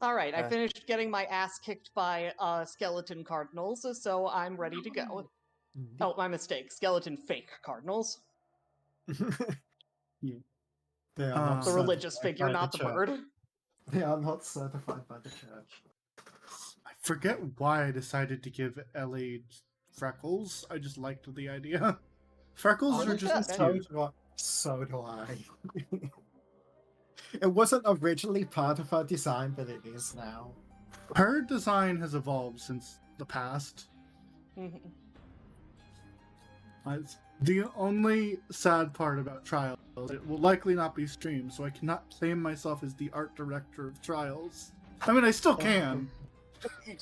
Alright, I finished getting my ass kicked by skeleton cardinals, so I'm ready to go. Oh, my mistake. Skeleton fake cardinals. Yeah. They are not The religious certified figure, by not the the church. bird. They are not certified by the church. I forget why I decided to give Ellie freckles. I just liked the idea. Freckles are Honestly, just yeah, cute. So do I. It wasn't originally part of her design, but it is now. Her design has evolved since the past. Mhm. The only sad part about Trials, it will likely not be streamed, so I cannot claim myself as the art director of Trials. I mean, I still can.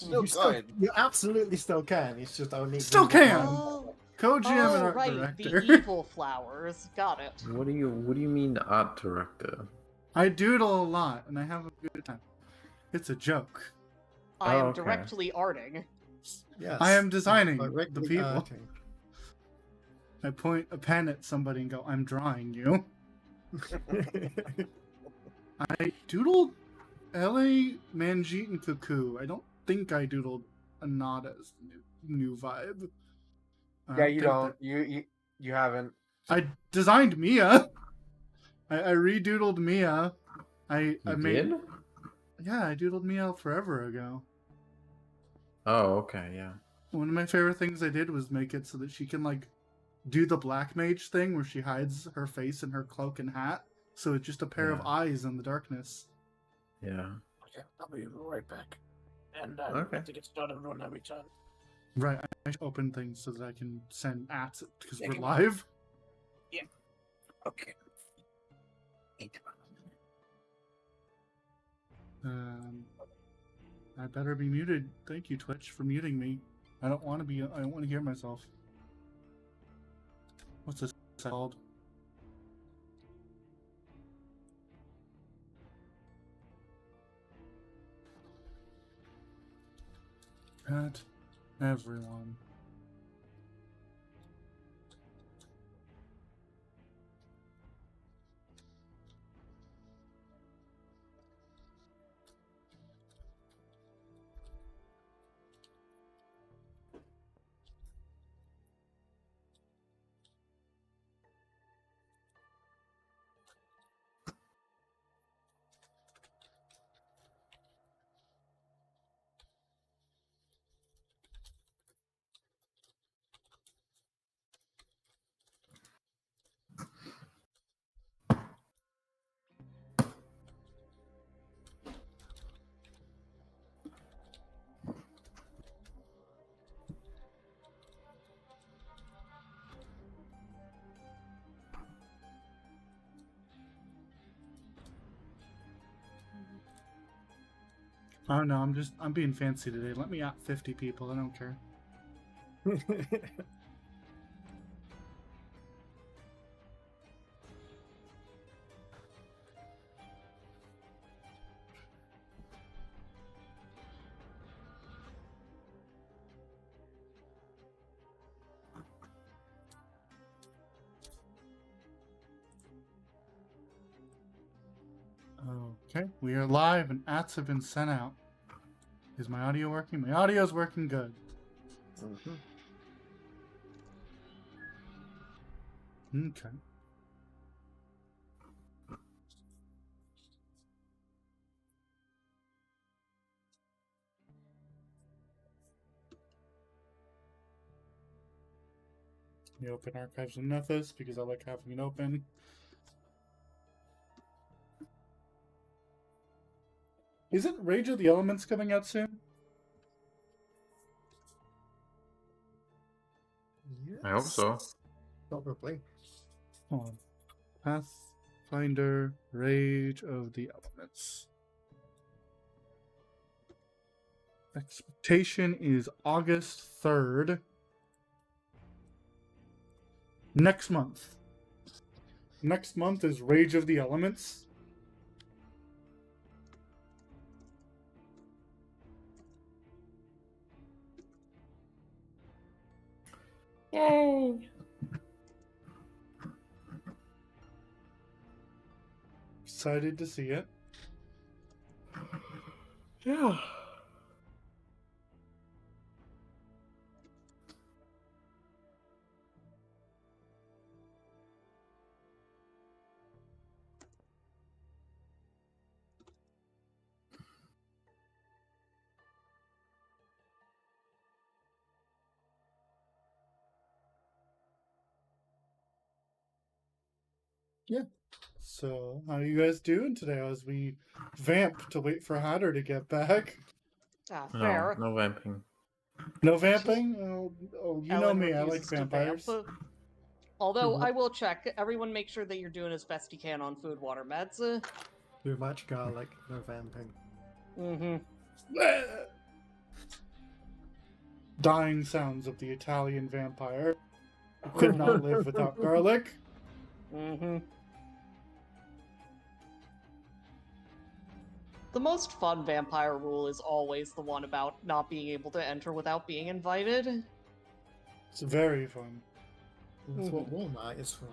You absolutely still can. It's just only Still can. Oh, Co-GM and oh, art right, director. the evil flowers. Got it. What do you mean art director? I doodle a lot, and I have a good time. It's a joke. I am okay. directly arting. Yes. I am designing Directly the people. arting. I point a pen at somebody and go, I'm drawing you. I doodled Ellie, Manjeet, and Cuckoo. I don't think I doodled Anada's new vibe. Yeah, you don't. You haven't. I designed Mia. I redoodled Mia. I made. Did? Yeah, I doodled Mia forever ago. Oh, okay, yeah. One of my favorite things I did was make it so that she can like do the black mage thing where she hides her face in her cloak and hat, so it's just a pair of eyes in the darkness. Yeah. Okay, I'll be right back. And Okay. to get started when I return. Right, I should open things so that I can send ats because we're Okay. live. Okay. I better be muted. Thank you, Twitch, for muting me. I don't want to be. I don't want to hear myself. What's this called? At everyone. Oh no, I'm being fancy today. Let me at 50 people. I don't care. Okay, we are live and ats have been sent out. Is my audio working? My audio is working good. Okay. Let me open Archives and Nethys because I like having it open. Isn't Rage of the Elements coming out soon? Yes. I hope so. Probably. Hold on. Pathfinder Rage of the Elements. Expectation is August 3rd. Next month. Next month is Rage of the Elements. Yay! Excited to see it. Yeah. So, how you guys doing today as we vamp to wait for Hatter to get back? Ah, No, fair. no vamping. No vamping? You know Ellen me, I like refuses to vamp. vampires. Although I will check. Everyone make sure that you're doing as best you can on food, water, meds. Too much garlic, no vamping. Mm-hmm. Dying sounds of the Italian vampire who could not live without garlic. Mm-hmm. The most fun vampire rule is always the one about not being able to enter without being invited. It's very fun. That's what Walmart is for.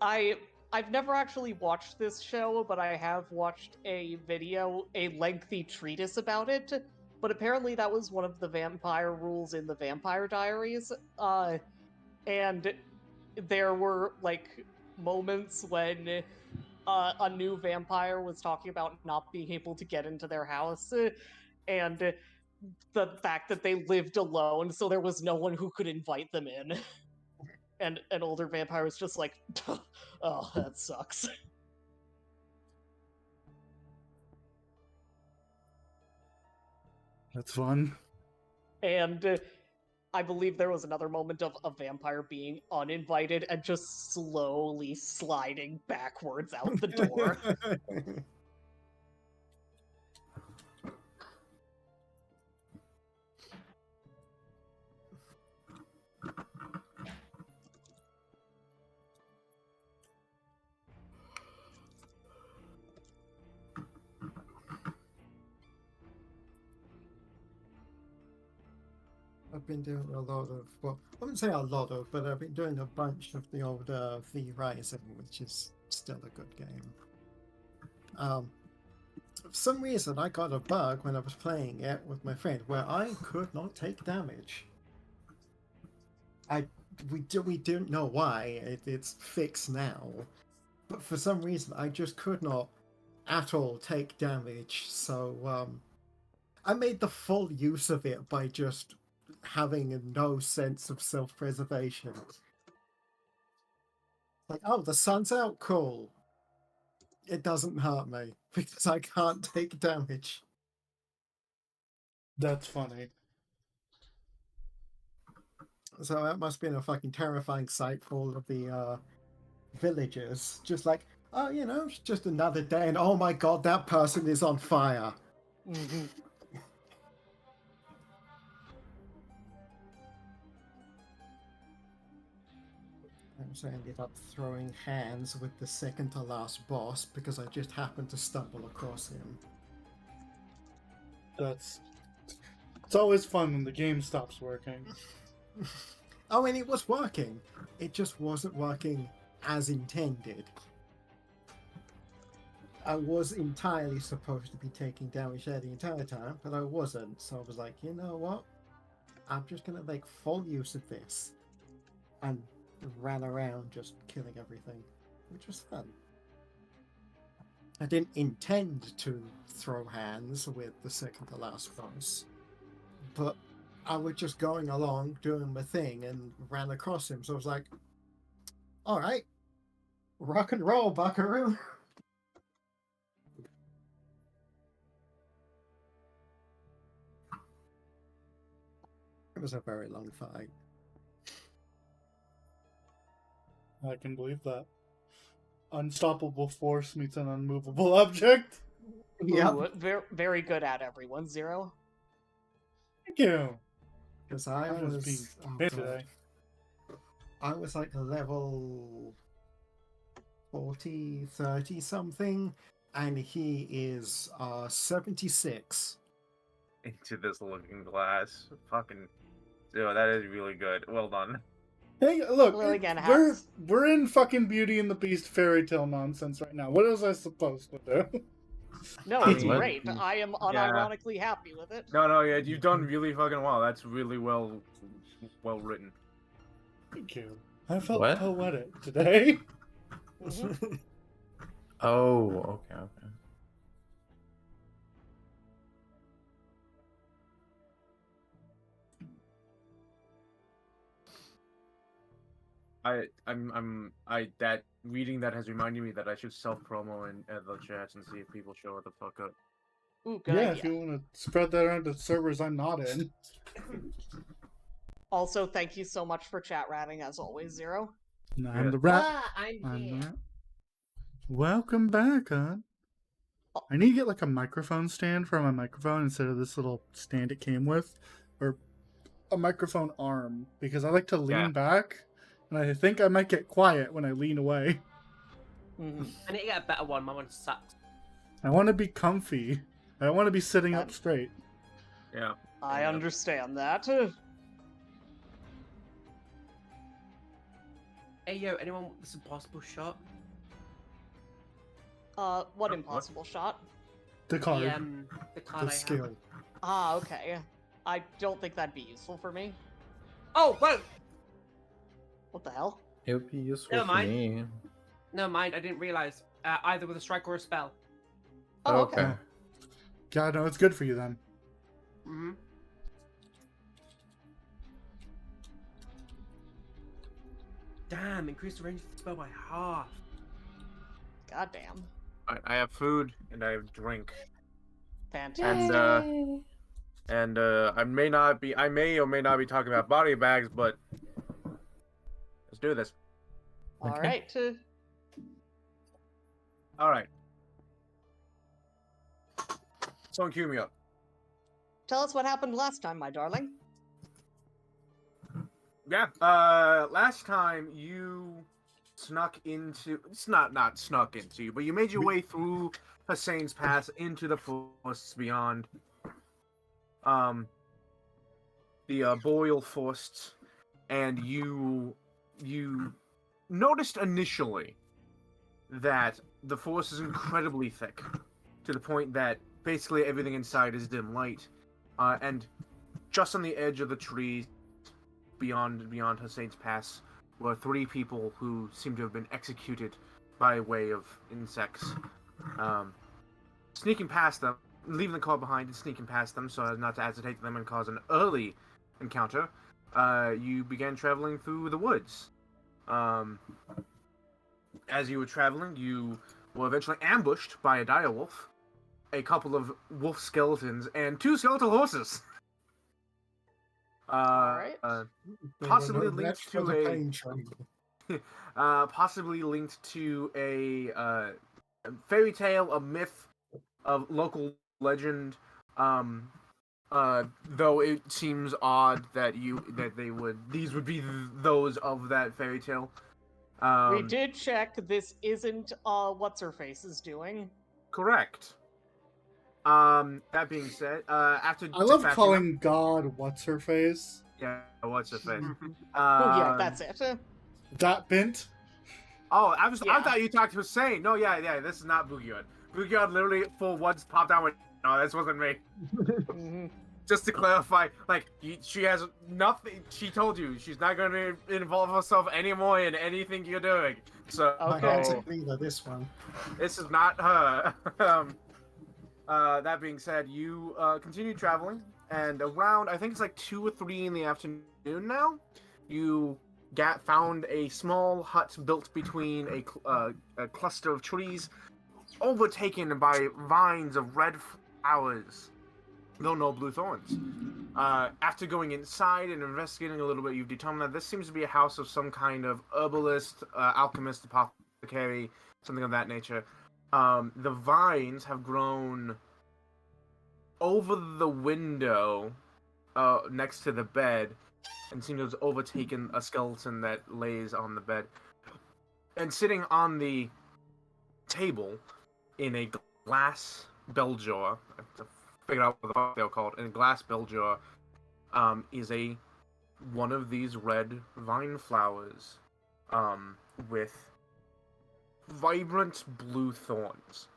I've never actually watched this show, but I have watched a lengthy treatise about it. But apparently that was one of the vampire rules in the Vampire Diaries. And there were like moments when a new vampire was talking about not being able to get into their house, and the fact that they lived alone, so there was no one who could invite them in. And an older vampire was just like, oh, that sucks. That's fun. And I believe there was another moment of a vampire being uninvited and just slowly sliding backwards out the door. I've been doing a lot of, well, I wouldn't say a lot of, but I've been doing a bunch of the old V Rising, which is still a good game. For some reason, I got a bug when I was playing it with my friend where I could not take damage. We don't know why. It's fixed now, but for some reason, I just could not at all take damage. So I made the full use of it by just having no sense of self-preservation. Like, oh, the sun's out, cool. It doesn't hurt me because I can't take damage. That's funny. So that must have been a fucking terrifying sight for all of the villagers. Just like, oh, you know, it's just another day, and oh my god, that person is on fire. Mm-hmm. So I ended up throwing hands with the second to last boss because I just happened to stumble across him. It's always fun when the game stops working. Oh, and it was working. It just wasn't working as intended. I was entirely supposed to be taking damage there the entire time, but I wasn't. So I was like, you know what? I'm just going to make full use of this. And ran around just killing everything, which was fun. I didn't intend to throw hands with the second to last boss, but I was just going along doing my thing and ran across him, so I was like, alright, rock and roll, buckaroo. It was a very long fight. I can believe that. Unstoppable force meets an unmovable object. Yeah. Very, very good at everyone, Zero. Thank you. Because I was being today. I was like level 40, 30 something, and he is 76. Into this looking glass. Fucking. Dude, that is really good. Well done. Hey, look, Well, again, we're in fucking Beauty and the Beast fairy tale nonsense right now. What was I supposed to do? No, I it's mean, great. I am unironically happy with it. No, yeah, you've done really fucking well. That's really well written. Thank you. I felt What? poetic today. Mhm. Oh, okay. That reading that has reminded me that I should self promo in the chats and see if people show the fuck up. Ooh, good Yeah, idea. if you want to spread that around to servers I'm not in. Also, thank you so much for chat ratting, as always, Zero. No, Yeah. I'm the rat. I'm I'm the here. rat. Welcome back, hon. I need to get like a microphone stand for my microphone instead of this little stand it came with, or a microphone arm, because I like to lean back, and I think I might get quiet when I lean away. Mhm. I need to get a better one. My one sucks. I want to be comfy. I don't want to be sitting up That- straight. Yeah. I Yeah. understand that. Hey yo, anyone want this impossible shot? What What? impossible shot? The card. The card The I skill. have. Ah, okay. I don't think that'd be useful for me. Oh, whoa! What the hell? It would be useful Never for mind. me. Never mind. I didn't realize. Either with a strike or a spell. Oh, okay. Oh. God, no, it's good for you then. Mm-hmm. Damn! Increase the range of the spell by half. Goddamn. I have food and I have drink. Fantastic. And I may or may not be talking about body bags, but let's do this. All Okay. right. All right. Someone cue me up. Tell us what happened last time, my darling. Yeah. Last time you snuck into. It's not snuck into, but you made your way through Hussein's Pass into the forests beyond. The boreal forests, and you noticed initially that the forest is incredibly thick, to the point that basically everything inside is dim light, and just on the edge of the trees, beyond Hussein's Pass, were 3 people who seem to have been executed by way of insects. Sneaking past them, leaving the car behind and sneaking past them so as not to agitate them and cause an early encounter, you began traveling through the woods. As you were traveling, you were eventually ambushed by a direwolf, a couple of wolf skeletons, and 2 skeletal horses. Alright. Possibly They were no linked match for to the a pain train. possibly linked to a fairy tale, a myth, of local legend. Though it seems odd that these would be those of that fairy tale. We did check. This isn't what's her face is doing. Correct. That being said, after I love dispatching calling God what's her face. them, what's her face? Oh yeah, that's it. That bint. Oh, I Yeah. thought you talked to Hussein. No, yeah, this is not Boogiard. Boogiard literally for once popped out with, no, this wasn't me. Mhm. Just to clarify, she has nothing. She told you she's not going to involve herself anymore in anything you're doing. So Okay. Neither this one. this is not her. That being said, you continue traveling, and around, I think it's like 2 or 3 in the afternoon now, you found a small hut built between a cluster of trees, overtaken by vines of red flowers, though no blue thorns. After going inside and investigating a little bit, you've determined that this seems to be a house of some kind of herbalist, alchemist, apothecary, something of that nature. The vines have grown over the window next to the bed and seem to have overtaken a skeleton that lays on the bed. And sitting on the table in a glass bell jar, I have to figure out what the fuck they're called, in a glass bell jar, is one of these red vine flowers with vibrant blue thorns.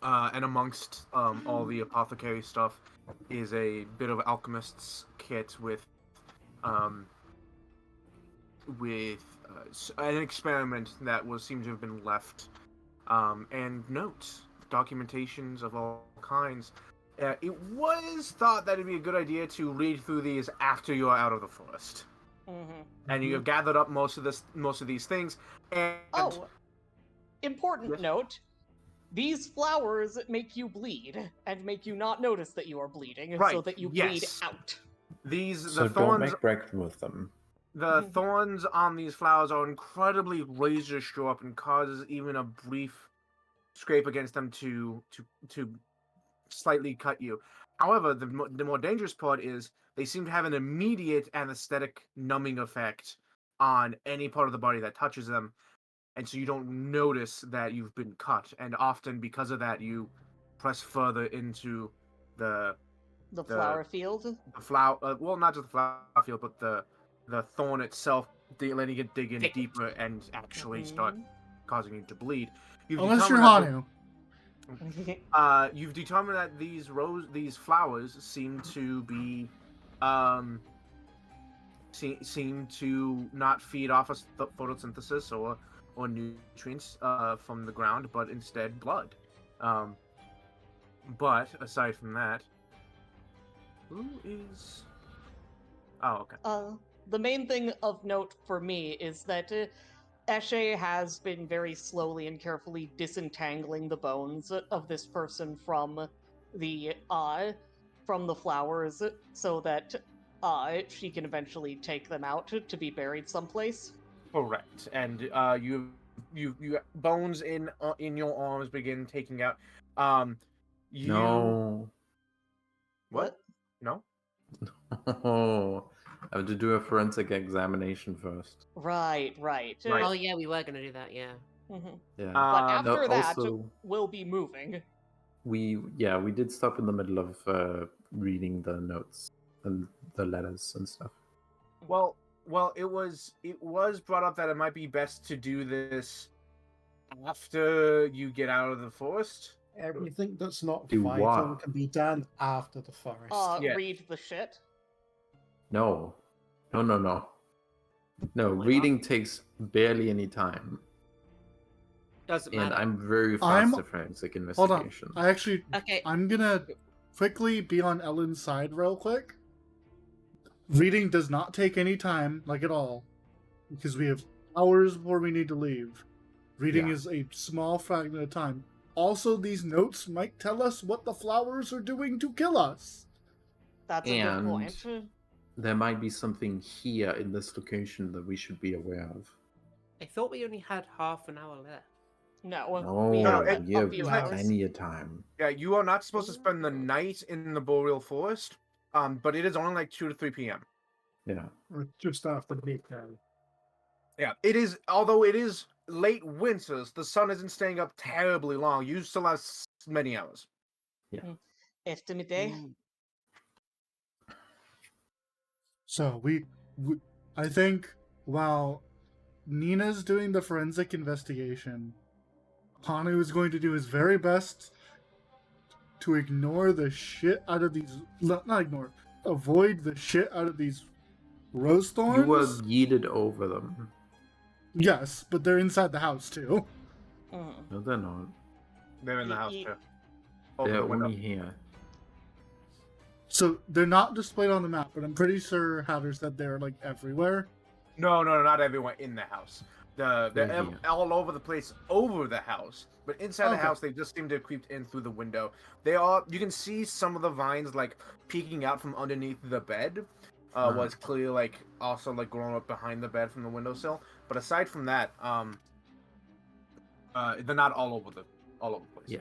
And amongst all the apothecary stuff is a bit of alchemist's kit with an experiment that seemed to have been left, and notes, documentations of all kinds. It was thought that it'd be a good idea to read through these after you are out of the forest. Mm-hmm. And you have gathered up most of these things. And Oh, important Yes. note. These flowers make you bleed and make you not notice that you are bleeding, so Right, that you bleed yes. out. So the don't thorns, make bread with them. the thorns on these flowers are incredibly razor sharp and causes even a brief scrape against them to slightly cut you. However, the more dangerous part is they seem to have an immediate anesthetic numbing effect on any part of the body that touches them, and so you don't notice that you've been cut. And often, because of that, you press further into the Flower field. flower. Well, not just the flower field, but the thorn itself, letting it dig in deeper and actually start causing you to bleed. Unless you're Hanu. You've determined that these flowers seem to be, seem to not feed off of photosynthesis or nutrients from the ground, but instead blood. But aside from that, who is? Oh, okay. The main thing of note for me is that Eshe has been very slowly and carefully disentangling the bones of this person from the flowers, so that she can eventually take them out to be buried someplace. Correct. And you bones in your arms begin taking out. No. What? No. Oh, I have to do a forensic examination first. Right. Right. Oh yeah, we were gonna do that. Yeah. Mm-hmm. Yeah. But after that, also, we'll be moving. we did stop in the middle of reading the notes and the letters and stuff. Well, it was brought up that it might be best to do this after you get out of the forest. Everything that's not Do vital what? can be done after the forest. Yeah. Read the shit. No. No, Why reading takes barely any time. Doesn't And matter. I'm very I'm- fast at forensic Hold on. investigation. Okay. I'm gonna quickly be on Ellen's side real quick. Reading does not take any time, like at all, because we have hours before we need to leave. Reading Yeah. is a small fragment of time. Also, these notes might tell us what the flowers are doing to kill us. That's a good point. There might be something here in this location that we should be aware of. I thought we only had half an hour left. No, we No, have it- you a have few hours. plenty of time. Yeah, you are not supposed to spend the night in the boreal forest. But it is only like 2 to 3 p.m. Yeah. Or just after midday. Yeah, it is. Although it is late winters, the sun isn't staying up terribly long. You still have many hours. Estimate day. So we I think while Nina's doing the forensic investigation, Hanu is going to do his very best to ignore the shit out of these. Not ignore, avoid the shit out of these rose thorns. You were yeeted over them. Yes, but they're inside the house too. Mhm. No, they're not. They're in the house Ye- too. Open They're the window. only here. So they're not displayed on the map, but I'm pretty sure Hatter said they're like everywhere. No, not everyone in the house. They're Yeah. all over the place over the house, but inside the Okay. house they just seem to have creeped in through the window. They are. You can see some of the vines like peeking out from underneath the bed. Was clearly like also like growing up behind the bed from the windowsill. But aside from that, they're not all over the place. Yeah.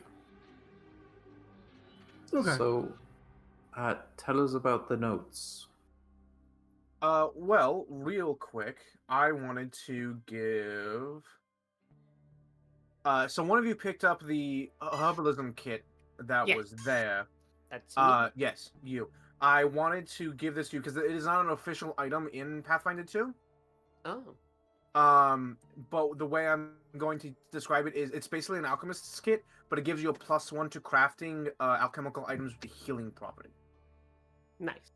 Okay. So, tell us about the notes. Well, real quick, I wanted to give. So one of you picked up the herbalism kit that was Yes. there. That's me. Yes, you. I wanted to give this to you because it is not an official item in Pathfinder 2. Oh. But the way I'm going to describe it is it's basically an alchemist's kit, but it gives you a +1 to crafting alchemical items with a healing property. Nice.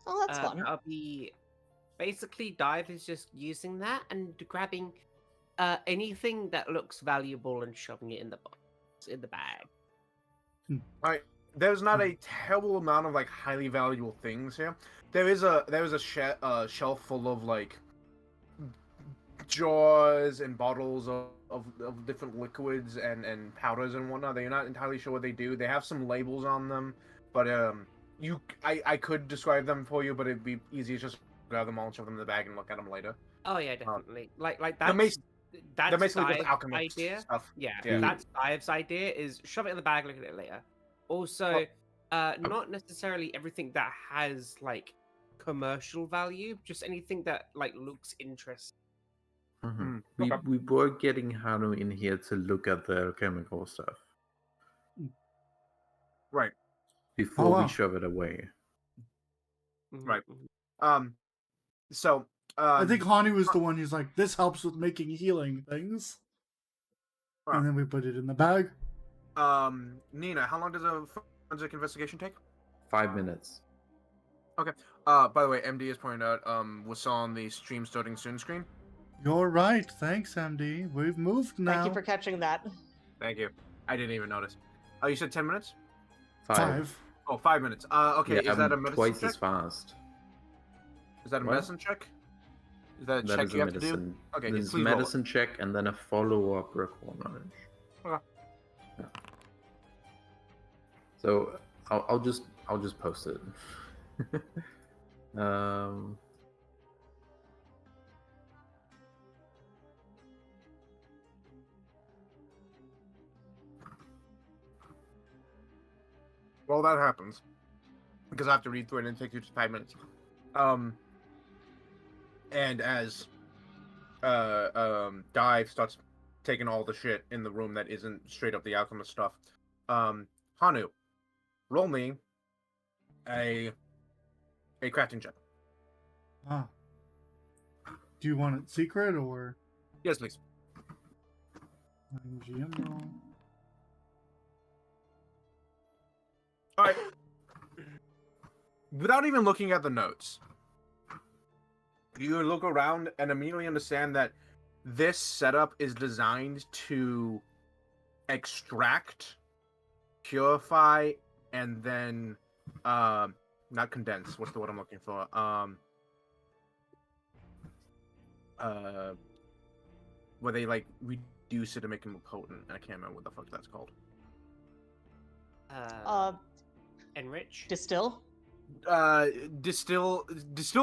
Oh, that's fun. That'll be basically Dive is just using that and grabbing anything that looks valuable and shoving it in the box, in the bag. Alright, there's not a terrible amount of like highly valuable things here. There is a shelf full of like jars and bottles of different liquids and powders and whatnot. They're not entirely sure what they do. They have some labels on them, but I could describe them for you, but it'd be easier just grab them all and shove them in the bag and look at them later. Oh yeah, definitely. Like They're that's they're basically just Dive's alchemist idea. stuff. Yeah, Yeah. that's Dive's idea is shove it in the bag, look at it later. Also, not necessarily everything that has like commercial value, just anything that like looks interesting. Mhm. Okay. We were getting Hanu in here to look at the chemical stuff Right. before wow. we shove it away. Right. Mhm. So I think Hani was the one who's like, this helps with making healing things. Right. And then we put it in the bag. Nina, how long does a forensic investigation take? 5 minutes. By the way, MD is pointing out, we saw on the stream starting soon screen. You're right. Thanks, MD. We've moved now. Thank you for catching that. Thank you. I didn't even notice. Oh, you said 10 minutes? 5. Oh, 5 minutes. Okay, Yeah, is that a I'm medicine twice check? as fast. Is that a What? medicine check? Is that a That check is you a have to do? medicine. Okay, There's please roll it. medicine check and then a follow-up recall knowledge. Okay. Yeah. So I'll just post it. Well, that happens. Because I have to read through it and it takes you 5 minutes. And as Dive starts taking all the shit in the room that isn't straight up the alchemist stuff, Hanu, roll me a crafting check. Ah. Do you want it secret or Yes, please. GM roll? All right. Without even looking at the notes, you look around and immediately understand that this setup is designed to extract, purify, and then not condense. What's the word I'm looking for? Where they like reduce it to make it more potent. I can't remember what the fuck that's called. Enrich. Distill? Distill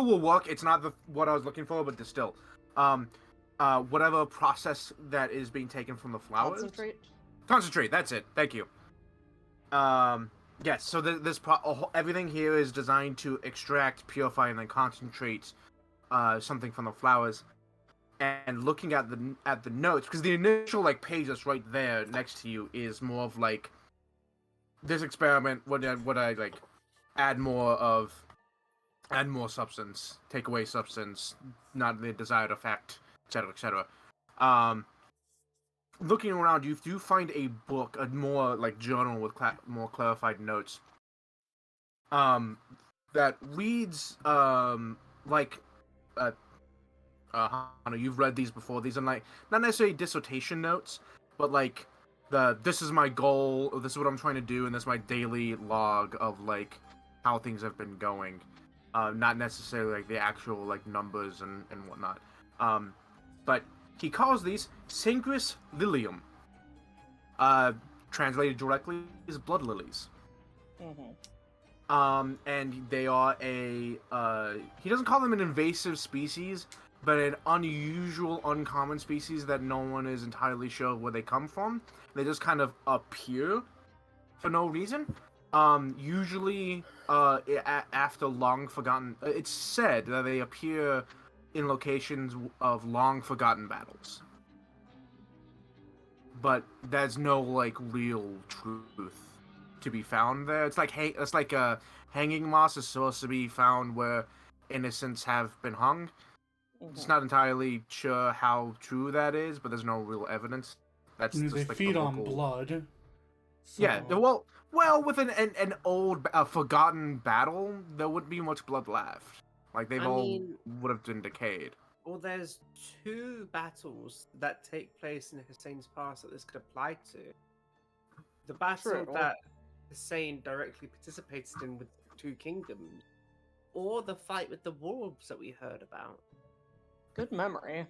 will work. It's not what I was looking for, but distill. Whatever process that is being taken from the flowers. Concentrate. That's it. Thank you. Yes. So everything here is designed to extract, purify, and then concentrate something from the flowers. And looking at the notes, because the initial like page that's right there next to you is more of like this experiment. Would I like add more substance, take away substance, not the desired effect, etc., etc. Looking around, you do find a book, a more like journal with more clarified notes. That reads like Hannah, you've read these before. These are like not necessarily dissertation notes, but like this is my goal, or this is what I'm trying to do, and this is my daily log of like how things have been going. Not necessarily like the actual like numbers and whatnot. But he calls these Synchris Lilium. Translated directly is blood lilies. Mm-hmm. And they are he doesn't call them an invasive species, but an unusual, uncommon species that no one is entirely sure where they come from. They just kind of appear for no reason. Usually, after long forgotten, it's said that they appear in locations of long forgotten battles. But there's no like real truth to be found there. It's like a hanging moss is supposed to be found where innocents have been hung. Mm-hmm. It's not entirely sure how true that is, but there's no real evidence. That's They just like feed the on local... blood. So, Yeah, well, with an old, forgotten battle, there wouldn't be much blood left. Like they've I all mean- would have been decayed. Well, there's 2 battles that take place in Hussein's past that this could apply to. The battle True. that Hussein directly participated in with the 2 kingdoms, or the fight with the wolves that we heard about. Good memory.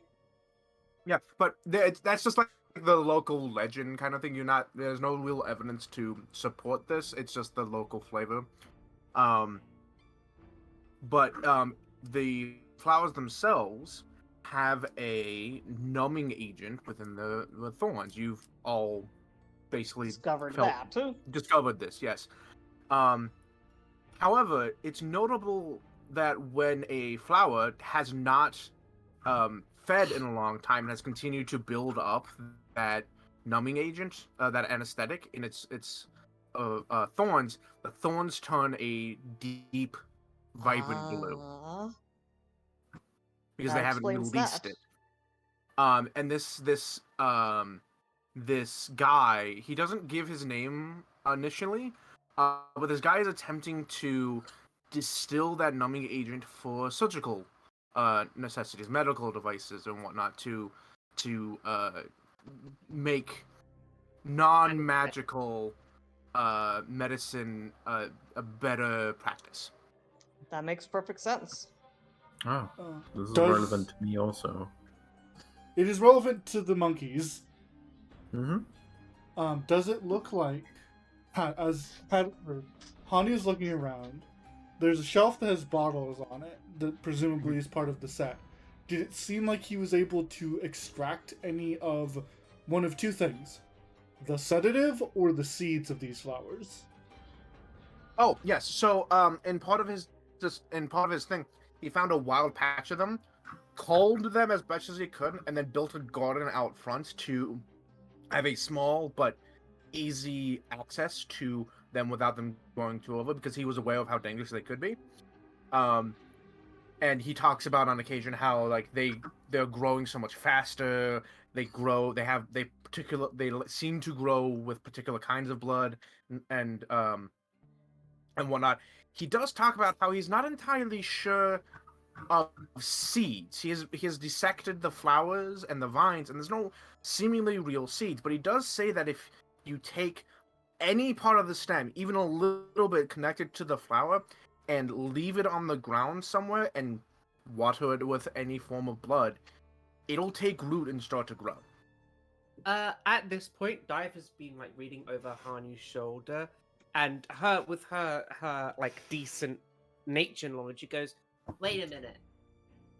Yeah, but that's just like the local legend kind of thing. There's no real evidence to support this. It's just the local flavor. But the flowers themselves have a numbing agent within the thorns. You've all basically Discovered felt- that too. discovered this, yes. However, it's notable that when a flower has not fed in a long time and has continued to build up that numbing agent, that anesthetic in its thorns, the thorns turn a deep, vibrant blue because they that haven't explains released that. it. And this guy, he doesn't give his name initially, but this guy is attempting to distill that numbing agent for surgical necessities, medical devices, and whatnot to make non-magical medicine a better practice. That makes perfect sense. Oh, this is does- relevant to me also. It is relevant to the monkeys. Mm-hmm. Does it look like, as Hani is looking around, there's a shelf that has bottles on it that presumably is part of the set. Did it seem like he was able to extract any of one of 2 things? The sedative or the seeds of these flowers? Oh yes, so in part of his thing, he found a wild patch of them, culled them as best as he could, and then built a garden out front to have a small but easy access to them without them going too over, because he was aware of how dangerous they could be. And he talks about on occasion how like they're growing so much faster. They seem to grow with particular kinds of blood and whatnot. He does talk about how he's not entirely sure of seeds. He has dissected the flowers and the vines, and there's no seemingly real seeds. But he does say that if you take any part of the stem, even a little bit connected to the flower, and leave it on the ground somewhere and water it with any form of blood, it'll take root and start to grow. At this point, Dive has been like reading over Hanu's shoulder, and with her like decent nature knowledge, she goes, "Wait a minute.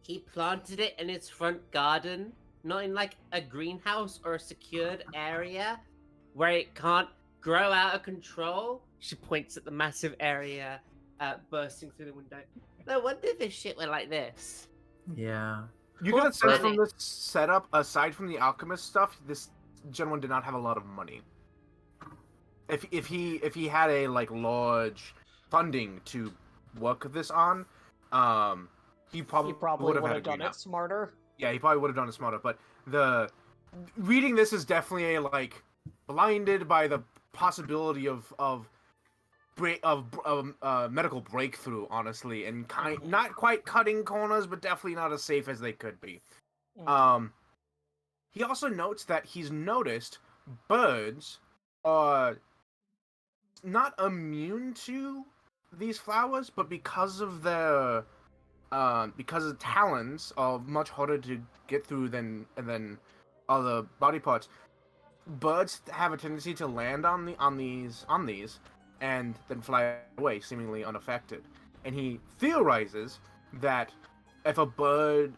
He planted it in his front garden, not in like a greenhouse or a secured area where it can't grow out of control." She points at the massive area bursting through the window. No wonder this shit went like this. Yeah. You get a sense from planet. this setup, aside from the alchemist stuff, this gentleman did not have a lot of money. If he had a like large funding to work this on, he probably would have done it smarter. Yeah, he probably would have done it smarter. But reading this is definitely like blinded by the possibility of medical breakthrough, honestly, and not quite cutting corners, but definitely not as safe as they could be. He also notes that he's noticed birds are not immune to these flowers, but because of talons are much harder to get through than other body parts. Birds have a tendency to land on these and then fly away, seemingly unaffected. And he theorizes that if a bird,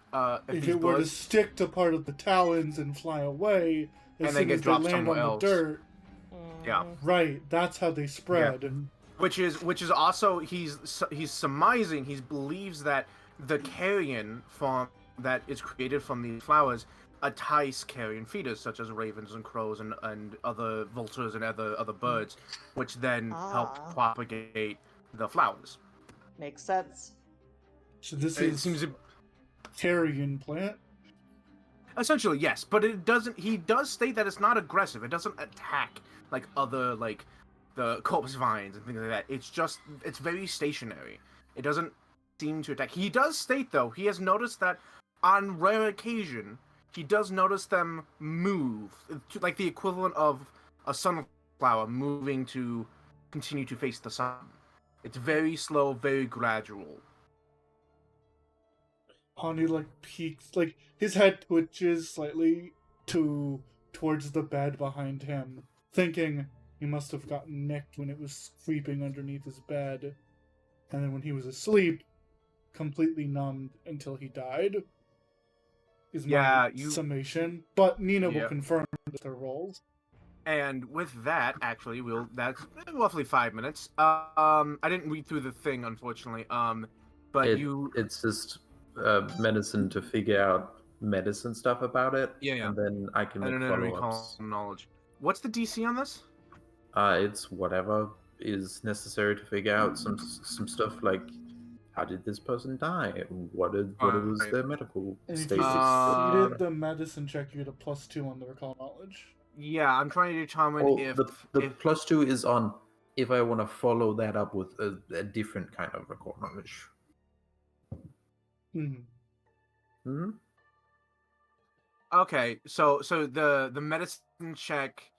If it were to stick to part of the talons and fly away, as And they soon get as they dropped land on somewhere the else. dirt, Yeah. right, that's how they spread. And Which is also he's surmising, he believes that the carrion form that is created from these flowers entice carrion feeders such as ravens and crows and other vultures and other birds, which then help propagate the flowers. Makes sense. so this It is seems carrion plant. Essentially, yes, but it doesn't. He does state that it's not aggressive. It doesn't attack like other like the corpse vines and things like that. It's very stationary. It doesn't seem to attack. He does state though he has noticed that on rare occasion he does notice them move, like the equivalent of a sunflower moving to continue to face the sun. It's very slow, very gradual. Hani like peeks, like his head twitches slightly towards the bed behind him, thinking he must have gotten nicked when it was creeping underneath his bed, and then when he was asleep, completely numbed until he died. Is my summation, but Nina will confirm with her rolls. And with that, actually, that's roughly 5 minutes. I didn't read through the thing, unfortunately. But it's just medicine to figure out medicine stuff about it. Yeah. And then I can make follow-ups. Knowledge. What's the DC on this? It's whatever is necessary to figure out some stuff like how did this person die? What was their medical and status? If you succeeded the medicine check, you get a +2 on the recall knowledge. Yeah, I'm trying to determine if the +2 is on if I want to follow that up with a different kind of recall knowledge. Okay, so the medicine check,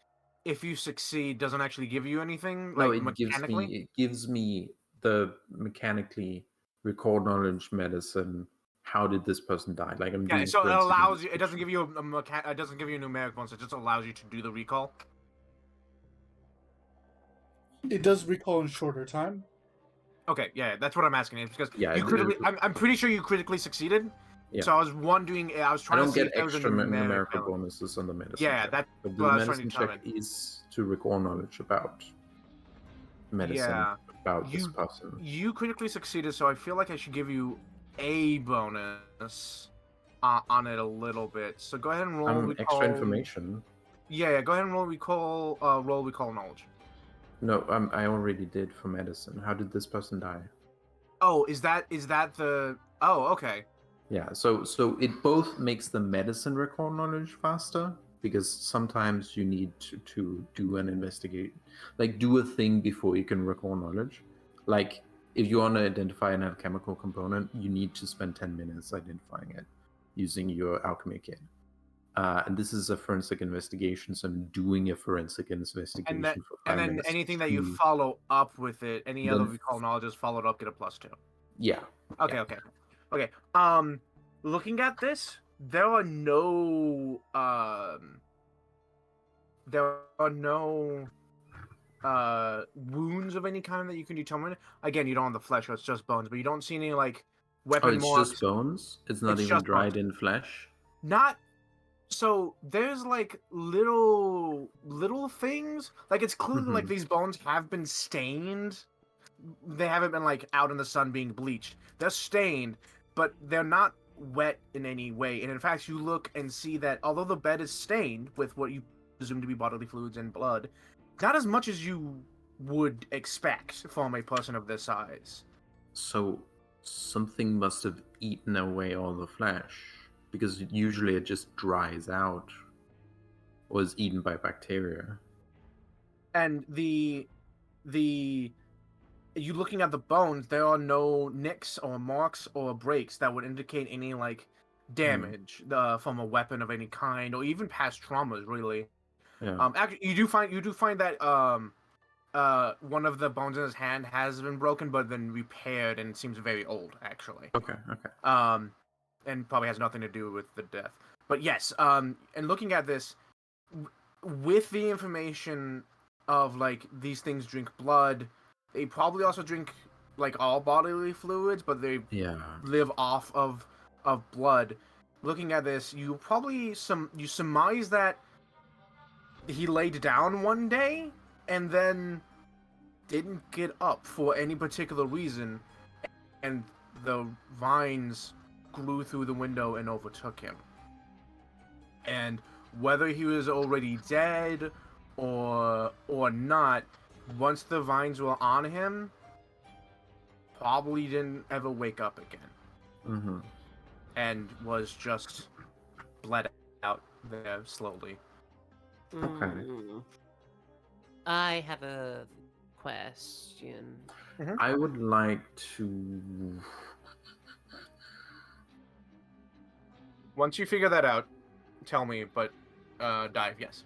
if you succeed, doesn't actually give you anything. No, like, it gives me the mechanically recall knowledge medicine. How did this person die? Like I'm doing. So it allows you. It doesn't give you it doesn't give you a numeric bonus. It just allows you to do the recall. It does recall in shorter time. Okay, yeah, that's what I'm asking. It's because I'm pretty sure you critically succeeded. Yeah. So I was wondering. I was trying to see if there was a numerical bonuses on the medicine. Yeah, check. that's but the medicine check is to recall knowledge about medicine about this person. You critically succeeded, so I feel like I should give you a bonus on it a little bit. So go ahead and roll extra information. Yeah, go ahead and roll recall knowledge. No, I already did for medicine. How did this person die? Oh, is that the? Oh, okay. Yeah, so it both makes the medicine recall knowledge faster because sometimes you need to do an investigate, like do a thing before you can recall knowledge. Like if you want to identify an alchemical component, you need to spend 10 minutes identifying it using your alchemy kit. And this is a forensic investigation, so I'm doing a forensic investigation for 5 minutes. And then anything that you follow up with it, any other recall knowledge is followed up, get a +2. Yeah. Okay. Looking at this, there are no wounds of any kind that you can determine. Again, you don't have the flesh, so it's just bones, but you don't see any like weapon marks. Oh, it's just bones? It's not even dried in flesh? Not so there's like little things. Like it's clearly like these bones have been stained. They haven't been like out in the sun being bleached. They're stained, but they're not wet in any way. And in fact, you look and see that although the bed is stained with what you presume to be bodily fluids and blood, not as much as you would expect from a person of this size. So something must have eaten away all the flesh, because usually it just dries out or is eaten by bacteria. And you looking at the bones, there are no nicks or marks or breaks that would indicate any like damage from a weapon of any kind or even past traumas, really. Yeah. Actually, you do find that one of the bones in his hand has been broken, but then repaired and seems very old, actually. Okay. And probably has nothing to do with the death. But yes, and looking at this, with the information of like these things drink blood, they probably also drink like all bodily fluids, but they live off of blood. Looking at this, you surmise that he laid down one day and then didn't get up for any particular reason, and the vines grew through the window and overtook him. And whether he was already dead or not, once the vines were on him, probably didn't ever wake up again. And was just bled out there slowly. Okay. I have a question. I would like to. Once you figure that out, tell me. But dive, yes.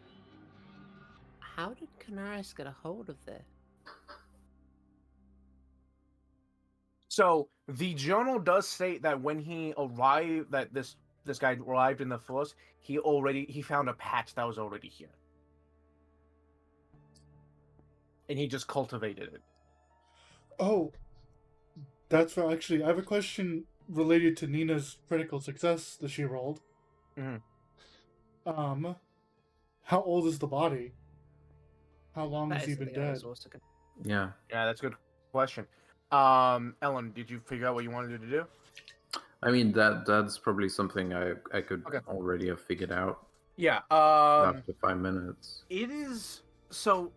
How did Canaris get a hold of this? So the journal does state that when he arrived, that this guy arrived in the forest, he found a patch that was already here, and he just cultivated it. Oh, that's right. Actually, I have a question related to Nina's critical success that she rolled. Mhm. How old is the body? How long That has he is been something I was dead? also gonna... Yeah. Yeah, that's a good question. Ellen, did you figure out what you wanted to do? I mean that's probably something I could Okay. already have figured out Yeah. after 5 minutes. It is so.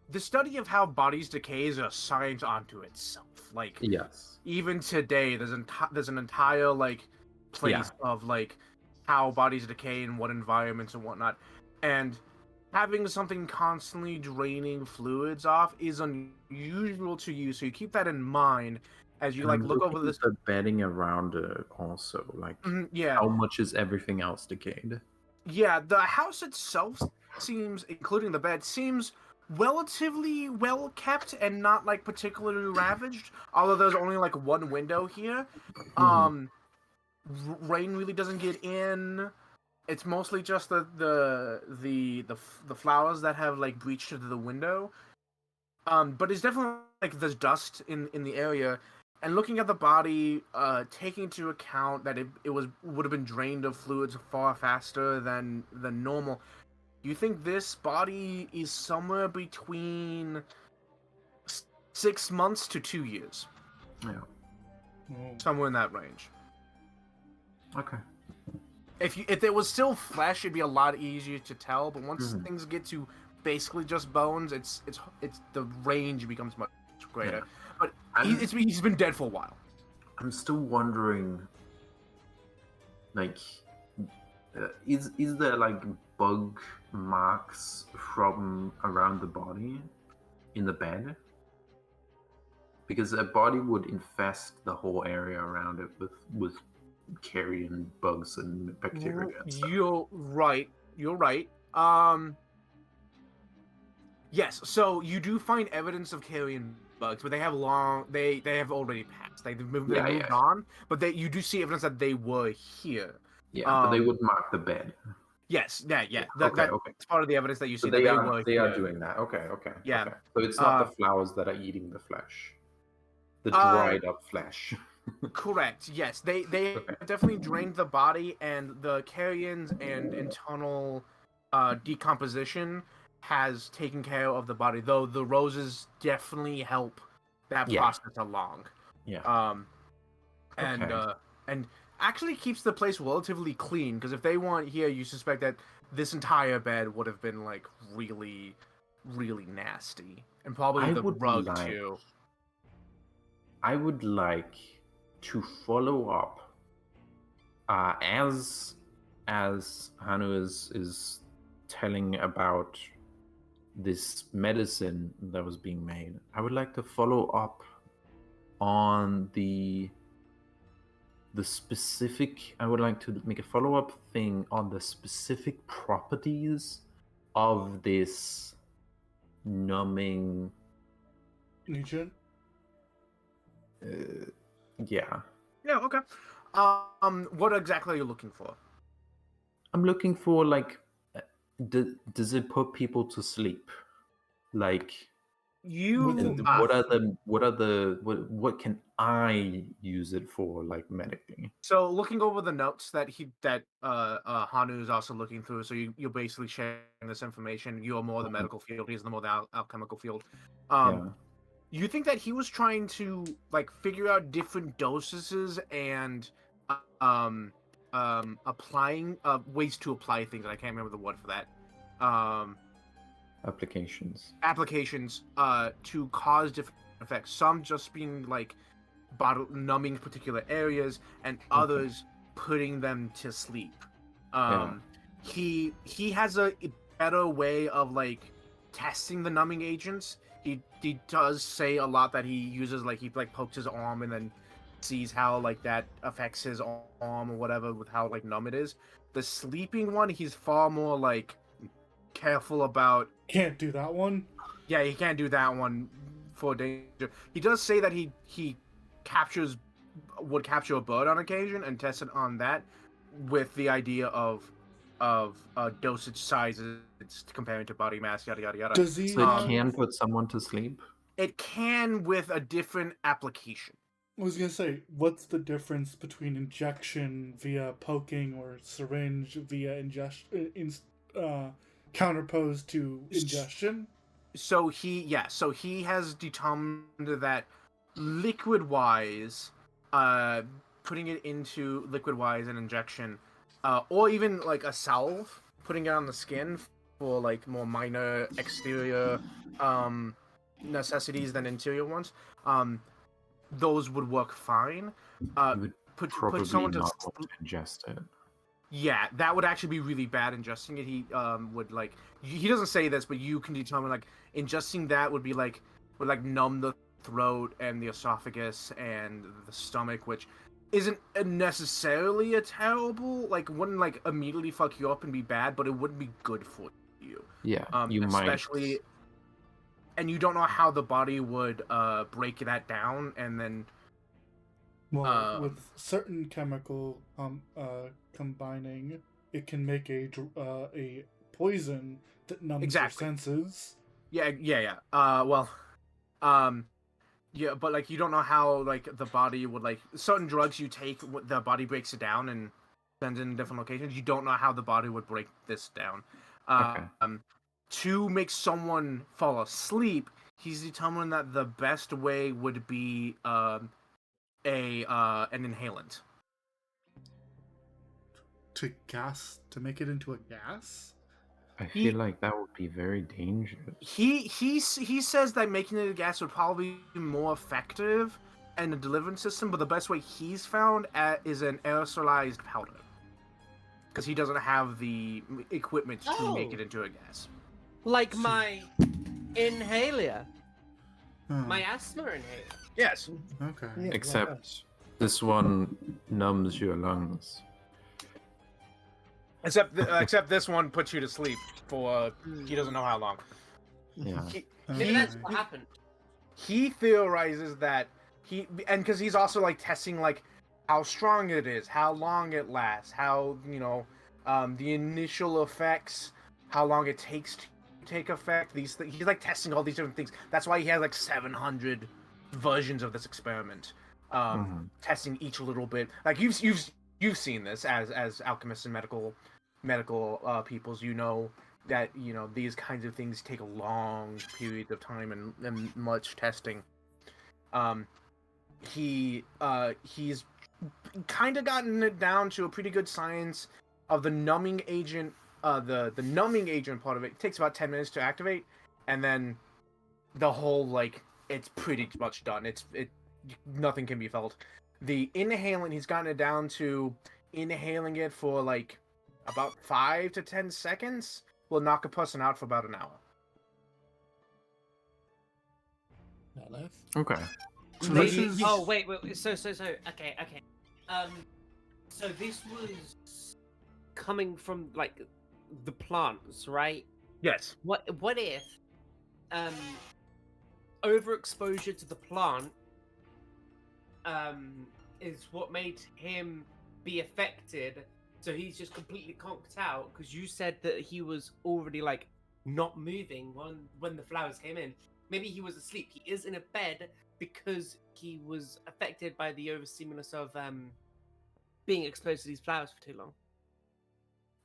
The study of how bodies decay is a science unto itself. Like, Yes. even today, there's an entire like place of like how bodies decay in what environments and whatnot, and having something constantly draining fluids off is unusual to you. So you keep that in mind as you And like I'm look over looking this. at the bedding around it also. Like, Yeah, how much is everything else decayed? yeah. The house itself seems, including the bed, seems relatively well kept and not like particularly ravaged. Although there's only like one window here. Rain really doesn't get in. It's mostly just the flowers that have like breached into the window. But it's definitely like there's dust in the area, and looking at the body, taking into account that it would have been drained of fluids far faster than normal. You think this body is somewhere between 6 months to 2 years, Yeah. somewhere in that range. Okay. If it was still flesh, it'd be a lot easier to tell. But once things get to basically just bones, it's the range becomes much greater. Yeah. But he's been dead for a while. I'm still wondering, like, is there like bug marks from around the body in the bed? Because a body would infest the whole area around it with carrion bugs and bacteria. And stuff. You're right. Yes. So you do find evidence of carrion bugs, but they have they have already passed. They've moved on, but you do see evidence that they were here. Yeah, but they would mark the bed. Yes. Yeah. Okay. That's part of the evidence that you see. So they are here. doing that. Okay. Yeah. Okay. So it's not the flowers that are eating the flesh, the dried up flesh. Correct. Yes, they definitely drained the body, and the carrions and internal decomposition has taken care of the body. Though the roses definitely help that process along. Yeah. And actually keeps the place relatively clean, because if they weren't here, you suspect that this entire bed would have been like really, really nasty, and probably the rug too. I would like to follow up as Hanu is telling about this medicine that was being made. I would like to follow up on the specific. I would like to make a follow-up thing on the specific properties of this numbing Legion? Yeah. Yeah, okay. What exactly are you looking for? I'm looking for like, does it put people to sleep? Like, what can I use it for, like medically? So looking over the notes that Hanu is also looking through, so you're basically sharing this information. You're more the medical field, he's the more the alchemical field. You think that he was trying to like figure out different dosages and applying ways to apply things, and I can't remember the word for that. Applications to cause different effects. Some just being like numbing particular areas, and others putting them to sleep. He has a better way of like testing the numbing agents. He does say a lot that he uses, like he like pokes his arm and then sees how like that affects his arm or whatever with how like numb it is. The sleeping one, he's far more like careful about. Can't do that one. Yeah, he can't do that one for danger. He does say that he would capture a bird on occasion and test it on that with the idea of dosage sizes comparing to body mass, yada yada yada. Does he? So it can put someone to sleep. It can with a different application. I was gonna say, what's the difference between injection via poking or syringe via ingestion, counterposed to ingestion? So he has determined that liquid-wise, putting it into liquid-wise and injection, or even like a salve, putting it on the skin for like more minor exterior necessities than interior ones, those would work fine. You would put probably someone to not want to ingest it. Yeah, that would actually be really bad ingesting it. He would like, he doesn't say this, but you can determine like ingesting that would numb the throat and the esophagus and the stomach, which isn't necessarily a terrible, like wouldn't like immediately fuck you up and be bad, but it wouldn't be good for you. Yeah, you especially, might. And you don't know how the body would break that down, and then Well, with certain chemical combining, it can make a poison that numbs Exactly. your senses. Yeah. Yeah, but like you don't know how like the body would like certain drugs you take, the body breaks it down and sends it in different locations. You don't know how the body would break this down. Okay. To make someone fall asleep, he's determined that the best way would be an inhalant. To make it into a gas? I feel like that would be very dangerous. He says that making it a gas would probably be more effective in the delivery system, but the best way he's found is an aerosolized powder, because he doesn't have the equipment to make it into a gas. Like my inhaler, Huh. my asthma inhaler. Yes. Okay. Yeah, Except this one numbs your lungs. Except this one puts you to sleep for he doesn't know how long. Yeah. Maybe that's what happened. He theorizes that because he's also like testing like how strong it is, how long it lasts, how the initial effects, how long it takes to take effect. He's like testing all these different things. That's why he has like 700 versions of this experiment, testing each little bit. Like you've seen this as alchemists and medical peoples. You know that these kinds of things take a long period of time and much testing. He's kind of gotten it down to a pretty good science of the numbing agent. The numbing agent part of it takes about 10 minutes to activate, and then the whole like it's pretty much done. Nothing can be felt. The inhalant, he's gotten it down to inhaling it for like about 5 to 10 seconds will knock a person out for about an hour. Okay. So They- this is... Oh wait. So okay. So this was coming from like the plants, right? Yes. What if overexposure to the plant is what made him be affected, so he's just completely conked out? Because you said that he was already like not moving when the flowers came in. Maybe he was asleep. He is in a bed because he was affected by the overstimulus of being exposed to these flowers for too long.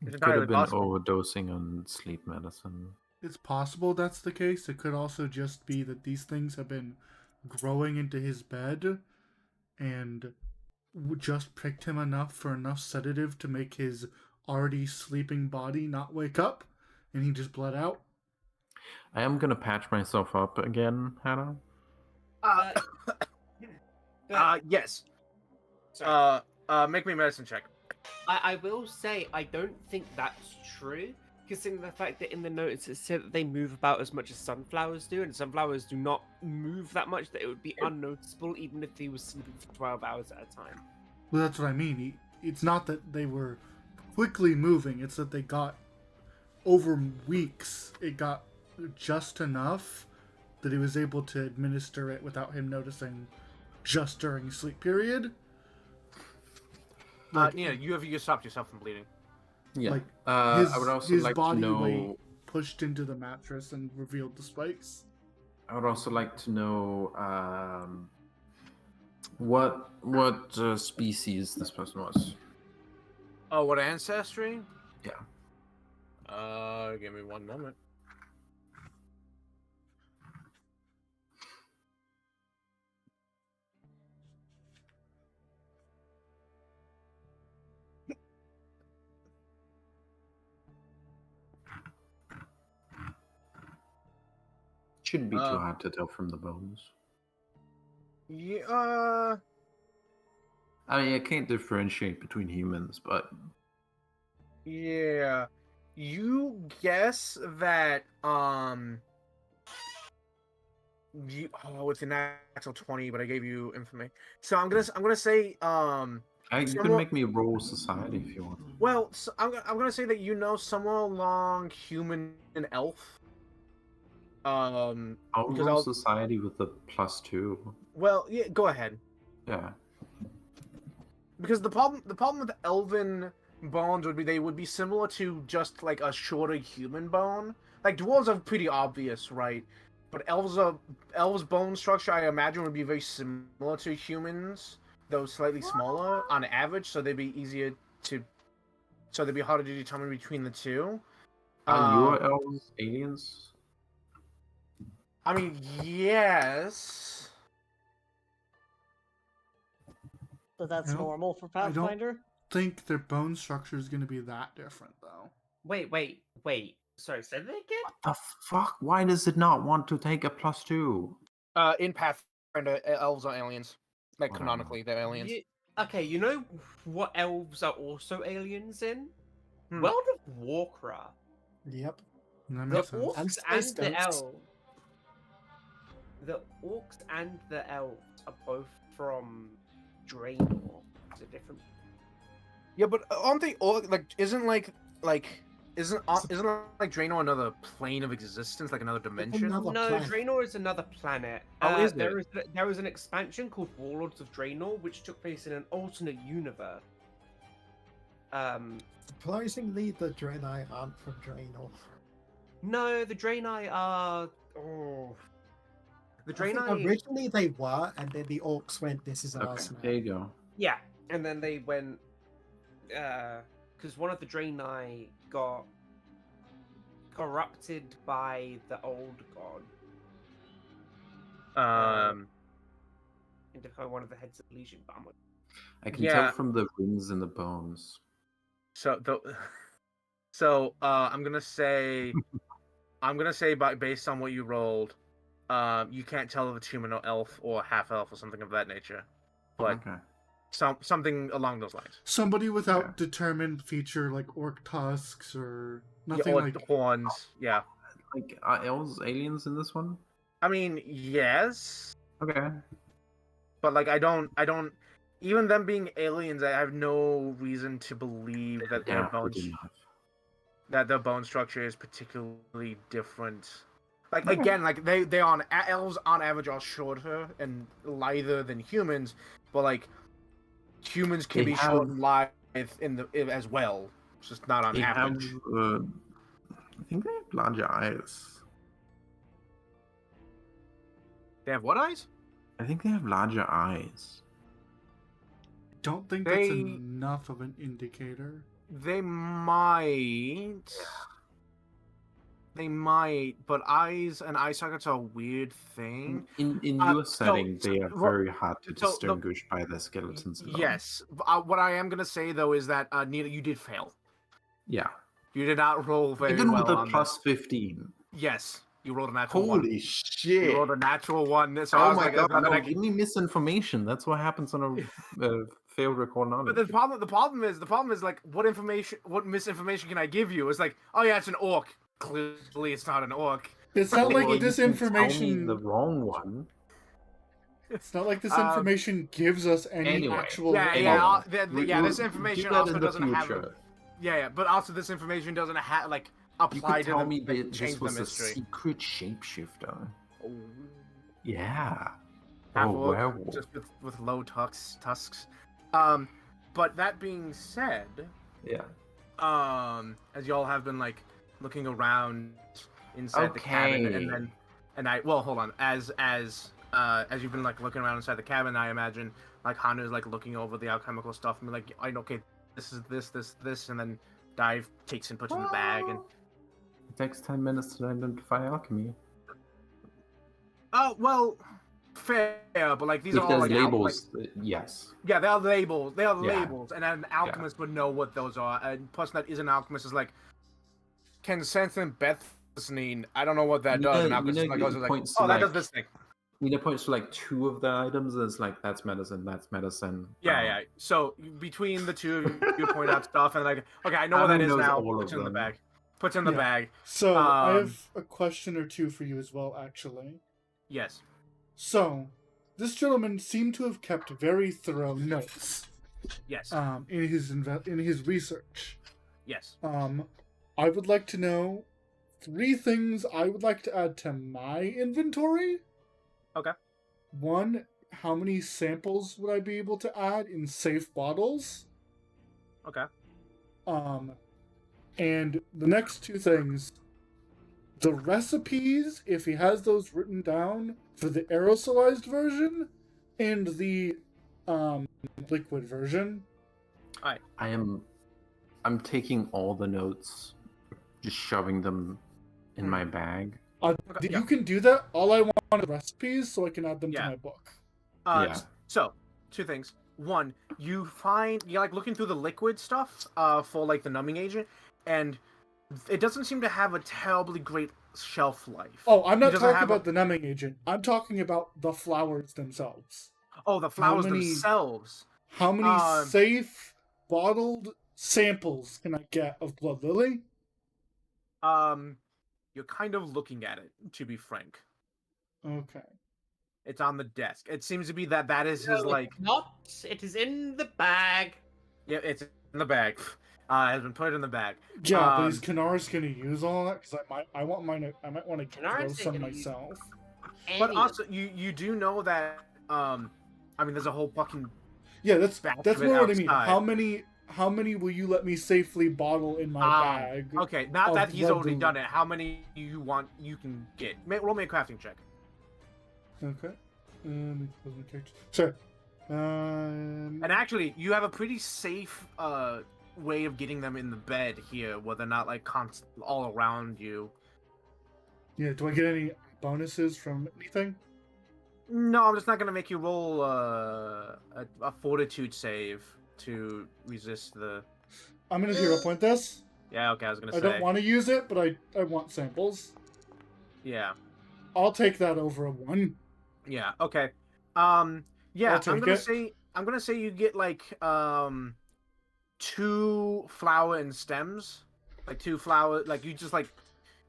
It's Could have entirely been possible. overdosing on sleep medicine. It's possible that's the case. It could also just be that these things have been growing into his bed and just pricked him enough for enough sedative to make his already sleeping body not wake up, and he just bled out. I am gonna patch myself up again, Hannah. Yes. Sorry. Make me a medicine check. I will say I don't think that's true, considering the fact that in the notes it said that they move about as much as sunflowers do, and sunflowers do not move that much that it would be unnoticeable even if they were sleeping for 12 hours at a time. Well, that's what I mean. It's not that they were quickly moving, it's that they got, over weeks, it got just enough that he was able to administer it without him noticing just during sleep period. Like, you stopped yourself from bleeding. Yeah. Like, I would also his like to body know. weight pushed into the mattress and revealed the spikes. I would also like to know what species this person was. Oh, what ancestry? Yeah. Give me one moment. Shouldn't be too hard to tell from the bones. Yeah. I mean, I can't differentiate between humans, but Yeah. You guess that it's a natural 20, but I gave you information. So I'm gonna say you can somewhere- make me roll society if you want. well, so I'm gonna say that you know somewhere along human and elf. I'll because roll society with a +2. Well, yeah, go ahead. Yeah. Because the problem with elven bones would be they would be similar to just like a shorter human bone. Like dwarves are pretty obvious, right? But elves' bone structure, I imagine, would be very similar to humans, though slightly smaller on average. So they'd be harder to determine between the two. Are your elves aliens? I mean, yes. But that's I don't- normal for I don't- Pathfinder. Think their bone structure is going to be that different, though. Wait. Sorry, say that again? The fuck? Why does it not want to take a +2? In Pathfinder, elves are aliens. Like Whatever. canonically, they're aliens. Okay, you know what elves are also aliens in? Hmm. World of Warcraft. Yep. That The makes sense. orcs And and, space the ghosts. elves. The orcs and the elves are both from Draenor. It's a different. Yeah, but aren't they all isn't Draenor another plane of existence, like another dimension? Another No, planet. Draenor is another planet. Oh, is there it? there was an expansion called Warlords of Draenor, which took place in an alternate universe. Surprisingly, the Draenei aren't from Draenor. No, the Draenei are. Oh, the I think Draenei. originally they were, and then the orcs went, "This is Okay, ours there now." you go. Yeah, and then they went. Because one of the Draenei got corrupted by the old god. And become one of the heads of the Legion. But I'm like, I can Yeah. tell from the rings and the bones. I'm gonna say, based on what you rolled, you can't tell if it's human or elf or half elf or something of that nature, but Okay. something along those lines. Somebody without Yeah. determined feature like orc tusks or Yeah, nothing or like. horns. Yeah. Like, are elves aliens in this one? I mean, yes, Okay. but like I don't. Even them being aliens, I have no reason to believe that Yeah, pretty their bone structure is particularly different. Like Okay. again, like elves on average are shorter and lither than humans, but like humans can They be short have- and lithe as well. It's just not on They have, average. I think they have larger eyes. They have what eyes? I think they have larger eyes. Don't think that's They- enough of an indicator. They might. They might, but eyes and eye sockets are a weird thing. In Uh, your setting, they are well, very hard to so the- distinguish by their skeletons. And bones. Yes. What I am gonna say though is that Nita, you did fail. Yeah. You did not roll very Even well with a on plus this. 15. Yes, you rolled a natural one. Holy You shit! rolled a natural one. So I Oh was my like, god! there's nothing No, I can- give me misinformation. That's what happens on a failed record knowledge. But the problem is like, what misinformation can I give you? It's like, oh yeah, it's an orc. Clearly, it's not an orc. It's not like Well, this you can tell me information. the wrong one. It's not like this information gives us any anyway. actual. This information do that also in the doesn't have. future. But also this information doesn't have like You apply could to tell the me that change this the was a mystery. secret shapeshifter. Oh. Yeah. Half Oh, orc, werewolf. just with low tusks. But that being said, Yeah. as y'all have been like looking around inside the cabin, hold on, as you've been like looking around inside the cabin, I imagine like Hana is like looking over the alchemical stuff and be like, okay, this is this, and then Dive takes and puts in the bag and. It takes 10 minutes to identify alchemy. Oh well, fair, but like these If are all there's like labels, yes. Yeah, they are labels. They are Yeah. labels, and an alchemist would know what those are. And person that is an alchemist is like, can sense and Bethany. I don't know what that does. And alchemist goes like, points oh, to, that like, does this thing. Nina points to like 2 of the items. And it's like that's medicine. Yeah. So between the two, of you point out stuff, and like, okay, I know what that Aaron is knows now. all Puts of in the them. bag. Puts in the bag. So I have a question or two for you as well, actually. Yes. So, this gentleman seemed to have kept very thorough notes. Yes. In his research. Yes. I would like to know 3 things I would like to add to my inventory. Okay. 1, how many samples would I be able to add in safe bottles? Okay. And the next 2 things, the recipes, if he has those written down for the aerosolized version and the liquid version. I'm taking all the notes, just shoving them in my bag. You can do that. All I want are recipes so I can add them to my book. So, 2 things. 1, you're like looking through the liquid stuff for like the numbing agent, and it doesn't seem to have a terribly great shelf life. Oh, I'm not talking about the numbing agent. I'm talking about the flowers themselves. Oh, the flowers themselves. How many safe bottled samples can I get of Blood Lily? You're kind of looking at it, to be frank. Okay. It's on the desk. It seems to be that is his like. Not. It is in the bag. Yeah, it's in the bag. Has been put in the bag. Yeah, but is Kanara's gonna use all that? Because I might want to grow some myself. But also, you do know that I mean, there's a whole fucking. Yeah, that's more what I mean. outside. How many will you let me safely bottle in my bag? Okay, not that he's already done it. How many you can get? Roll me a crafting check. Okay. Sure. And actually, you have a pretty safe way of getting them in the bed here, where they're not like all around you. Yeah. Do I get any bonuses from anything? No, I'm just not gonna make you roll a fortitude save to resist the. I'm gonna hero point this. Yeah. Okay. I was gonna say. I don't want to use it, but I want samples. Yeah. I'll take that over a 1. Yeah. Okay. Yeah. I'm gonna say you get like 2 flower and stems, like 2 flower. Like you just like,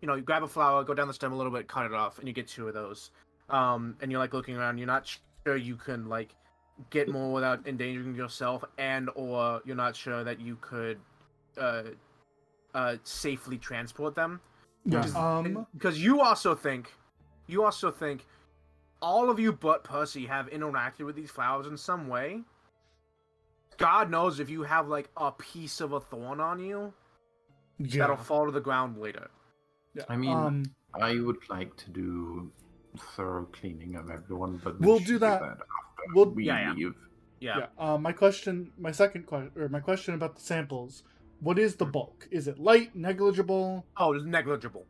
you grab a flower, go down the stem a little bit, cut it off, and you get 2 of those. And you're like looking around. You're not sure you can like get more without endangering yourself, or you're not sure that you could safely transport them. Yeah. Because you also think all of you but Percy have interacted with these flowers in some way. God knows if you have like a piece of a thorn on you, that'll fall to the ground later. Yeah. I mean, I would like to do thorough cleaning of everyone, but we'll do that after we leave. Yeah. My question about the samples. What is the bulk? Is it light, negligible? Oh, it's negligible.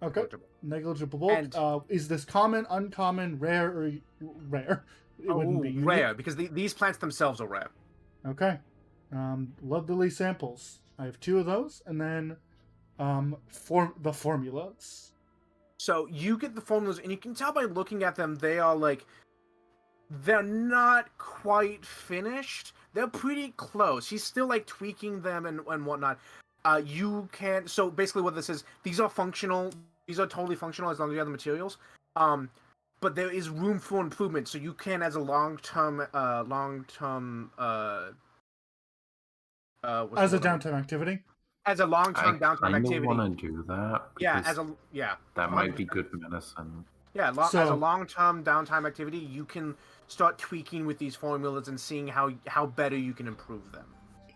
Okay. Negligible bulk. And, is this common, uncommon, rare, or rare? It wouldn't be unique. Rare, because these plants themselves are rare. Okay. Blood Lily samples. I have 2 of those, and then the formulas. So you get the formulas, and you can tell by looking at them, they are like they're not quite finished. They're pretty close. He's still like tweaking them and whatnot. You can so basically what this is. These are functional. These are totally functional as long as you have the materials. But there is room for improvement. So you can, as a long-term, As a downtime activity. as a long-term I downtime kind of activity. want to do that. Yeah, Because that might be 100%. good medicine. Yeah, as So- a long-term downtime activity, you can start tweaking with these formulas and seeing how better you can improve them.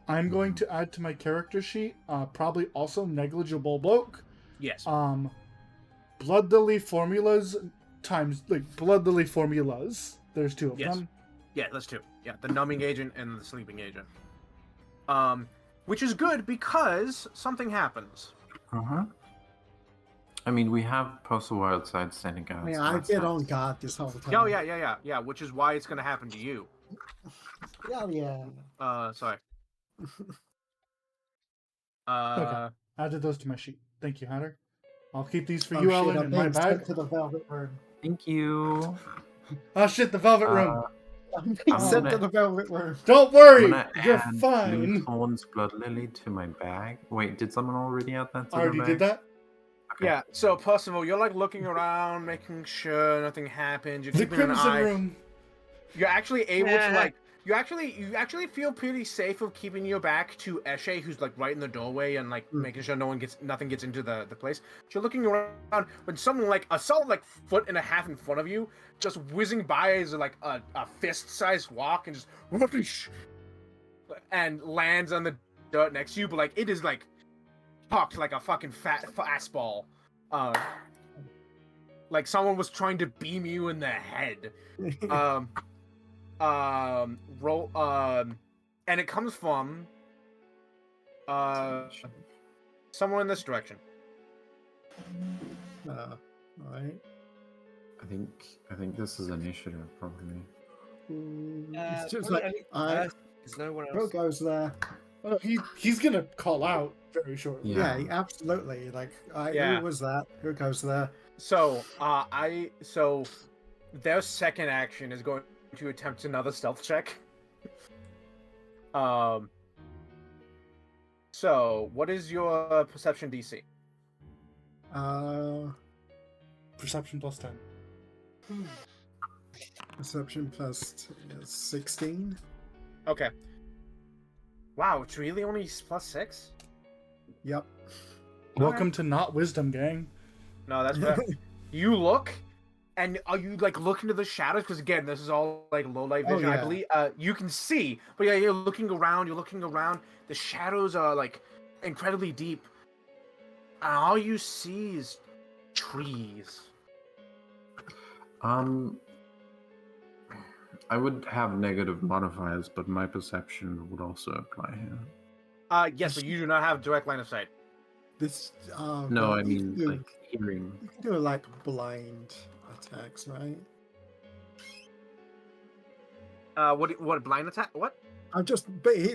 I'm going to add to my character sheet, probably also negligible bloke. Yes. Blood Lily formulas times Blood Lily formulas. There's 2 of Yes. them. Yeah, that's 2. Yeah, the numbing agent and the sleeping agent. Which is good because something happens. Uh-huh. I mean, we have Percival outside standing guards. I mean, so I that's get nice. on guard this whole time. Oh yeah. Which is why it's gonna happen to you. Yeah. Sorry. Okay. Added those to my sheet. Thank you, Hatter. I'll keep these for Oh, you, shit, Ellen, I'm in my being sent bag. to the velvet room. Thank you. Oh shit, the velvet room. I'm being I'm sent to gonna- the velvet room. Don't I'm worry, gonna you're add fine. Blue Thorn's Blood Lily to my bag. Wait, did someone already add that to Already their did bag? that. Okay. Yeah, so Percival, you're like looking around, making sure nothing happens. You're The keeping an Crimson eye. Room. You're actually able to like. You actually feel pretty safe of keeping your back to Eshe, who's like right in the doorway and like making sure nothing gets into the place. So you're looking around when someone like a solid like foot and a half in front of you, just whizzing by is like a fist-sized walk and just whoopish, and lands on the dirt next to you. But like it is like popped like a fucking fat fastball. Like someone was trying to beam you in the head. Roll and it comes from somewhere in this direction. Alright. I think this is initiative probably. It's just probably like, only alright, There's no one who else. goes there? Oh, he's gonna call out very shortly. Yeah. Yeah, absolutely. Like, Yeah. who was that? Who goes there? So their second action is going to attempt another stealth check. So what is your perception DC? Perception plus 10. Perception plus 16. Okay. Wow, it's really only +6? Yep. Welcome to Not Wisdom, gang. No, that's fair. You look, and are you like look into the shadows? Because again, this is all like low light Oh, vision. I yeah. believe you can see, but yeah, you're looking around. The shadows are like incredibly deep, and all you see is trees. I would have negative modifiers, but my perception would also apply here. Yes, but you do not have direct line of sight. This. No, well, I you mean can do- like hearing. You can do like blind attacks, right? What blind attack? What? I'm just,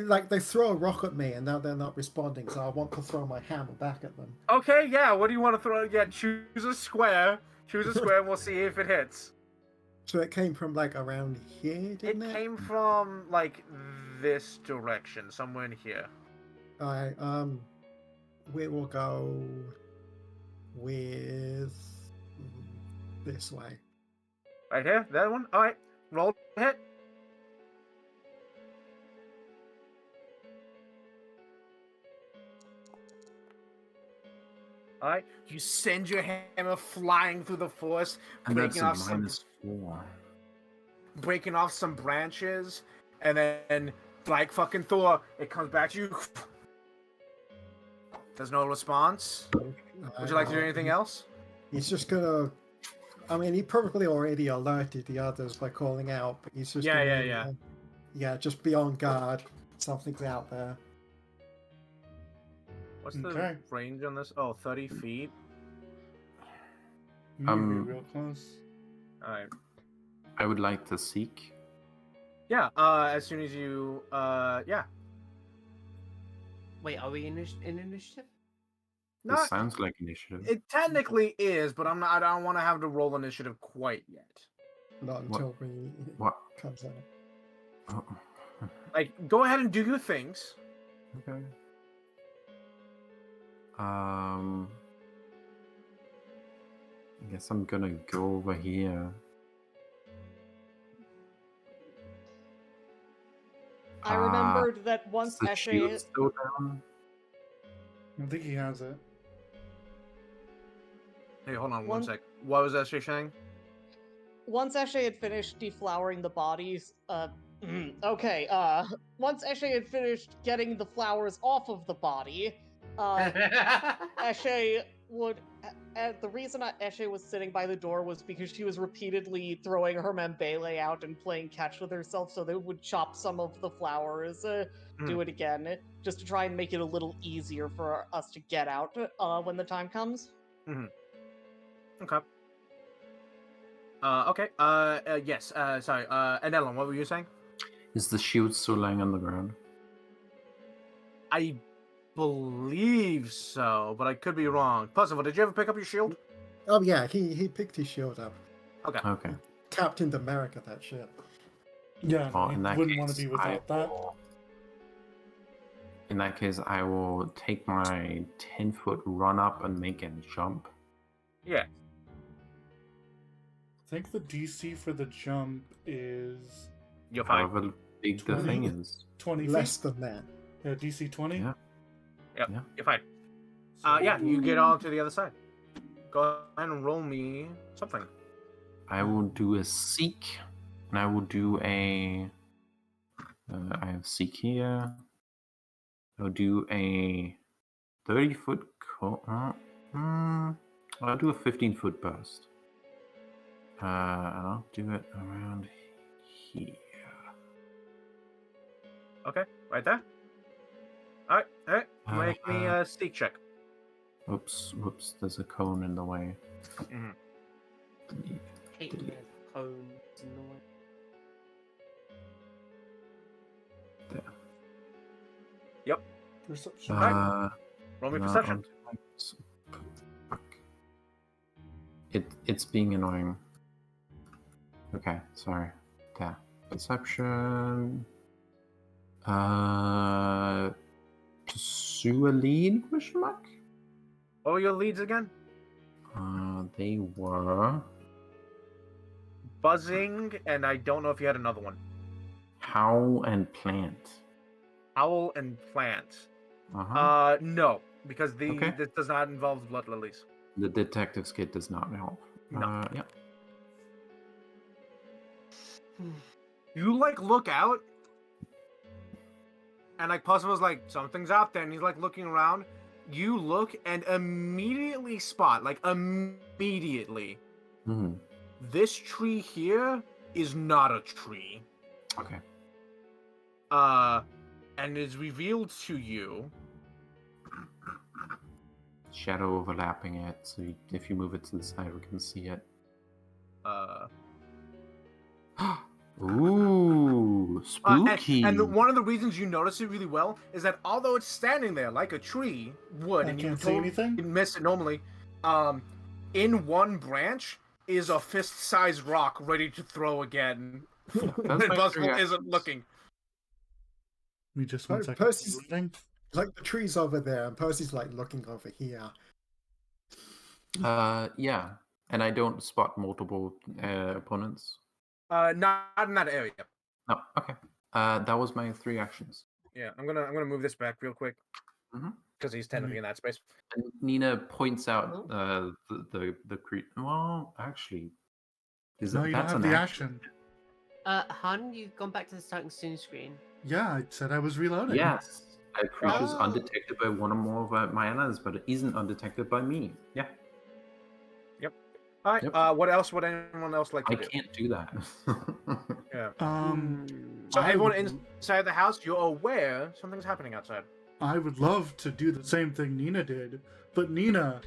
like they throw a rock at me and now they're not responding, so I want to throw my hammer back at them. Okay, yeah. What do you want to throw? Yeah, choose a square. And we'll see if it hits. So it came from like around here, didn't it? It came from like this direction, somewhere in here. Alright, we will go with this way. Right here, that one. All right, roll hit. All right, you send your hammer flying through the forest, And that's breaking a off some -4. branches, and then like fucking Thor, it comes back to you. There's no response. Would you like to do anything else? He's just gonna. I mean, he probably already alerted the others by calling out, but he's just. Yeah, just be on guard. Something's out there. What's the Okay. range on this? Oh, 30 feet. You may be real close. All right. I would like to seek. Yeah. As soon as you. Yeah. Wait, are we in initiative? Not. This sounds like initiative. It technically is, but I'm not. I don't want to have to roll initiative quite yet. Not until we What? comes out. Oh. Like, go ahead and do your things. Okay. I guess I'm gonna go over here. I remembered that once Is the shield Eshe... still down? I think he has it. Hey, hold on One- one sec. What was Eshe saying? Once Eshe had finished deflowering the bodies, okay, once Eshe had finished getting the flowers off of the body, Eshe would... the reason Eshe was sitting by the door was because she was repeatedly throwing her membele out and playing catch with herself, so they would chop some of the flowers, do it again, just to try and make it a little easier for us to get out when the time comes. Okay. Okay. Yes. Sorry. Adelon, what were you saying? Is the shield still lying on the ground? I believe so, but I could be wrong. Percival, did you ever pick up your shield? Oh yeah, he picked his shield up. Okay. Okay. Captain America, that shit. Yeah, Well, he in that wouldn't want to case, be without that. In that case, I will take my 10-foot run up and make a jump. Yeah. I think the DC for the jump is You're fine. However big the 20? thing is. 20 Less feet. than that. Yeah, DC 20. Yeah. You're fine. So- Yeah, you get on to the other side. Go ahead and roll me something. I will do a seek, and I will do a. I have seek here. I'll do a 30-foot. I'll do a 15-foot burst. And I'll do it around here. Okay, right there. All right. Make me a sneak check. Whoops! There's a cone in the way. Mhm. Hate when there's cones in the way. Perception. Roll me no, perception. Fuck. It's being annoying. Okay, sorry. Yeah. Perception. Pursue a lead? Question mark. What were your leads again? They were Buzzing, and I don't know if you had another one. howl and plant. Owl and plant. Uh-huh. No, because Okay. this does not involve blood lilies. The detective's kit does not help. No. Yeah. You look out, and Puzzle's like, something's out there, and he's looking around. You look and immediately spot, immediately, Mm-hmm. this tree here is not a tree. Okay. And is revealed to you. Shadow overlapping it, so if you move it to the side, we can see it. Ooh, spooky. One of the reasons you notice it really well is that although it's standing there like a tree would, I and you can't see totally anything? miss it normally, in one branch is a fist-sized rock ready to throw again. That's when my Buzzwell three isn't actions. looking. Give me just one Oh, second. Percy's- Loading. Like the tree's over there, and Percy's looking over here. Yeah, and I don't spot multiple opponents. Not in that area. Oh, okay. That was my 3 actions. Yeah, I'm gonna move this back real quick Mhm. because he's technically in that space. And Nina points out the creep. Well, actually, No, you don't that's have an the action. action. Hun, you've gone back to the starting soon screen. Yeah, I said I was reloading. Yes. A creature is Oh. undetected by one or more of my allies, but it isn't undetected by me. Yeah. All right. Yep. What else would anyone else like to I do? can't do that. Yeah. Hmm. So I everyone would- inside the house, you're aware something's happening outside. I would love to do the same thing Nina did, but Nina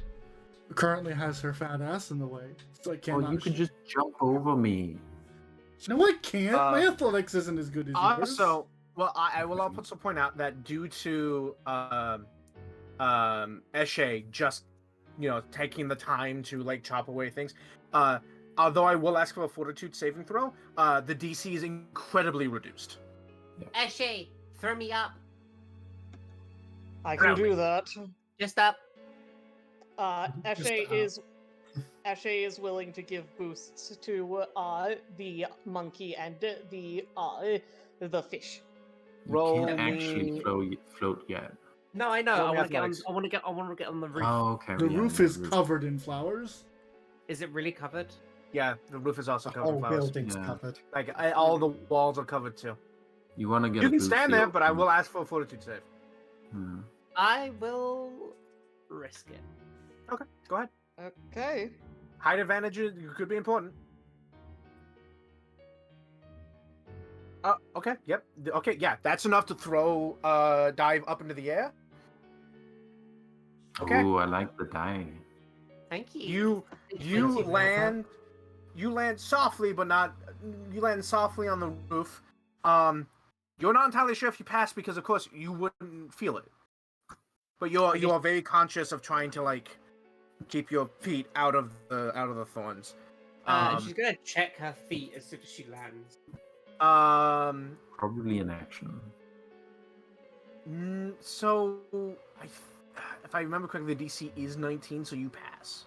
currently has her fat ass in the way, so I Oh, cannot. you could just jump over me. No, I can't. My Uh, athletics isn't as good as yours. Also, well, I will also point out that due to Eshe just taking the time to chop away things, Although I will ask for a fortitude saving throw, the DC is incredibly reduced. Eshe, throw me up. I can Ground me. do that. Just up. Eshe is willing to give boosts to the monkey and the fish. You Roll can't actually me- float yet. No, I know. Roll I me want to get on. athletics. I want to get. I want to get on the roof. Oh, okay. The yeah, roof yeah, is covered in flowers. Is it really covered? Yeah, the roof is also The covered in whole flowers. building's Yeah. covered. Like all the walls are covered too. You want to get You a can boost stand to there, your but I own- will ask for a fortitude save. Hmm. I will risk it. Okay, go ahead. Okay. Height advantage could be important. Okay, yep. Okay, yeah, that's enough to throw dive up into the air. Okay. Oh, I like the die. Thank you. You land softly, but not. You land softly on the roof. You're not entirely sure if you pass because, of course, you wouldn't feel it. But you are very conscious of trying to like keep your feet out of the thorns. She's gonna check her feet as soon as she lands. Probably an action. So if I remember correctly, the DC is 19, so you pass.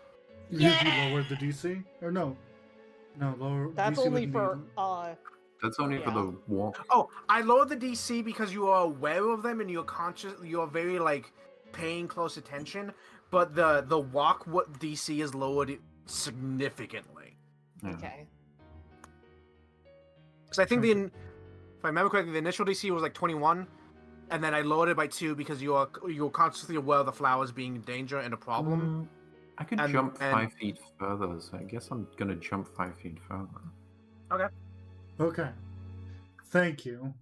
You lowered the DC? Or no? No, lower. That's DC only wouldn't for be- That's only for Yeah. the wall. Oh, I lowered the DC because you are aware of them and you're conscious. You're very like paying close attention. But the walk DC is lowered significantly. Yeah. okay. Because I think if I remember correctly, the initial DC was like 21, and then I lowered it by 2 because you're consciously aware of the flowers being in danger and a problem. I could And- jump and- 5 feet further, so I guess I'm gonna jump 5 feet further. Okay. Thank you.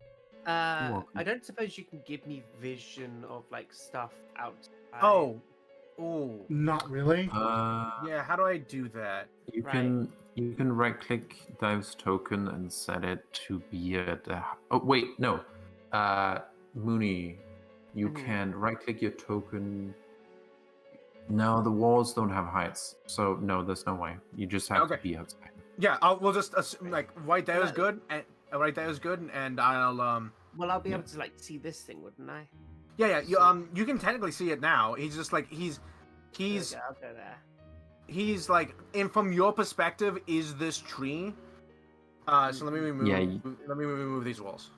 welcome. I don't suppose you can give me vision of like stuff outside. Oh, Not really. yeah. How do I do that? You Right. can right click Dive's token and set it to be at the. Oh wait, no. Mooney, you Mhm. can right click your token. No, the walls don't have heights, so no, there's no way. You just have to Okay. be outside. Yeah, we'll just assume, like right there is good, and right there is good, and I'll Well, I'll be Yeah. able to like see this thing, wouldn't I? yeah. You can technically see it now. He's just like he's Okay, I'll go there. he's like, and from your perspective, is this tree? So let me remove. Yeah, Let me remove these walls.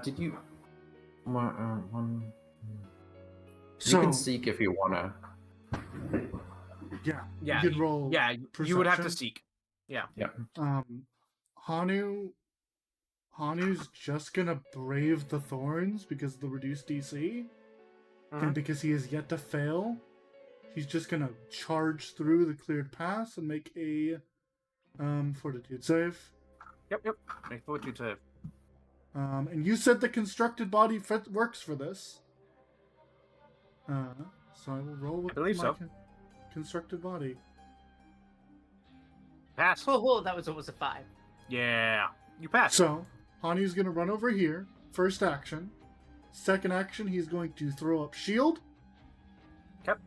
Did you? One. You So, can seek if you wanna. yeah, Yeah, you could roll. Yeah, you would have to perception. seek. Hanu's just gonna brave the thorns because of the reduced DC, and because he has yet to fail, he's just gonna charge through the cleared pass and make a fortitude save. Yep. Make fortitude save. And you said the constructed body works for this. So I will roll with I believe my so. constructed body. Pass. Oh, that was almost a 5. Yeah, you pass. So, Hanu's gonna run over here. First action. Second action, he's going to throw up shield. Yep.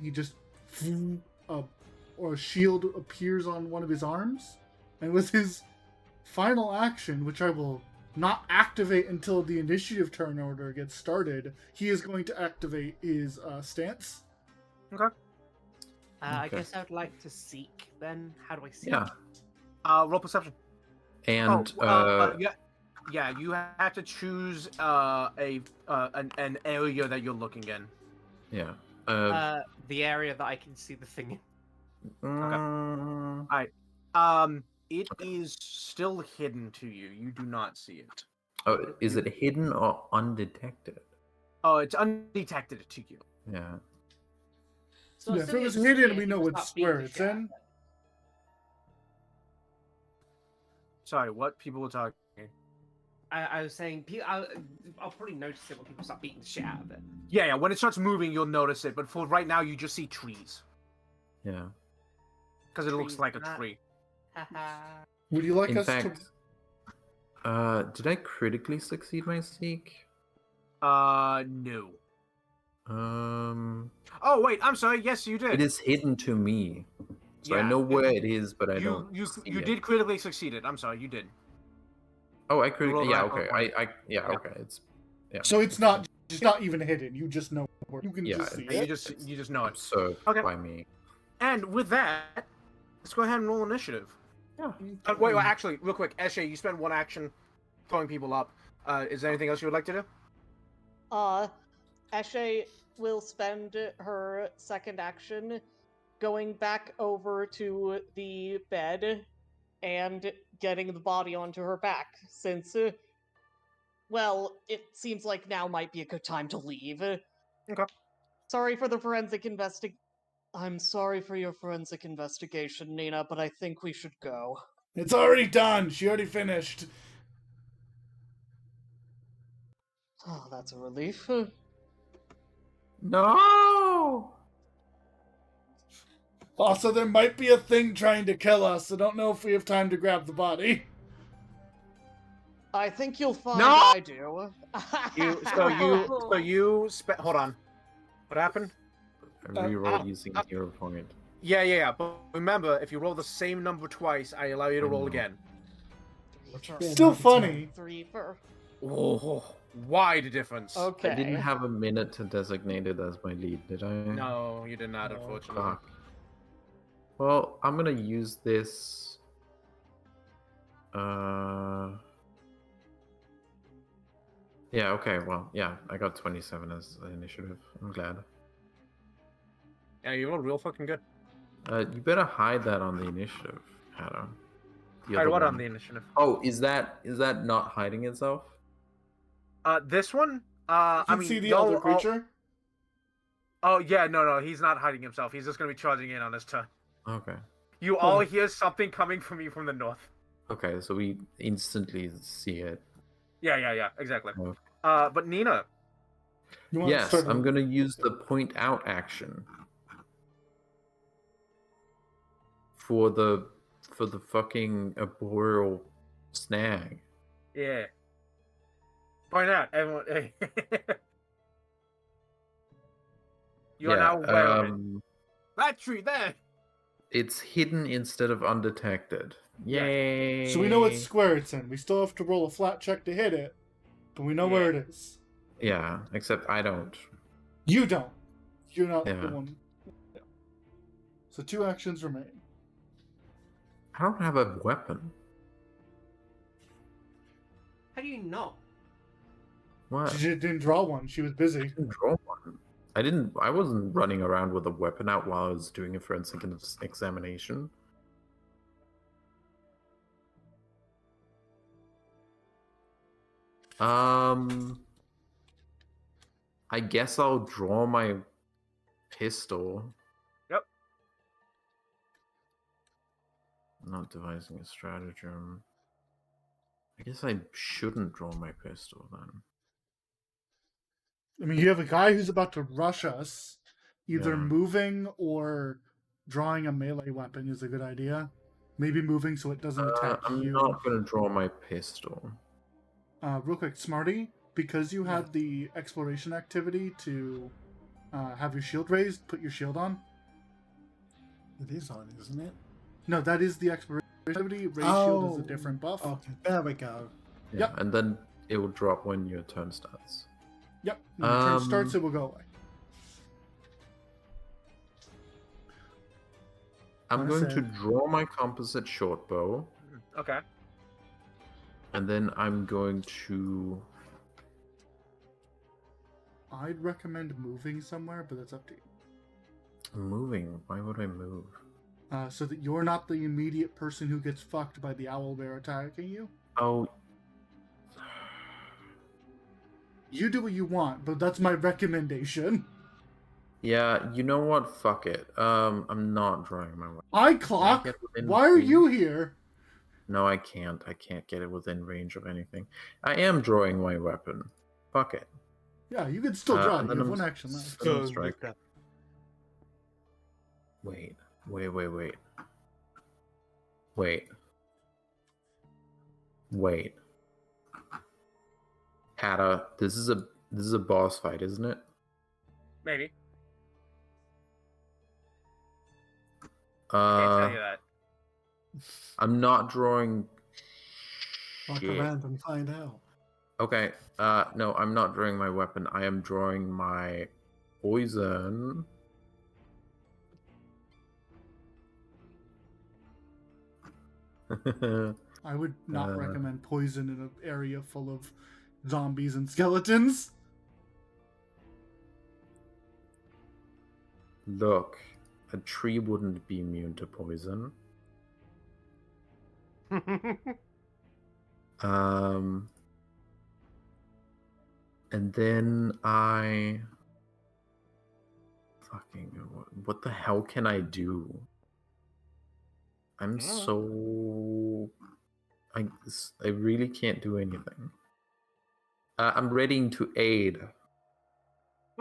He just or a shield appears on one of his arms, and with his final action, which I will not activate until the initiative turn order gets started, he is going to activate his stance. Okay. I Okay. guess I would like to seek then. How do I seek? Yeah. Roll perception. And Yeah. You have to choose an area that you're looking in. yeah. The area that I can see the thing in. It is still hidden to you. You do not see it. Oh, is it hidden or undetected? Oh, it's undetected to you. Yeah. So Yeah, as if soon it as was you see hidden, it, we you know start it's beating where the it's shit out in. of it. Sorry, what people were talking? I was saying, I'll probably notice it when people start beating the shit out of it. Yeah. When it starts moving, you'll notice it. But for right now, you just see trees Yeah. because it looks Trees like a not- tree. Haha. Would you like In us fact, did I critically succeed my seek? No. Um, Oh wait, I'm sorry. Yes, you did. it is hidden to me. So I know where it is, but I don't. You see you it. did critically succeed it. I'm sorry, you did. Oh, I could. rolled Yeah. right Okay. on it. Yeah. Yeah. Okay. It's. Yeah. So it's not even hidden. You just know where you can Yeah, just see And it. you just know it. Served Okay. by me. And with that, let's go ahead and roll initiative. Yeah. Wait, actually, real quick, Eshe, you spent one action throwing people up. Is there anything else you would like to do? Eshe will spend her second action going back over to the bed and getting the body onto her back, since, well, it seems like now might be a good time to leave. Okay. Sorry for the forensic I'm sorry for your forensic investigation, Nina, but I think we should go. It's already done. She already finished. Oh, that's a relief. No. Also, there might be a thing trying to kill us. I don't know if we have time to grab the body. I think you'll find No! I do. Hold on. What happened? I reroll using 0 point. Yeah. But remember, if you roll the same number twice, I allow you to roll again. Still funny. 3 for... Oh, wide difference. Okay. I didn't have a minute to designate it as my lead, did I? No, you did not, unfortunately. Fuck. Well, I'm gonna use this. Yeah. Okay. Well, yeah. I got 27 as the initiative. I'm glad. Yeah, you rolled real fucking good. You better hide that on the initiative, Hannah. Alright, what on the initiative? Oh, is that not hiding itself? This one? You I can mean, see the y'all other all- creature. Oh, yeah, no, he's not hiding himself. He's just gonna be charging in on his turn. Okay. You all hear something coming from you from the north. Okay, so we instantly see it. Yeah, exactly. Okay. But Nina, You want to Yes, start I'm gonna use the point out action for the fucking arboreal snag. yeah. Point out, everyone. You are now aware of it. That tree there. It's hidden instead of undetected. Yeah. Yay! So we know what square it's in. We still have to roll a flat check to hit it, but we know where it is. Yeah, except I don't. You don't. You're not Yeah. the one. Yeah. So 2 actions remain. I don't have a weapon. How do you not? What? She didn't draw one. She was busy. I didn't draw one. I wasn't running around with a weapon out while I was doing a forensic examination. I guess I'll draw my pistol. Yep. Not devising a stratagem. I guess I shouldn't draw my pistol then. I mean, you have a guy who's about to rush us. Either Yeah. moving or drawing a melee weapon is a good idea. Maybe moving so it doesn't attack I'm you. not gonna draw my pistol. Real quick, Smarty, because you had the exploration activity to have your shield raised, put your shield on. It is on, isn't it? No, that is the exploration activity. Raised shield is a different buff. Okay, there we go. Yeah, Yep. and then it will drop when your turn starts. Yep. When your turn starts, it will go away. I'm I going to said- draw my composite short bow, Okay. and then I'm going to. I'd recommend moving somewhere, but that's up to you. Moving. Why would I move? So that you're not the immediate person who gets fucked by the owl bear attacking you. Oh, You do what you want, but that's my recommendation. yeah. You know what? Fuck it. I'm not drawing my weapon. I Can I clock. get within Why are range? you here? No, I can't. I can't get it within range of anything. I am drawing my weapon. Fuck it. Yeah, you can still draw. and You then have I'm one action left. still strike. Wait. Hatta, this is a boss fight, isn't it? Maybe. Can't tell you that. I'm not drawing. Walk Shit. around and find out. Okay. No, I'm not drawing my weapon. I am drawing my poison. I would not Uh. recommend poison in an area full of zombies and skeletons. Look, a tree wouldn't be immune to poison. And then I fucking what the hell can I do? I'm so I really can't do anything. I'm readying to aid.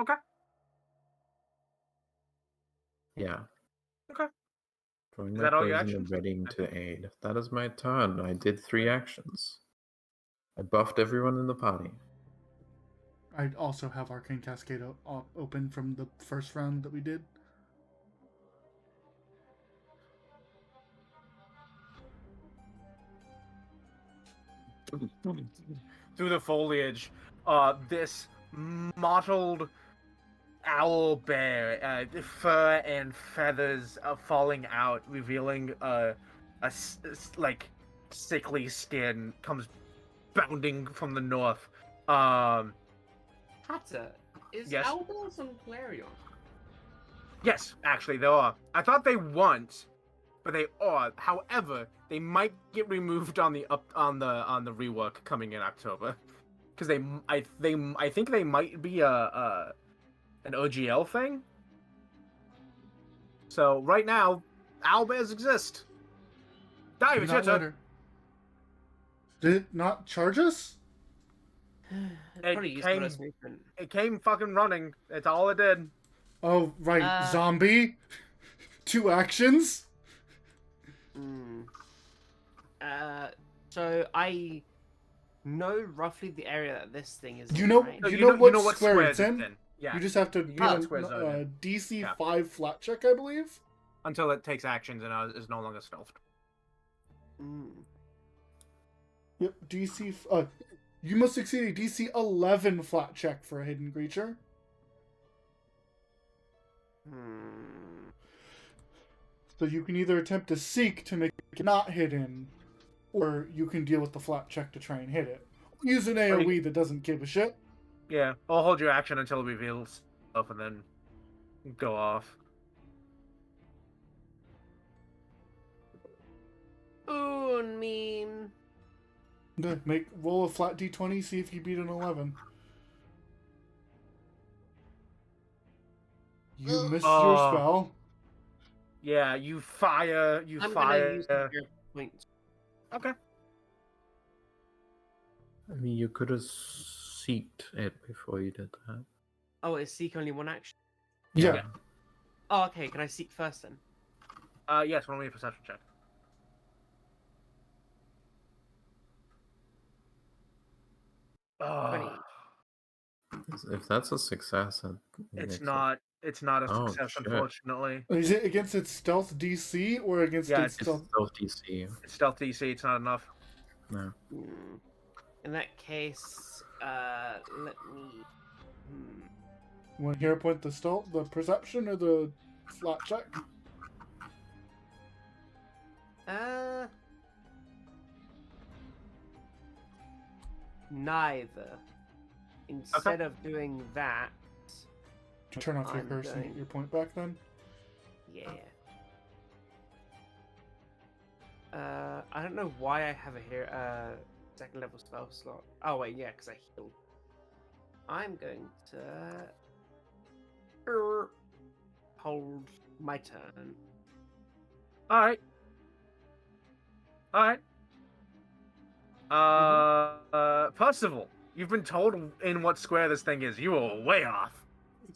Okay. Yeah. Okay. Drawing Is my that all your poison actions? and readying to aid. That is my turn. I did 3 actions. I buffed everyone in the party. I also have Arcane Cascade open from the first round that we did. Through the foliage, this mottled owl bear, fur and feathers falling out, revealing like sickly skin, comes bounding from the north. Hatter, is Yes? Albers on Clarion? Yes, actually, they are. I thought they weren't, but they are. However, they might get removed on the rework coming in October, because I think they might be an OGL thing. So right now, owlbears exist. Dive, it's your turn. Did it not charge us? It came fucking running. It's all it did. Oh, right. Zombie. 2 actions. So I know roughly the area that this thing is. You know, right? you know what square it's in. Yeah. You just have to know what get square zone a in. DC Yeah. 5 flat check, I believe. Until it takes actions and is no longer stealthed. Yep, DC. You must succeed a DC 11 flat check for a hidden creature. So you can either attempt to seek to make it not hidden, or you can deal with the flat check to try and hit it. Use an AoE that doesn't give a shit. Yeah, I'll hold your action until it reveals stuff and then go off. Ooh, mean. Okay, roll a flat d20, see if you beat an 11. You missed your spell. Yeah, you fire. I'm gonna use your points. Okay. I mean, you could have seeked it before you did that. Oh, is seek only 1 action? Yeah. Oh, okay. Can I seek first then? Yes, roll me a perception check. If that's a success, it's not a success, unfortunately. Is it against its stealth DC or against its stealth DC? It's stealth DC. It's not enough. No. In that case, let me. Want to hero point the stealth, the perception, or the flat check? Neither. Instead of doing that, turn off your curse and get your point back then? Yeah. I don't know why I have a second level spell slot. Oh wait, yeah, because I healed. I'm going to hold my turn. All right. Percival, you've been told in what square this thing is. You were way off.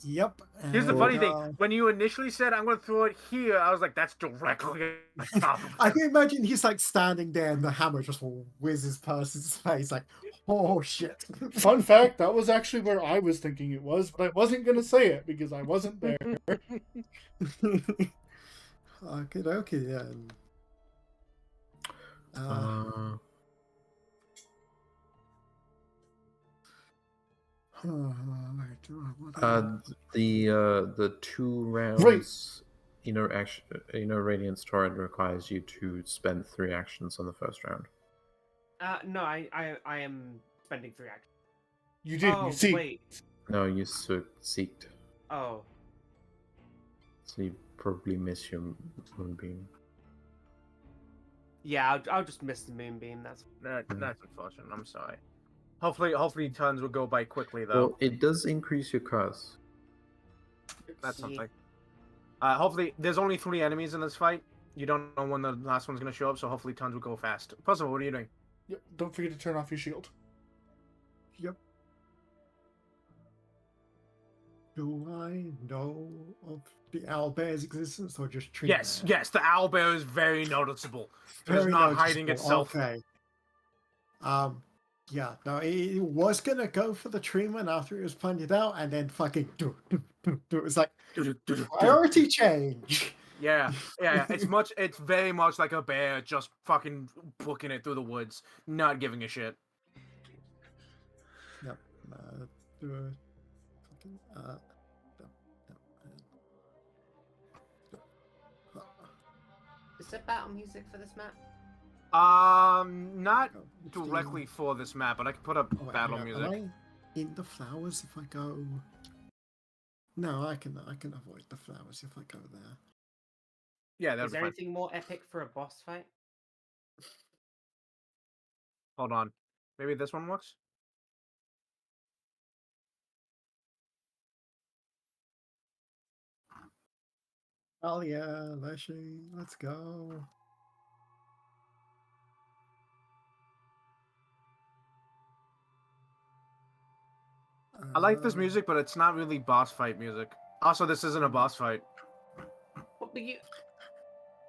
Yep. Here's the funny thing. When you initially said, I'm going to throw it here, I was like, that's directly on top of it. I can imagine he's like standing there and the hammer just whizzes past his face like, oh shit. Fun fact, that was actually where I was thinking it was, but I wasn't going to say it because I wasn't there. Okay then. The 2 rounds inner radiance torrent requires you to spend 3 actions on the first round. No, I am spending 3 actions. You did. Oh, You see. wait. No, you seeked. Oh. So you probably miss your moonbeam. Yeah, I'll just miss the moonbeam. That's unfortunate. I'm sorry. Hopefully turns will go by quickly though. Well, it does increase your curse. That's something. Hopefully, there's only 3 enemies in this fight. You don't know when the last one's gonna show up, so hopefully turns will go fast. Puzzle, what are you doing? Yep. Don't forget to turn off your shield. Yep. Do I know of the owlbear's existence or just tree? Yes, the owlbear is very noticeable. It's Very not hiding noticeable. itself. Okay. Yeah, no, it was gonna go for the treatment after it was pointed out, and then fucking it was like priority change. Yeah. It's very much like a bear just fucking booking it through the woods, not giving a shit. Yep. Is there battle music for this map? Not directly for this map, but I can put up battle music. Am I in the flowers if I go? No, I can avoid the flowers if I go there. Yeah, that's Is there fine. anything more epic for a boss fight? Hold on. Maybe this one works? Oh yeah, Leshy, let's go. I like this music, but it's not really boss fight music. Also, this isn't a boss fight. What were you?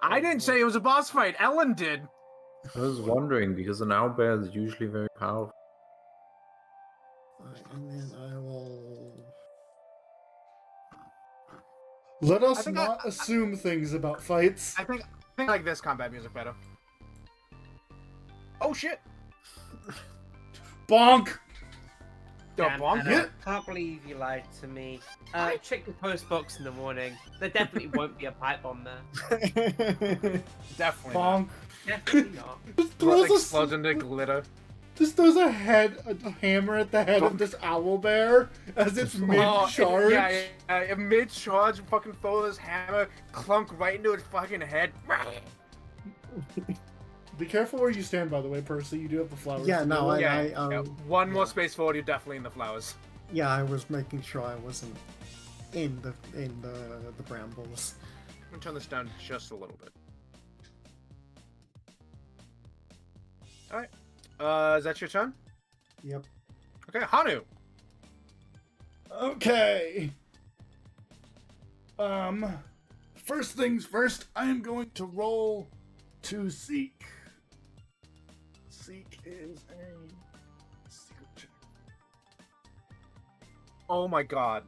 I didn't say it was a boss fight. Ellen did. I was wondering because an owlbear is usually very powerful. Right, and then I will. Let us not assume things about fights. I think I like this combat music better. Oh shit! Bonk! Damn, bonk Anna, it. I can't believe you lied to me. Check the post box in the morning. There definitely won't be a pipe bomb there. Definitely Bonk. Definitely not. Just not. throws, Explodes into glitter. just throws a hammer at the head of this owlbear as it's mid-charge. Yeah, mid-charge, fucking throw this hammer, clunk right into its fucking head. Be careful where you stand, by the way, Percy. You do have the flowers. Yeah, no, One more space forward, you're definitely in the flowers. Yeah, I was making sure I wasn't in the brambles. I'm gonna turn this down just a little bit. Alright. Is that your turn? Yep. Okay, Hanu. Okay. First things first, I am going to roll to seek. Seek is a secret check. Oh my god.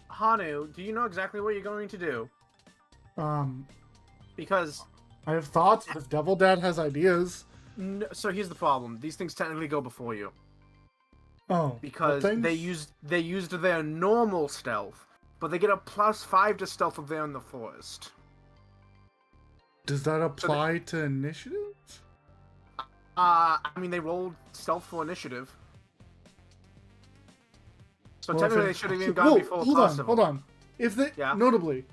Hanu, do you know exactly what you're going to do? Because I have thoughts, but if Devil Dad has ideas. so here's the problem. These things technically go before you. Oh. Because they used their normal stealth, but they get a +5 to stealth if they're in the forest. Does that apply to initiative? I mean, they rolled stealth for initiative. So Well, technically, they should have even gone before possible. Hold on. If they notably,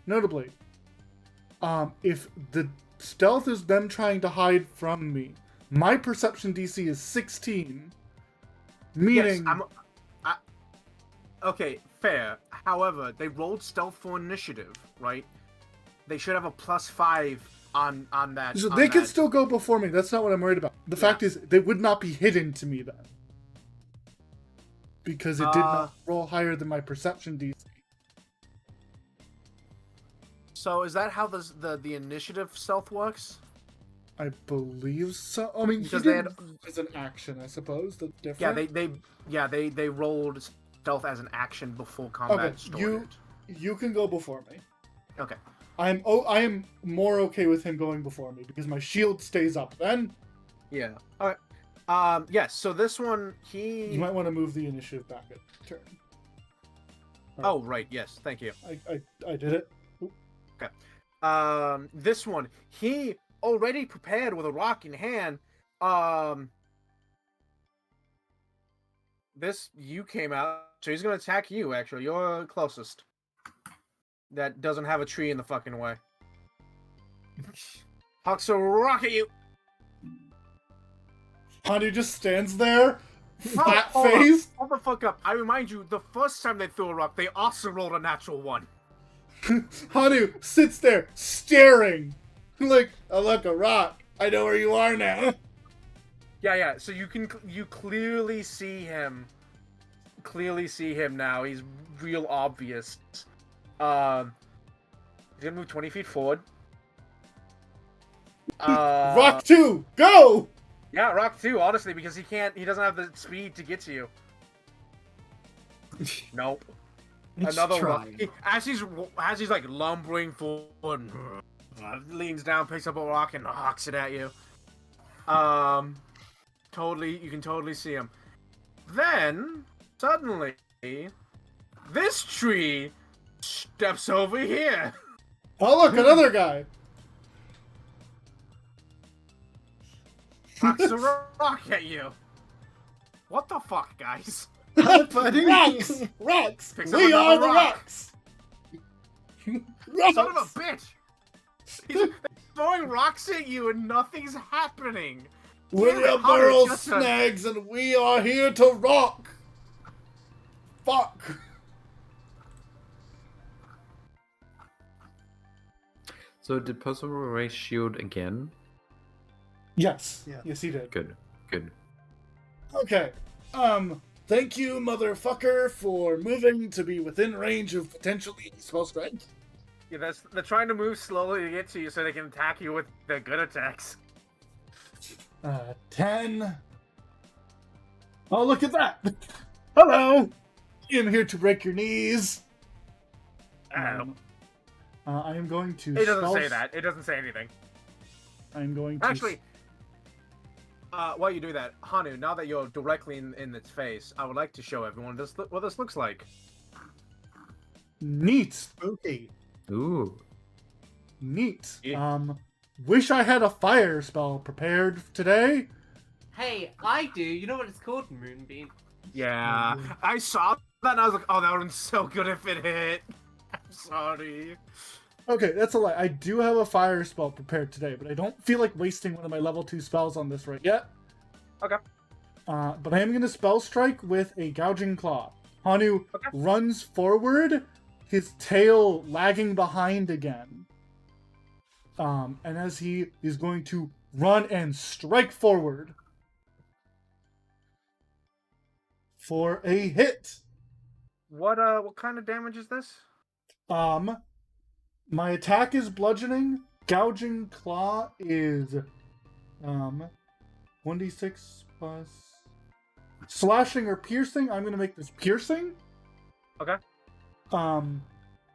if the stealth is them trying to hide from me, my perception DC is 16. Meaning, yes, okay, fair. However, they rolled stealth for initiative, right? They should have a +5 on that. So they could still go before me. That's not what I'm worried about. The fact is, they would not be hidden to me then. Because it did not roll higher than my perception DC. So is that how the initiative stealth works? I believe so. I mean, because they had as an action, I suppose. That's different. Yeah, they rolled stealth as an action before combat started. you can go before me. Okay. I am more okay with him going before me because my shield stays up then. Yeah. All right. Yes. So this one, You might want to move the initiative back a turn. Oh, right. Yes. Thank you. I did it. Okay. This one, he already prepared with a rock in hand. You came out, so he's gonna attack you. Actually, you're closest. That doesn't have a tree in the fucking way. Hucks a rock at you. Hanu just stands there, flat hold up. face. Hold the fuck up. I remind you, the first time they threw a rock, they also rolled a natural 1. Hanu sits there staring, like, oh look, a rock. I know where you are now. Yeah. So you clearly see him. Clearly see him now. He's real obvious. He's gonna move 20 feet forward. Rock 2, go! Yeah, rock 2. Honestly, because he doesn't have the speed to get to you. Nope. It's Another rock. trying. As he's like lumbering forward, leans down, picks up a rock, and hawks it at you. You can totally see him. Then suddenly, this tree steps over here. Oh look, another guy. Hawks a rock at you. What the fuck, guys? Buddy. Rocks! Rocks! Picks up We are another the rock. rocks! Rocks! Son of a bitch! He's throwing rocks at you and nothing's happening. We're Damn the it, Hunter, Burrow just a- Snags and we are here to rock! Fuck! So did Percival raise shield again? Yes. Yeah. Yes, he did. Good. Okay. Thank you, motherfucker, for moving to be within range of potentially spell strength. Yeah, they're trying to move slowly to get to you so they can attack you with their good attacks. 10. Oh, look at that! Hello! I'm here to break your knees. I am going to. It doesn't say that. It doesn't say anything. I'm going to. Actually, while you do that, Hanu, now that you're directly in its face, I would like to show everyone what this looks like. Neat. Spooky. Ooh. Neat. Yeah. Wish I had a fire spell prepared today. Hey, I do. You know what it's called? Moonbeam. Yeah, I saw that and I was like, oh, that would have been so good if it hit. I'm sorry. Okay, that's a lie. I do have a fire spell prepared today, but I don't feel like wasting one of my level 2 spells on this right yet. Okay. But I am going to spell strike with a gouging claw. Hanu Okay. runs forward, his tail lagging behind again. And as he is going to run and strike forward for a hit. What kind of damage is this? My attack is bludgeoning. Gouging claw is 1d6 plus slashing or piercing. I'm gonna make this piercing. Okay. And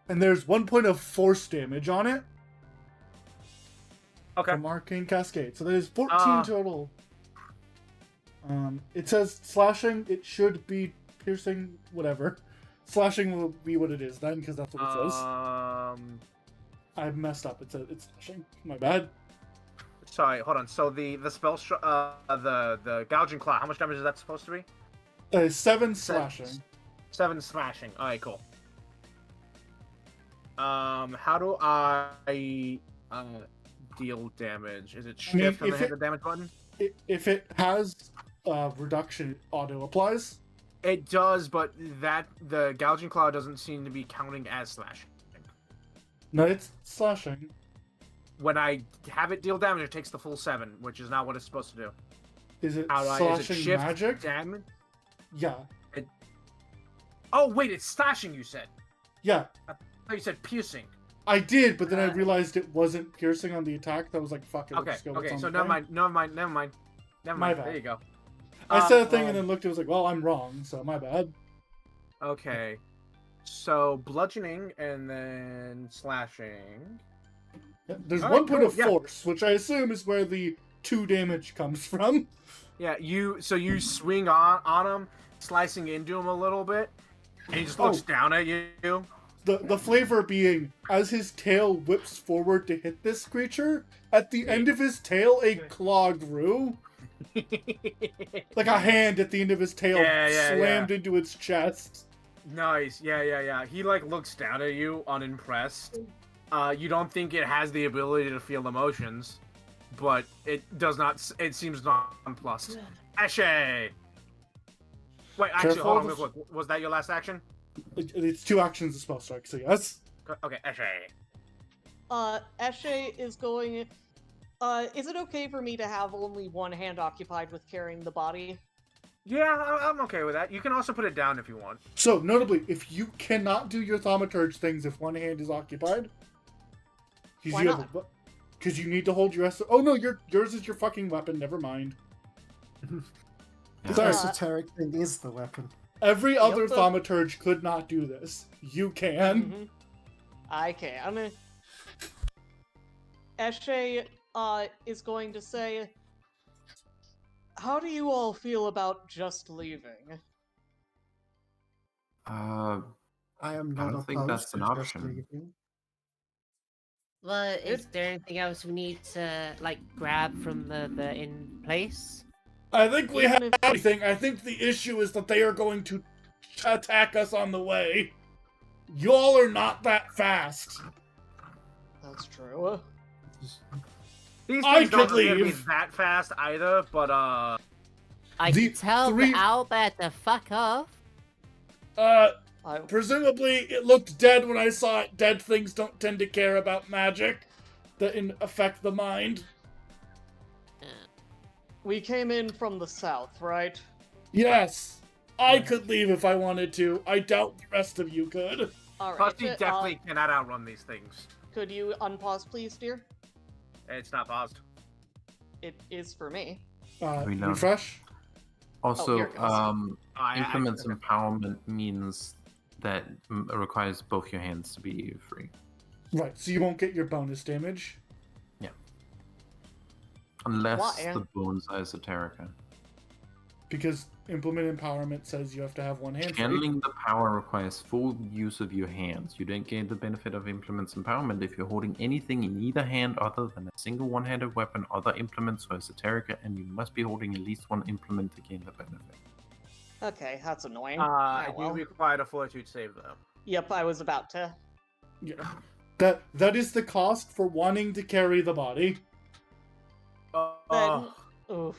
there's 1 point of force damage on it. Okay. From Arcane Cascade. So there's 14 total. It says slashing. It should be piercing. Whatever. Slashing will be what it is then, because that's what it says. I messed up. It's slashing. My bad. Sorry, hold on. So the spell, the gouging claw. How much damage is that supposed to be? 7 slashing. 7 slashing. All right, cool. How do I deal damage? Is it shift and then hit the damage button? If it has reduction, it auto applies. It does, but the gouging claw doesn't seem to be counting as slashing. No, it's slashing. When I have it deal damage, it takes the full 7, which is not what it's supposed to do. Is it Outright, slashing is it shift magic? damage? Yeah. Oh wait, it's slashing. You said. Yeah. I thought you said piercing. I did, but then I realized it wasn't piercing on the attack. I was like, fuck it. Okay. Let's go what's Okay. on So the never thing. mind. My bad. There you go. I said a thing and then looked. It was like, well, I'm wrong. So my bad. Okay. So bludgeoning and then slashing. Yeah, there's All one right, point cool, of yeah. force, which I assume is where the 2 damage comes from. Yeah, you swing on him, slicing into him a little bit, and he just looks down at you. The flavor being, as his tail whips forward to hit this creature, at the end of his tail, a claw grew. Like a hand at the end of his tail slammed into its chest. Nice, yeah. He like looks down at you, unimpressed. You don't think it has the ability to feel emotions, but it does not. It seems nonplussed. Eshe. Wait, actually, Careful, hold on real quick. Was that your last action? It's 2 actions of spell strike, so yes. Okay, Eshe. Eshe is going. Is it okay for me to have only one hand occupied with carrying the body? Yeah, I'm okay with that. You can also put it down if you want. So, notably, if you cannot do your thaumaturge things if one hand is occupied, Why not? Because you need to hold your... Oh no, yours is your fucking weapon, never mind. The Sorry. esoteric thing is the weapon. Every other Yep. thaumaturge could not do this. You can. Mhm. I can. Eshe is going to say, how do you all feel about just leaving? I am I not don't think opposed that's an to just option. leaving. Well, is there anything else we need to like grab from the in place? I think we Even have if- everything. I think the issue is that they are going to attack us on the way. Y'all are not that fast. That's true. These I things don't could appear to be leave. that fast either, but I The can tell three- the owlbear to fuck off. Presumably it looked dead when I saw it. Dead things don't tend to care about magic that affect the mind. We came in from the south, right? Yes, I could leave if I wanted to. I doubt the rest of you could. Alright. Pussy definitely cannot outrun these things. Could you unpause, please, dear? It's not paused. It is for me. We know. Refresh. Also, here it goes. implements empowerment means that requires both your hands to be free. Right, so you won't get your bonus damage. Unless Why? the bones are esoterica. Because implement empowerment says you have to have one hand free. Channeling the power requires full use of your hands. You don't gain the benefit of implements empowerment if you're holding anything in either hand other than a single one-handed weapon, other implements, or esoterica, and you must be holding at least one implement to gain the benefit. Okay, that's annoying. I well. do require a fortitude save though. Yep, I was about to. Yeah. That is the cost for wanting to carry the body. Then, oof.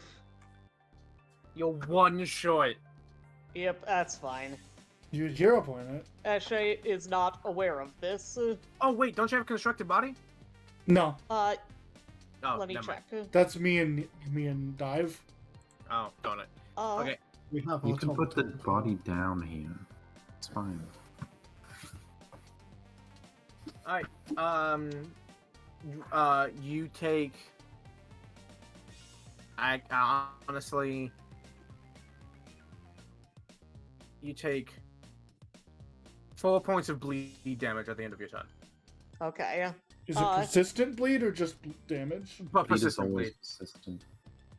You're one short. Yep, that's fine. You hero point it. Eshe is not aware of this. Oh wait, don't you have a constructed body? No, Oh, Let me never check. mind. that's me and Dive. Oh, darn it. Okay. We have You can put the automaton. body down here. It's fine. Alright. You take. I honestly. You take 4 points of bleed damage at the end of your turn. Okay. Is it persistent bleed or just damage? But Bleed is persistent always bleed. persistent.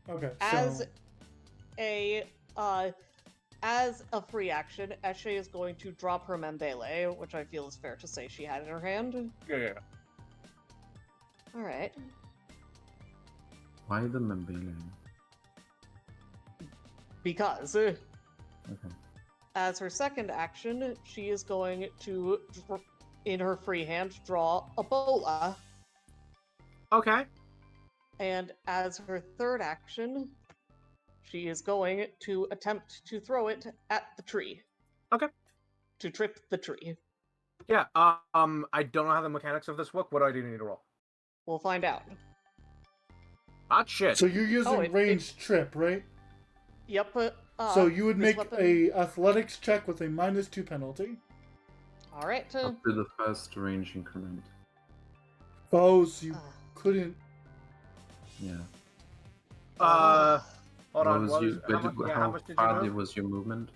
Okay, As so a free action, Eshe is going to drop her Membele, which I feel is fair to say she had in her hand. Yeah. Alright. Why the Membele? Because, Okay. as her second action, she is going to, in her free hand, draw a bola. Okay. And as her third action, she is going to attempt to throw it at the tree. Okay. To trip the tree. Yeah. I don't know how the mechanics of this work. What do I do need to roll? We'll find out. Hot shit. so you're using it- ranged trip, right? Yep. So you would this make weapon- a athletics check with a -2 penalty. Alright. Up to the first range increment. Oh, so you couldn't. Yeah. Hold What on. was What you, was, how, how much did you far move? was your movement?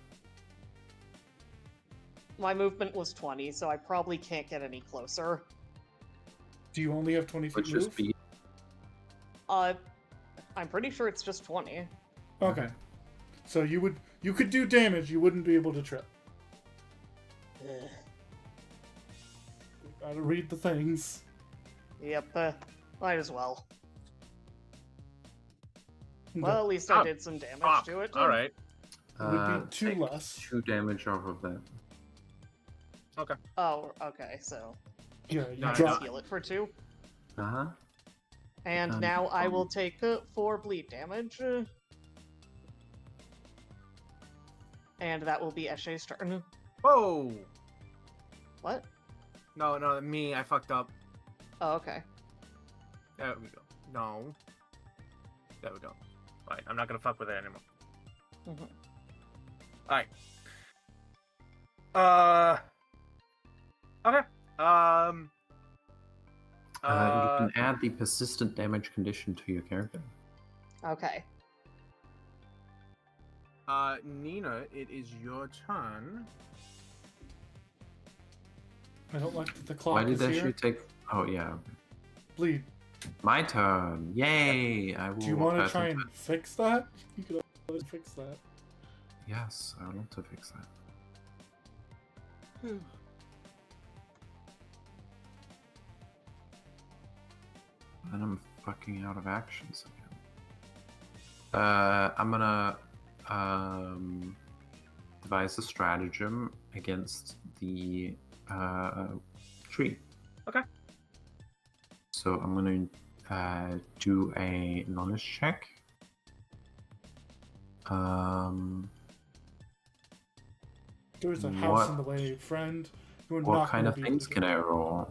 my movement was 20, so I probably can't get any closer. Do you only have 20 feet What's your move? speed? I'm pretty sure it's just 20. Okay. So you could do damage, you wouldn't be able to trip. Gotta read the things. Yep, might as well. Well, at least I did some damage to it. All right. It would be 2 take less. 2 damage off of that. Okay. Oh, okay, so Yeah, you No, I no, drop. just heal it for 2. Uh-huh. And Um, now I will take 4 bleed damage. And that will be Eshe's turn. Whoa. What? No, me. I fucked up. Oh, okay. There we go. No. There we go. Right, I'm not gonna fuck with it anymore. Mhm. Alright. Okay. You can add the persistent damage condition to your character. Okay. Nina, it is your turn. I don't like that the clock Why did is that here. shoot take? Oh yeah. Bleed. My turn. Yay! I will. Do you want to pass try into and fix that? You could always fix that. it. Yes, I want to fix that. And I'm fucking out of actions again. I'm gonna devise a stratagem against the tree. Okay. So I'm gonna do a knowledge check. There's a house What- in the way, friend. You're What not kind gonna of be able things to can do I it. roll?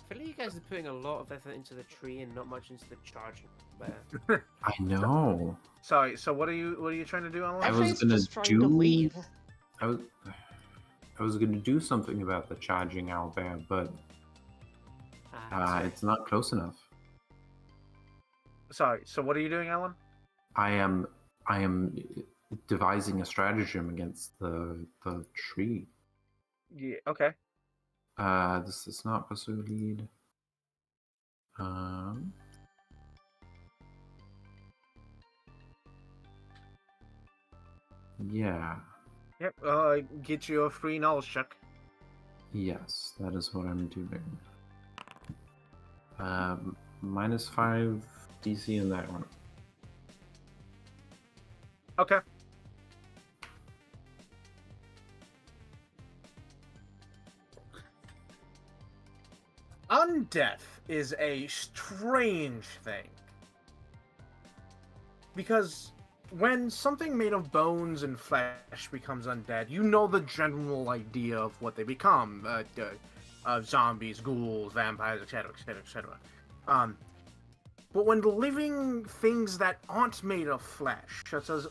I feel like you guys are putting a lot of effort into the tree and not much into the charging bear. I know. Sorry. So what are you trying to do, Alan? I was Eshe's gonna just trying to do- leave. I was gonna do something about the charging owl bear, but Sorry. it's not close enough. Sorry. So what are you doing, Alan? I am devising a stratagem against the tree. Yeah. Okay. This is not pursue lead. Yeah. Yep. Get you a free knowledge check. Yes, that is what I'm doing. -5 DC in that one. Okay. Undeath is a strange thing. Because when something made of bones and flesh becomes undead, you know the general idea of what they become. Zombies, ghouls, vampires, etc., etc., etc. But when living things that aren't made of flesh, such as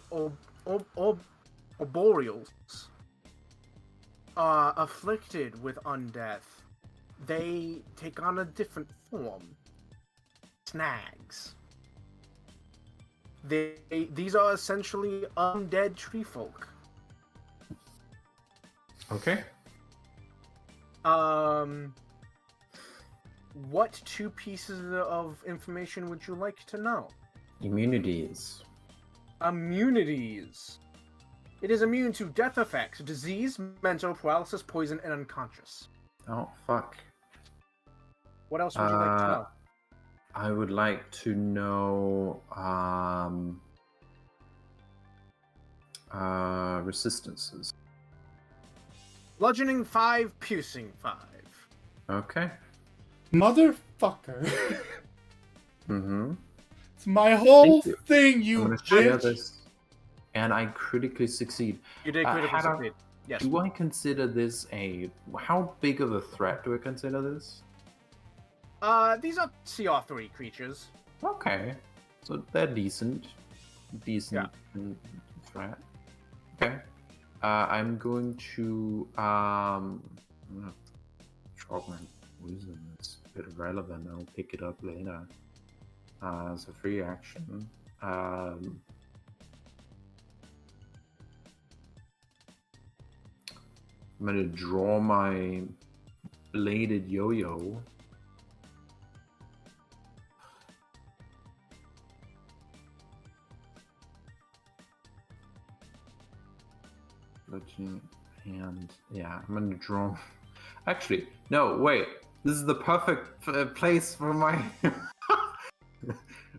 arboreals, are afflicted with undeath, they take on a different form. Snags. These are essentially undead tree folk. Okay. What 2 pieces of information would you like to know? Immunities. Immunities. It is immune to death effects, disease, mental paralysis, poison, and unconscious. Oh fuck. What else would you like to know? I would like to know resistances. Bludgeoning 5, piercing 5. Okay. Motherfucker. Mm-hmm. It's my whole Thank you. thing, I'm you gonna share bitch. this. And I critically succeed. You did critically Hannah, succeed. Yes. Do I consider this how big of a threat do I consider this? These are CR3 creatures. Okay. So they're decent. Decent threat. Okay. I'm going to I'm gonna chalk my wisdom. It's a bit irrelevant. I'll pick it up later. As a free action. I'm gonna draw my bladed yo-yo. And yeah, I'm gonna draw. Actually, no, wait. This is the perfect place for my.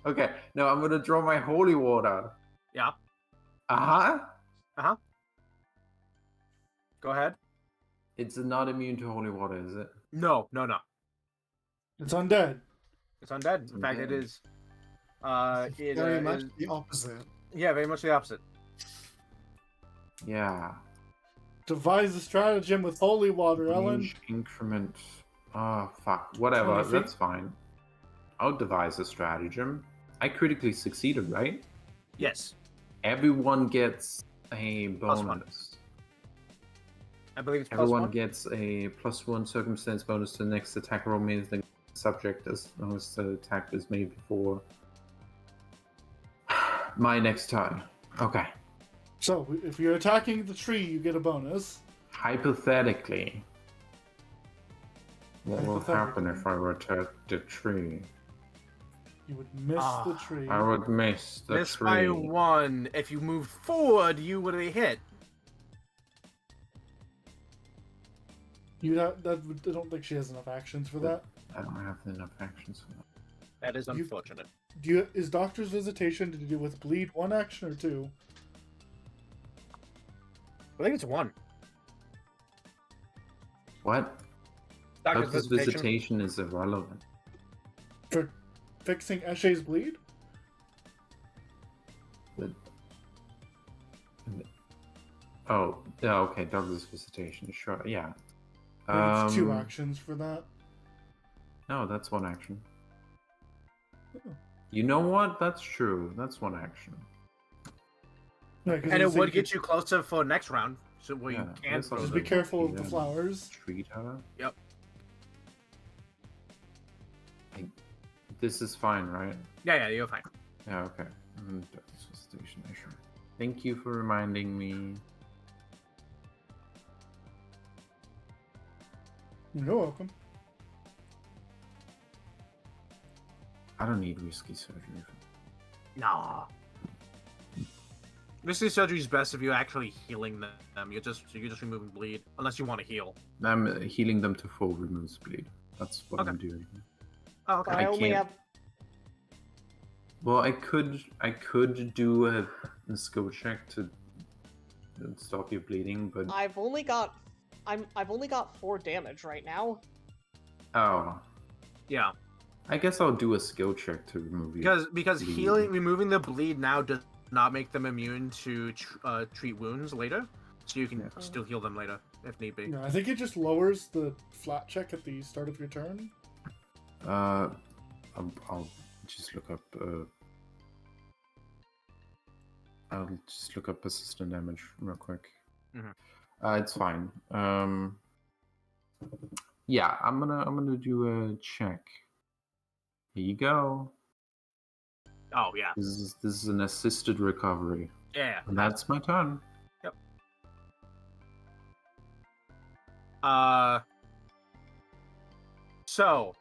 Okay, no, I'm gonna draw my holy water. Yeah. Uh-huh. Go ahead. It's not immune to holy water, is it? No. It's undead. It's undead. In fact, it Undead. is. It Very much is. the opposite. Yeah, very much the opposite. Yeah. Devise a stratagem with holy water, Ellen. Range increment. Oh, fuck. Whatever, 20 feet? that's fine. I'll devise a stratagem. I critically succeeded, right? Yes, Everyone gets a Plus one. bonus. I believe it's plus Everyone one. gets a +1 circumstance bonus to the next attack roll made the subject as long as the attack is made before my next turn. Okay. So, if you're attacking the tree, you get a bonus. Hypothetically, what will happen Hypothetically. if I attack the tree? You would miss the tree. I would miss the Miss tree. by 1. If you moved forward, you would have hit. I don't think she has enough actions for that. I don't have enough actions for that. That is unfortunate. Is Doctor's Visitation to do with bleed 1 action or 2? I think it's 1. What? Doctor's visitation is irrelevant. For fixing Eshe's bleed? Oh, yeah, okay, Doctor's visitation, sure, yeah. I think it's 2 actions for that. No, that's 1 action. Oh. You know what? That's true. That's 1 action. Yeah, 'cause And it was would thinking- get you closer for next round, so where Yeah, you I can guess I'll throw Just them. be careful of Yeah. the flowers. Treat her. Yep. This is fine, right? Yeah, you're fine. Yeah, okay. Doctor's visitation, sure. Thank you for reminding me. You're welcome. I don't need risky surgery. Nah. Risky surgery is best if you're actually healing them. You're just removing bleed, unless you want to heal. I'm healing them to full removes bleed. That's what Okay. I'm doing. Oh, okay. I I only can't- have. Well, I could do a skill check to stop you bleeding, but I've only got 4 damage right now. oh, Yeah, I guess I'll do a skill check to remove you. because Bleed. removing the bleed now does not make them immune to treat wounds later, so you can Yeah. still heal them later if need be. No, I think it just lowers the flat check at the start of your turn. I'll just look up. I'll just look up persistent damage real quick. Mhm. It's fine. Yeah, I'm gonna do a check. Here you go. Oh yeah, This is an assisted recovery, yeah. and that's my turn. So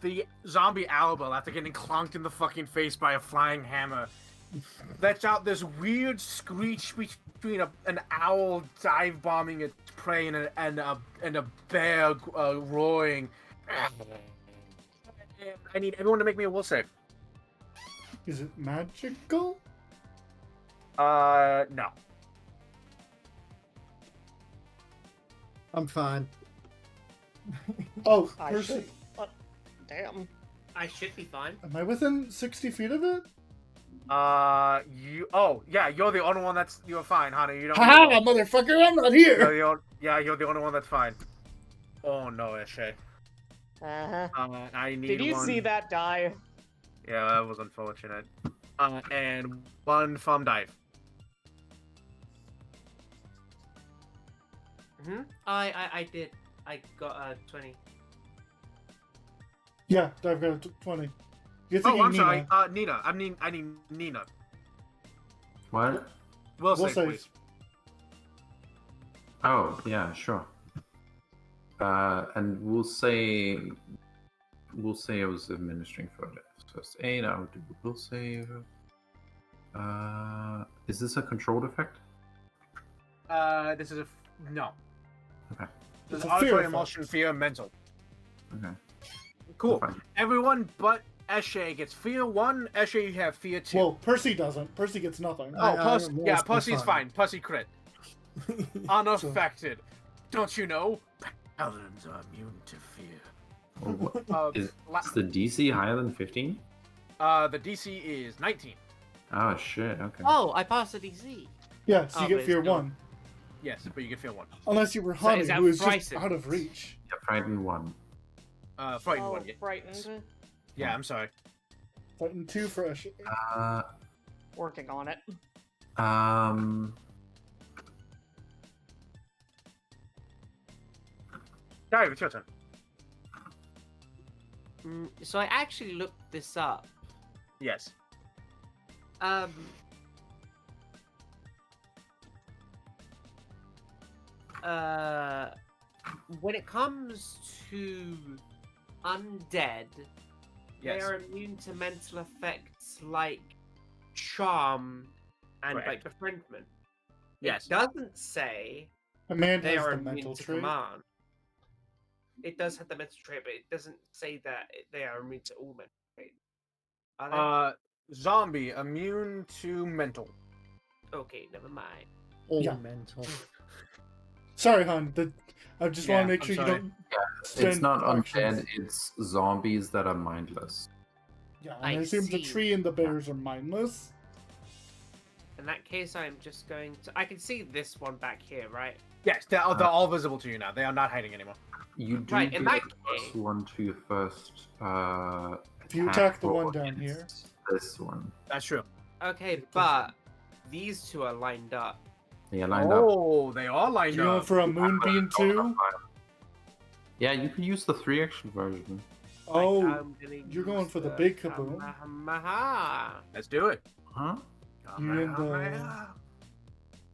the zombie Arbor, after getting clonked in the fucking face by a flying hammer, lets out this weird screech between an owl dive bombing its prey and a bear roaring. I need everyone to make me a will save. Is it magical? No. I'm fine. Oh, I Percy, should. Damn. I should be fine. am I within 60 feet of it? You. Oh, yeah. You're the only one you're fine, honey. You don't. Haha, need to motherfucker, I'm not roll. here! You're the only one that's fine. Oh no, Eshe. Uh-huh. I need. Did you one... see that die? Yeah, that was unfortunate. And 1 farm dive. I did. I got 20. Yeah, I've got a 20. You're Oh, thinking I'm Nina. sorry. Nina. I need Nina. What? Will We'll save, save. please. Oh, yeah, sure. And we'll say I was administering first aid. I'll do a will save. Is this a controlled effect? This is no. Okay. This is It's a fear auditory, effect. emotion, fear, mental. Okay. Cool. Fine. Everyone but Eshe gets fear 1. Eshe, you have fear 2. Well, Percy doesn't. Percy gets nothing. Oh, I'm yeah, also Pussy's fine. Pussy crit. Unaffected. Don't you know? Paladins are immune to fear. Oh, what? Is the DC higher than 15? The DC is 19. Oh shit. Okay. Oh, I passed the DC. Yeah, so Oh, you but get it's fear still- 1. Yes, but you get fear 1. Unless you were So Honey, is that who is just frightened? out of reach. Yeah, frightened 1. Frightened Oh, 1. frightened. Yeah, I'm sorry. Fighting 2 for Eshe. Working on it. Dive, it's your turn. So I actually looked this up. Yes. Um. When it comes to undead, they Yes. are immune to mental effects like charm and like Correct. befriendment. Yes. It doesn't say Amanda they has are the immune mental to trait. command. It does have the mental trait, but it doesn't say that they are immune to all mental traits. Are Zombie, immune to mental. they? Okay, never mind. All Yeah. mental. Sorry, Hun. I just want Yeah, to make I'm sure sorry. you don't. It's spend not actions. undead. It's zombies that are mindless. Yeah, and I I assume the see. tree and the bears are mindless. In that case, I'm just going to. I can see this one back here, right? Yes, they're all visible to you now. They are not hiding anymore. You do Right, get in that plus case- 1 to your first If you attack the roll one down here. against this one. That's true. Okay, but these two are lined up. Yeah, lined up. Oh, they are lined You're going up. for a moonbeam too? Yeah, you can use the 3-action version. Oh, I'm gonna you're going use for the big kaboom. Kamehameha. Let's do it. Huh? You're in the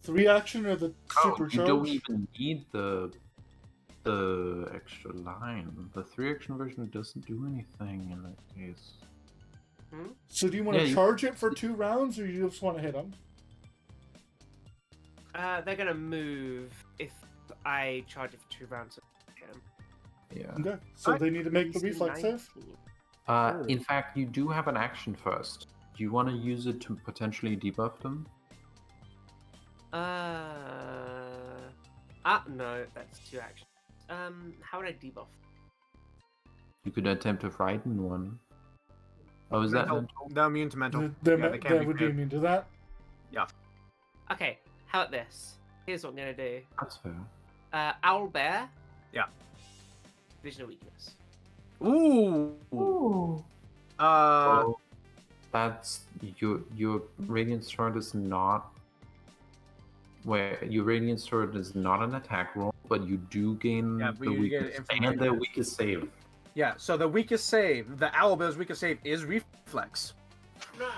3 action or the Oh, supercharge? you don't even need the extra line. The 3-action version doesn't do anything in that case. So do you want to Yeah, you- charge it for 2 rounds, or you just want to hit them? They're gonna move if I charge it for 2 rounds. Yeah. Okay, so Alright. they need to make the DC reflex save. 19. In fact, you do have an action first. Do you want to use it to potentially debuff them? No, that's 2 actions. How would I debuff? You could attempt to frighten one. Oh, is that Mental. mental? They're immune to mental. They Yeah, they can't be would be feared. immune to that. Okay, how about this? Here's what I'm gonna do. That's fair. Owl bear. Yeah. Vision of weakness. Ooh. Oh, that's your radiant sword is not. Where your radiant sword is not an attack roll, but you do gain Yeah, but the you get weakest infantry and the damage. weakest save. Yeah, so the weakest save, the Owlbear's weakest save is reflex. Right.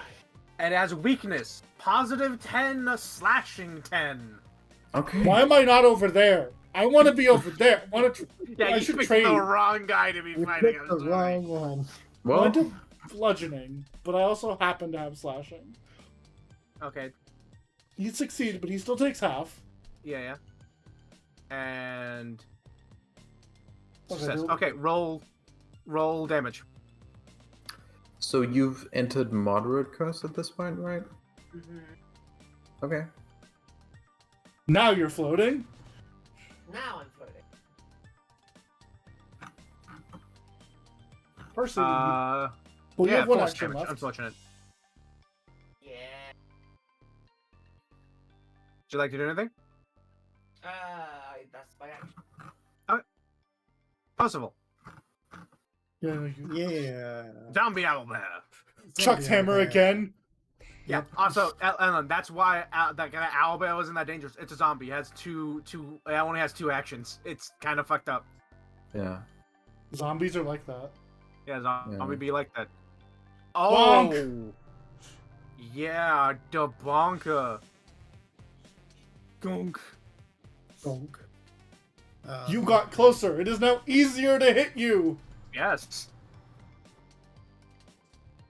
And it has weakness. Positive 10, a slashing 10. Okay. Why am I not over there? I want to be over there. I want to. Yeah, I you should picked trade. the wrong guy to be You fighting. picked I'm the sorry. wrong one. I Well, do bludgeoning, but I also happen to have slashing. Okay, He succeeded, but he still takes half. yeah. And... Okay, Success. do- Okay, roll damage. so you've entered moderate curse at this point, right? Mm-hmm. Okay. Now you're floating. Now I'm floating. First, you Well, you yeah, have one force action damage. left. Unfortunate. Yeah. Would you like to do anything? That's my action. Possible. Yeah, you... Yeah. Zombie Owlbear. Chuck's hammer again. Yeah. Also, Ellen, that's why that guy Owlbear wasn't that dangerous. It's a zombie. It has two. It only has 2 actions. It's kind of fucked up. Yeah. Zombies are like that. Yeah, Yeah. zombie be like that. Bonk. Oh. Yeah, the bonker. Gunk. Donk. You got closer. It is now easier to hit you. Yes.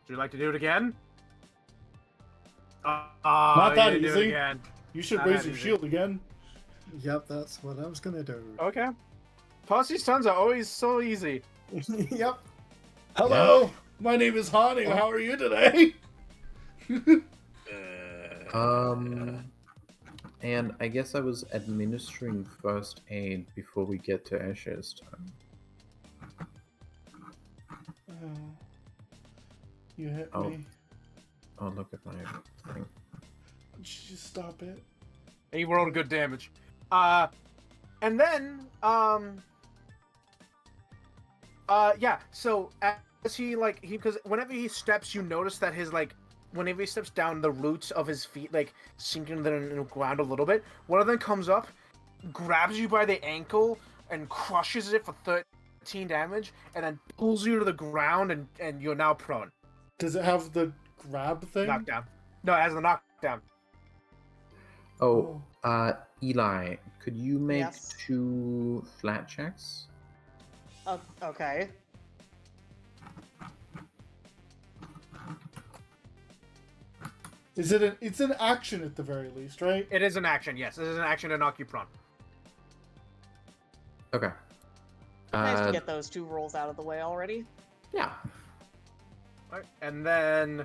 Would you like to do it again? Not that you didn't do it easy. again. You should Not raise that your easy. shield again. Yep, that's what I was gonna do. Okay. Posse's turns are always so easy. Yep. Hello, my name is Hanu. Oh. How are you today? And I guess I was administering first aid before we get to Ashes turn. You hit Oh. me. Oh, look at my thing. Just stop it. He rolled good damage. And then, yeah, so as he, because whenever he steps, you notice that his, whenever he steps down, the roots of his feet, sink into the ground a little bit. One of them comes up, grabs you by the ankle, and crushes it for 13 damage, and then pulls you to the ground, and you're now prone. Does it have the grab thing? Knockdown. No, it has the knockdown. Oh, Eli, could you make Yes. 2 flat checks? Okay. Is it it's an action at the very least, right? It is an action, yes. It is an action to knock you prone. Okay. Nice to get those 2 rolls out of the way already. Yeah. Alright, and then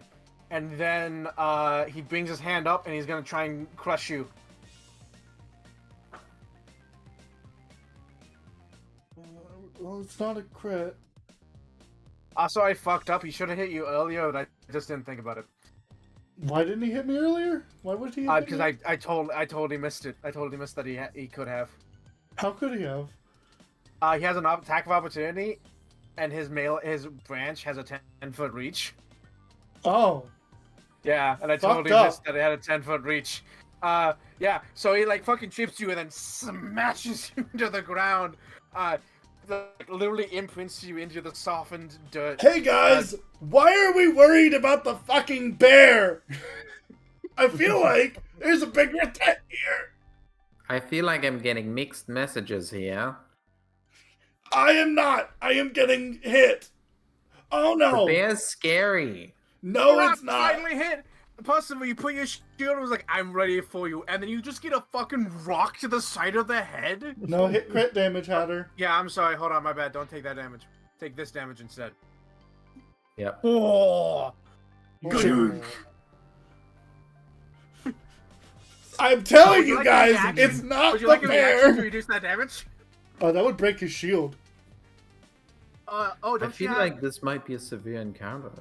he brings his hand up and he's gonna try and crush you. Well, it's not a crit. Also, I fucked up. He should have hit you earlier, but I just didn't think about it. Why didn't he hit me earlier? Why would he? Hit Because me? I told he missed it. I told he missed that he could have. How could he have? He has an attack of opportunity, and his branch has a 10-foot reach. Oh. Yeah, and I told Fucked him up. this, that it had a 10-foot reach. Yeah, so he fucking trips you and then smashes you into the ground. Literally imprints you into the softened dirt. Hey guys, why are we worried about the fucking bear? I feel like there's a bigger threat here. I feel like I'm getting mixed messages here. I am not. I am getting hit. Oh The no. bear's scary. No, it's not. Finally hit. Possibly, you put your shield and was like, "I'm ready for you," and then you just get a fucking rock to the side of the head. No hit crit damage, Hatter. Yeah, I'm sorry. Hold on, my bad. Don't take that damage. Take this damage instead. Yep. Oh, Good. I'm telling Would you you like guys, a reaction? it's not would you the like a reaction to bear. reduce that damage? Oh, that would break his shield. Oh, I don't you feel have... like this might be a severe encounter.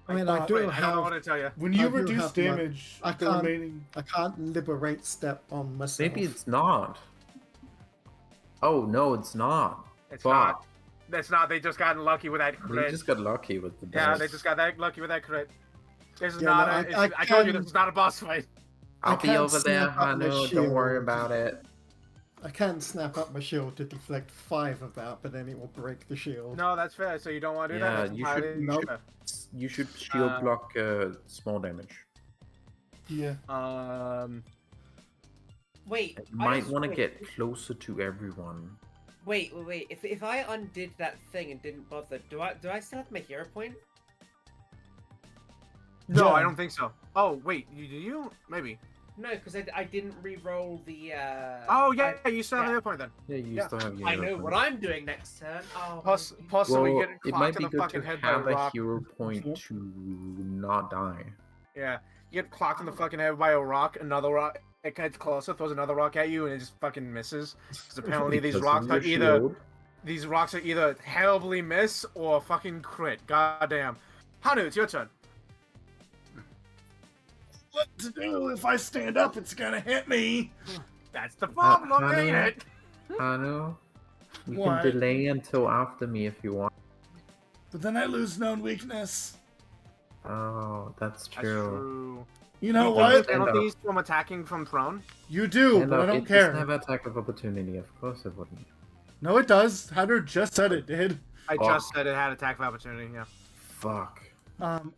I mean, I do Wait, I don't know have. what to tell you. When you I do reduce have my- damage, I the can't- remaining. I can't liberate step on myself. Maybe it's not. Oh no, it's not. It's Fuck. not. That's not. They just got lucky with that We crit. just got lucky with the Yeah, boss. they just got that lucky with that crit. This is Yeah, not. no, I told you this is not a boss fight. I'll I be can't over there, snap up my Hanu. Don't worry shield. about it. I can snap up my shield to deflect 5 of that, but then it will break the shield. No, that's fair. So you don't want to do Yeah, that. That's you entirely Nope. fair. You should shield block small damage. Yeah. Wait, You I might just- want to wait, get closer to everyone. Wait. If I undid that thing and didn't bother, do I still have my hero point? No, Yeah. I don't think so. Oh wait, do you? Maybe. No, because I didn't re-roll the. Oh yeah, you still have yeah. a point then. Yeah, you Yeah. still have your I hero know point. what I'm doing next turn. Oh. Possibly Well, getting it clocked might in be the good fucking to head by a have a rock. hero point to not die. Yeah, you get clocked in the fucking head by a rock. Another rock. It gets closer, throws another rock at you, and it just fucking misses. Because apparently these Because rocks of are your either shield. terribly miss or fucking crit. Goddamn. Hanu, it's your turn. What to do? If I stand up, it's gonna hit me. That's the problem, Hanu? ain't it? Hanu, you What? can delay until after me if you want. But then I lose known weakness. Oh, that's That's true. true. You know You what? get penalties from attacking from prone? You do, And, but I it don't doesn't care. have attack of opportunity. Of course it wouldn't. No, it does. Hatter just said it did. I Oh. just said it had attack of opportunity, yeah. Fuck.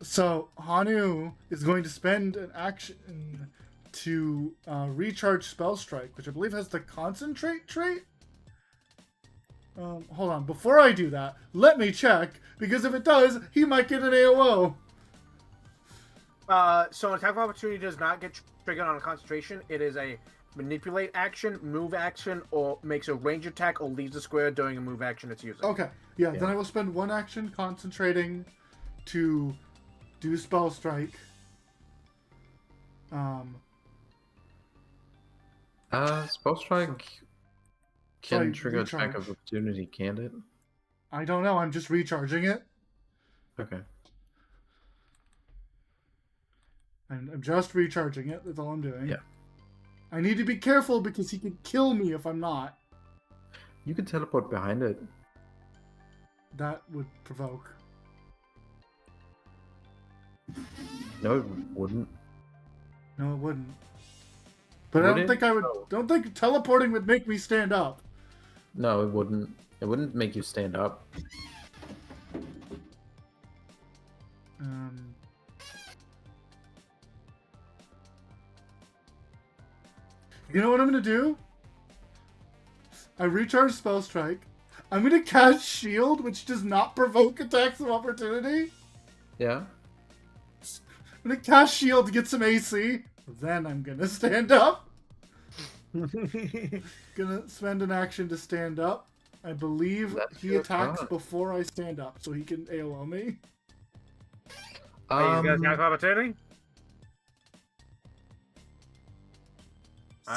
So Hanu is going to spend an action to recharge Spell Strike, which I believe has the Concentrate trait. Hold on. Before I do that, let me check, because if it does, he might get an AOO. So an attack of opportunity does not get triggered on a concentration. It is a manipulate action, move action, or makes a range attack or leaves the square during a move action it's using. Okay. Yeah, then I will spend 1 action concentrating to do Spell Strike. Spell Strike can Sorry, trigger attack recharge. of opportunity, can't it? I don't know. I'm just recharging it. Okay. I'm just recharging it. That's all I'm doing. Yeah. I need to be careful because he could kill me if I'm not. You can teleport behind it. That would provoke. No, it wouldn't. No, it wouldn't. But Would I don't it? think I would. No. Don't think teleporting would make me stand up. No, it wouldn't. It wouldn't make you stand up. You know what I'm gonna do? I recharge Spell Strike. I'm gonna cast Shield, which does not provoke attacks of opportunity. Yeah. I'm gonna cast Shield to get some AC. Then I'm gonna stand up. Gonna spend an action to stand up. I believe That's he your attacks turn. before I stand up, so he can AOO me. Are you guys attack of opportunity?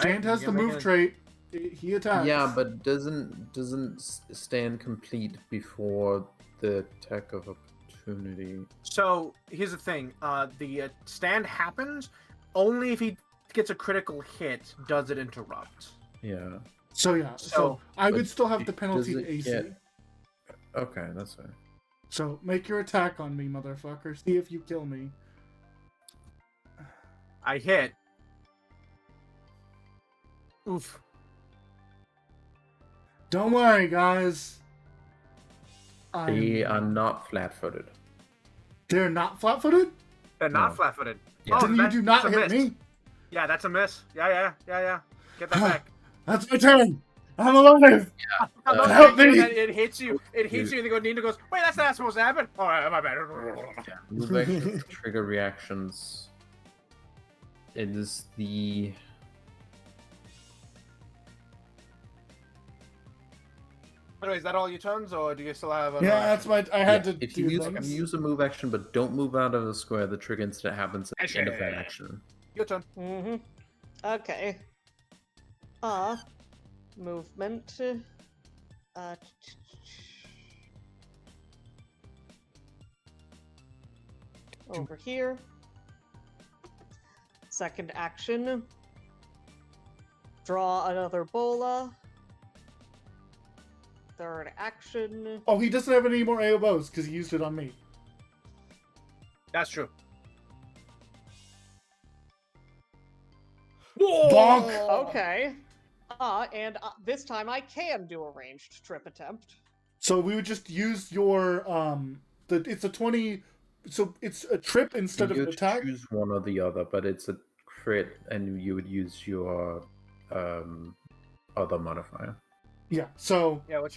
Stand has the move trait. He attacks. Yeah, but doesn't stand complete before the attack of opportunity. So here's the thing: the stand happens only if he gets a critical hit. Does it interrupt? Yeah. So yeah. So I would but still have the does penalty it to AC. get- Okay, that's fine. So make your attack on me, motherfucker. See if you kill me. I hit. Oof. Don't worry, guys. They are not flat-footed. They're not flat-footed? They're not No. flat-footed. Yeah. Then you do not that's a hit miss. me. Yeah, that's a miss. Yeah. Get that back. That's my turn. I'm alive. I'm not help thinking me. that it hits you. It hits you, and Nina goes, "Wait, that's not supposed to happen." Oh, my bad. Move actions, trigger reactions. It is the... Anyway, is that all your turns, or do you still have? Yeah, that's my. I had to If do you things. use a move action but don't move out of the square, the trigger incident happens at the end of that action. Your turn. Mm-hmm. Okay. Movement. Over here. Second action. Draw another bola. Third action. Oh, he doesn't have any more AOBOs because he used it on me. That's true. Bonk. Okay. And this time I can do a ranged trip attempt. So we would just use your it's a 20. So it's a trip instead of You an attack. choose one or the other, but it's a crit, and you would use your other modifier. Yeah. So Yeah. What's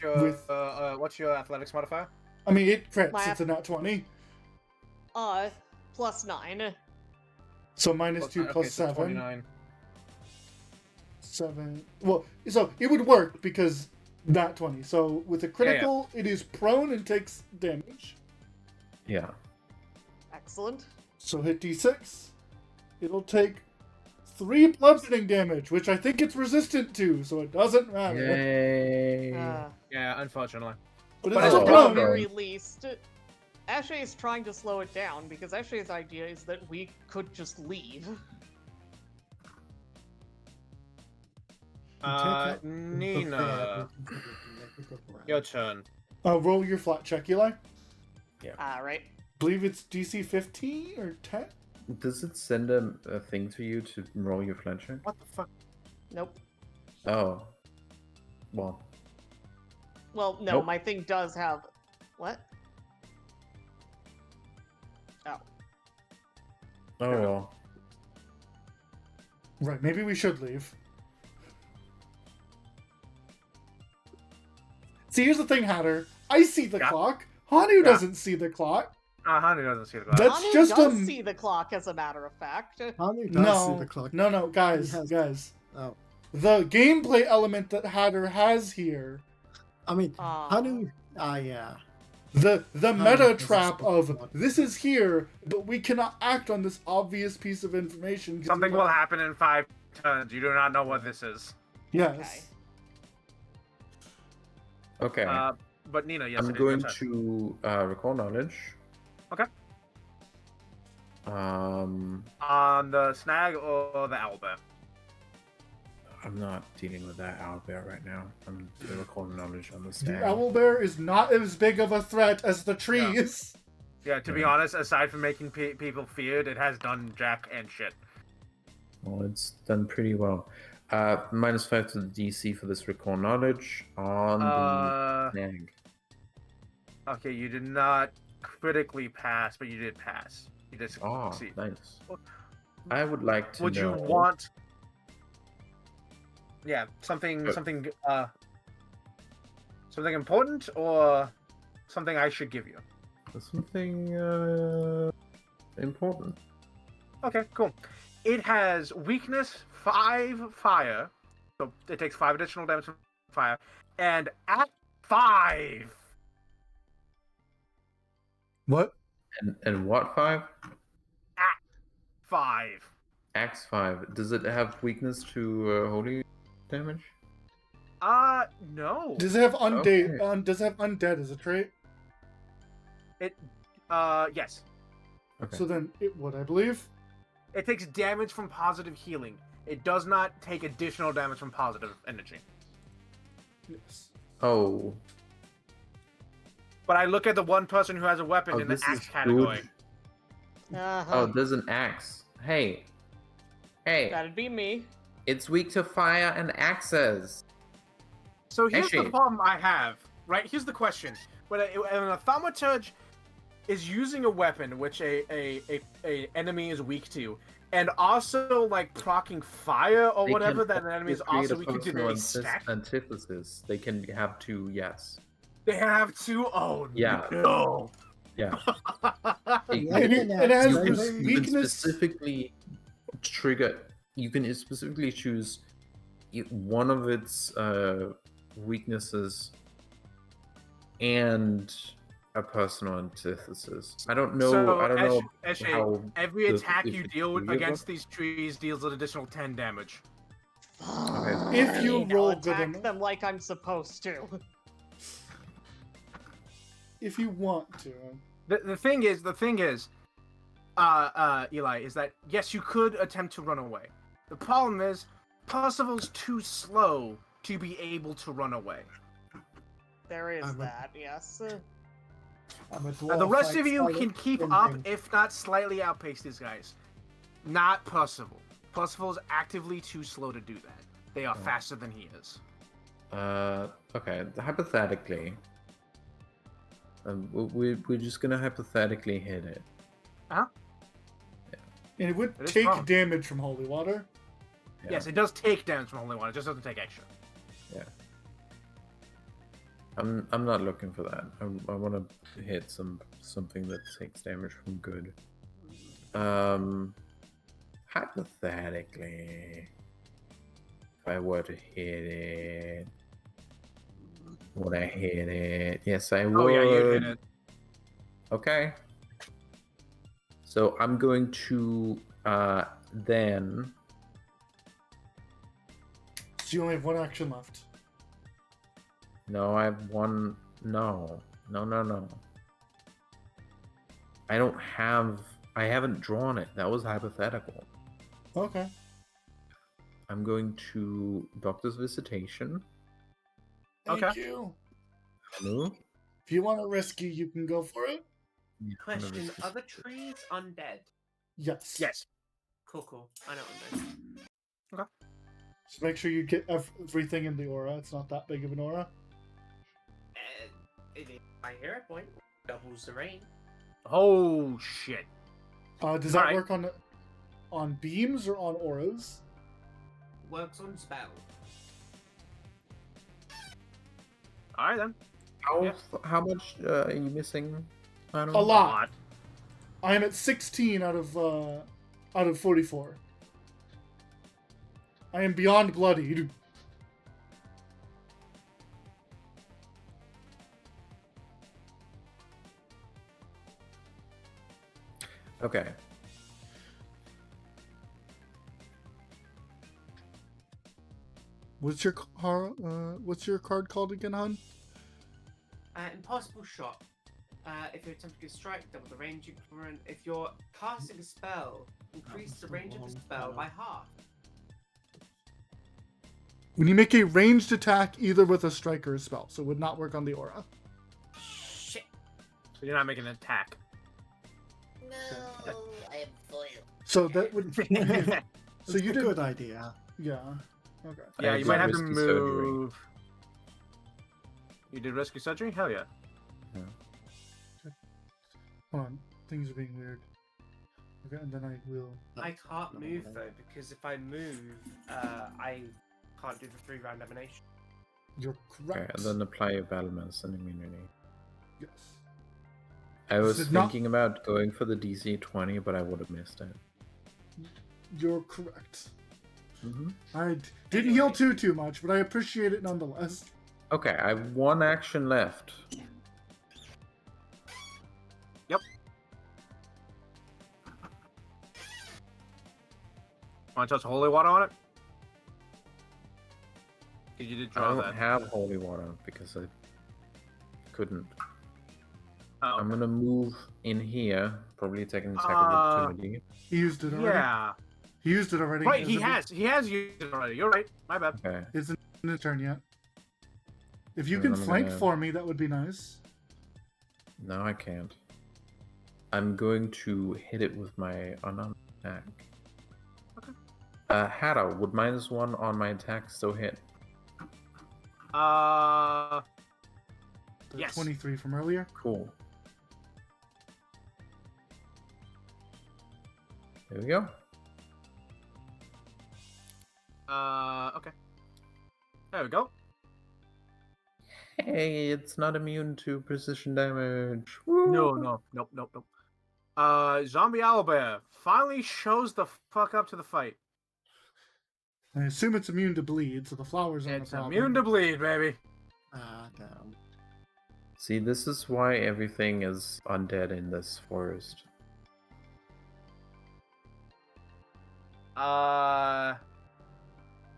your athletics modifier? I mean, it crits. My- It's a nat 20. +9. So -2 Okay, plus so 7. 29. 7. Well, so it would work because nat 20. So with a critical, it is prone and takes damage. Yeah. Excellent. So hit d6. It'll take 3 bludgeoning damage, which I think it's resistant to, so it doesn't matter. Yay! Yeah, unfortunately. But But it's it's still At the prone. very least, Ashley is trying to slow it down because Ashley's idea is that we could just leave. Nina, your turn. Roll your flat check, Eli. Alright. Believe it's DC 15 or 10. Does it send a thing to you to roll your flat check? What the fuck? Nope. Oh. Well. Well, no, Nope. my thing does have... What? Oh. Oh well. Right, maybe we should leave. See, here's the thing, Hatter. I see the Yeah. clock. Hanu Yeah. doesn't see the clock. Honey doesn't see the glass. That's Anu just does a- see the clock, as a matter of fact. Hanu does see the clock. No, guys, He has- guys. Oh, The gameplay element that Hatter has here, I mean, Aw. Hanu. Yeah. the Oh, meta this is trap so of fun. this is here, but we cannot act on this obvious piece of information. 'cause Something we're will not- happen in 5 turns. You do not know what this is. Yes. Okay. But Nina, yes, I'm it is your going turn. to recall knowledge. Okay. Um, On the snag or the owlbear? I'm not dealing with that owlbear right now. I'm the recall knowledge on the The snag. owlbear is not as big of a threat as the trees. Yeah, to be honest, aside from making people feared, it has done jack and shit. Well, it's done pretty well. -5 to the DC for this recall knowledge on the snag. Okay, you did not critically pass, but you did pass. You did Oh, succeed. nice. I would like to Would know. you want? Yeah, something important or something I should give you. something important? Okay, cool. It has weakness 5 fire, so it takes 5 additional damage from fire, and at 5. What? And what 5? 5. Axe 5. Does it have weakness to holy damage? No. Does it have undead? Okay. Does it have undead as a trait? It, yes. Okay. So then it would, I believe. It takes damage from positive healing. It does not take additional damage from positive energy. Yes. Oh. But I look at the one person who has a weapon Oh, in the this axe is category. good. Uh-huh. Oh, there's an axe. Hey. Hey. That'd be me. It's weak to fire and axes. So here's the Actually- problem I have, right? Here's the question. When a thaumaturge is using a weapon which a enemy is weak to, and also like proccing fire or They whatever can that an enemy is create also a weak to, do functional they stack? antithesis. They can have 2, yes. They have to. Oh Yeah. no! Yeah. Yeah, And it has You can, this you can weakness. specifically trigger. You can specifically choose one of its weaknesses and a personal antithesis. I don't know. So, I don't know Eshe, how. every the- attack if you it's deal with three of against them. these trees deals an additional 10 damage. If you Now roll good attack enough. them like I'm supposed to. If you want to. The thing is, Eli, is that yes, you could attempt to run away. The problem is, Percival's too slow to be able to run away. There is I'm a- that, yes. I'm a And the dwarf, rest I of you fight can keep in up, things. if not slightly outpace these guys. Not Percival. Percival is actively too slow to do that. They are faster than he is. Okay. Hypothetically, we're just gonna hypothetically hit it. And it would It is take prone. damage from holy water. Yeah. Yes, it does take damage from Holy One. It just doesn't take extra. I'm not looking for that. I want to hit something that takes damage from good. Hypothetically, if I were to hit it, would I hit it? Yes, I would. Oh yeah, you hit it. Okay. So I'm going to then. So you only have one action left. No, I have one. No. I don't have. I haven't drawn it. That was hypothetical. Okay. I'm going to Doctor's Visitation. Thank Okay. you. Hello? If you want to risky, you can go for it. Question: Are the trees undead? Yes. Yes. Cool. I know what I'm doing. Just make sure you get everything in the aura. It's not that big of an aura. I hear a point. Doubles the rain. Oh shit. Does that Alright. work on beams or on auras? works on spell. All right then. How much are you missing? I don't A know. lot. I am at 16 out of 44. I am beyond bloodied. Okay. What's your card called again, hon? Impossible shot. If you're attempting to strike, double the range increment. If you're casting a spell, increase the range of the spell by half. When you make a ranged attack, either with a strike or a spell, so it would not work on the aura. Shit. So you're not making an attack. No, I am foiled. So that would. So It's you a did. good idea. Yeah. Okay. Yeah, I you did might have to risky surgery. move. You did rescue surgery? Hell yeah. Hold on. Things are being weird. Okay, and then I will. I can't move though, because if I move, I can't do the 3-round emanation. You're Okay, correct. and then apply your battle medicine immunity. Yes. I was is not- thinking about going for the DC 20, but I would have missed it. You're correct. Mm-hmm. I didn't heal too much, but I appreciate it nonetheless. Okay, I have one action left. Want to touch holy water on it? Because you did I draw don't that. have holy water because I couldn't. Oh, I'm gonna move in here, probably take an attack of opportunity. He used it already. yeah. He used it already. Right, he Is it- has. He has used it already. You're right. My bad. Okay. Isn't a turn yet. If you Then can I'm flank gonna- for me, that would be nice. No, I can't. I'm going to hit it with my unarmed attack. Okay. Hada, would -1 on my attack still hit? The Yes. 23 from earlier. Cool. There we go. Okay. There we go. Hey, it's not immune to precision damage. Nope. Zombie owlbear finally shows the fuck up to the fight. I assume it's immune to bleed, so the flowers aren't It's a problem. immune to bleed, baby. Ah, damn. See, this is why everything is undead in this forest.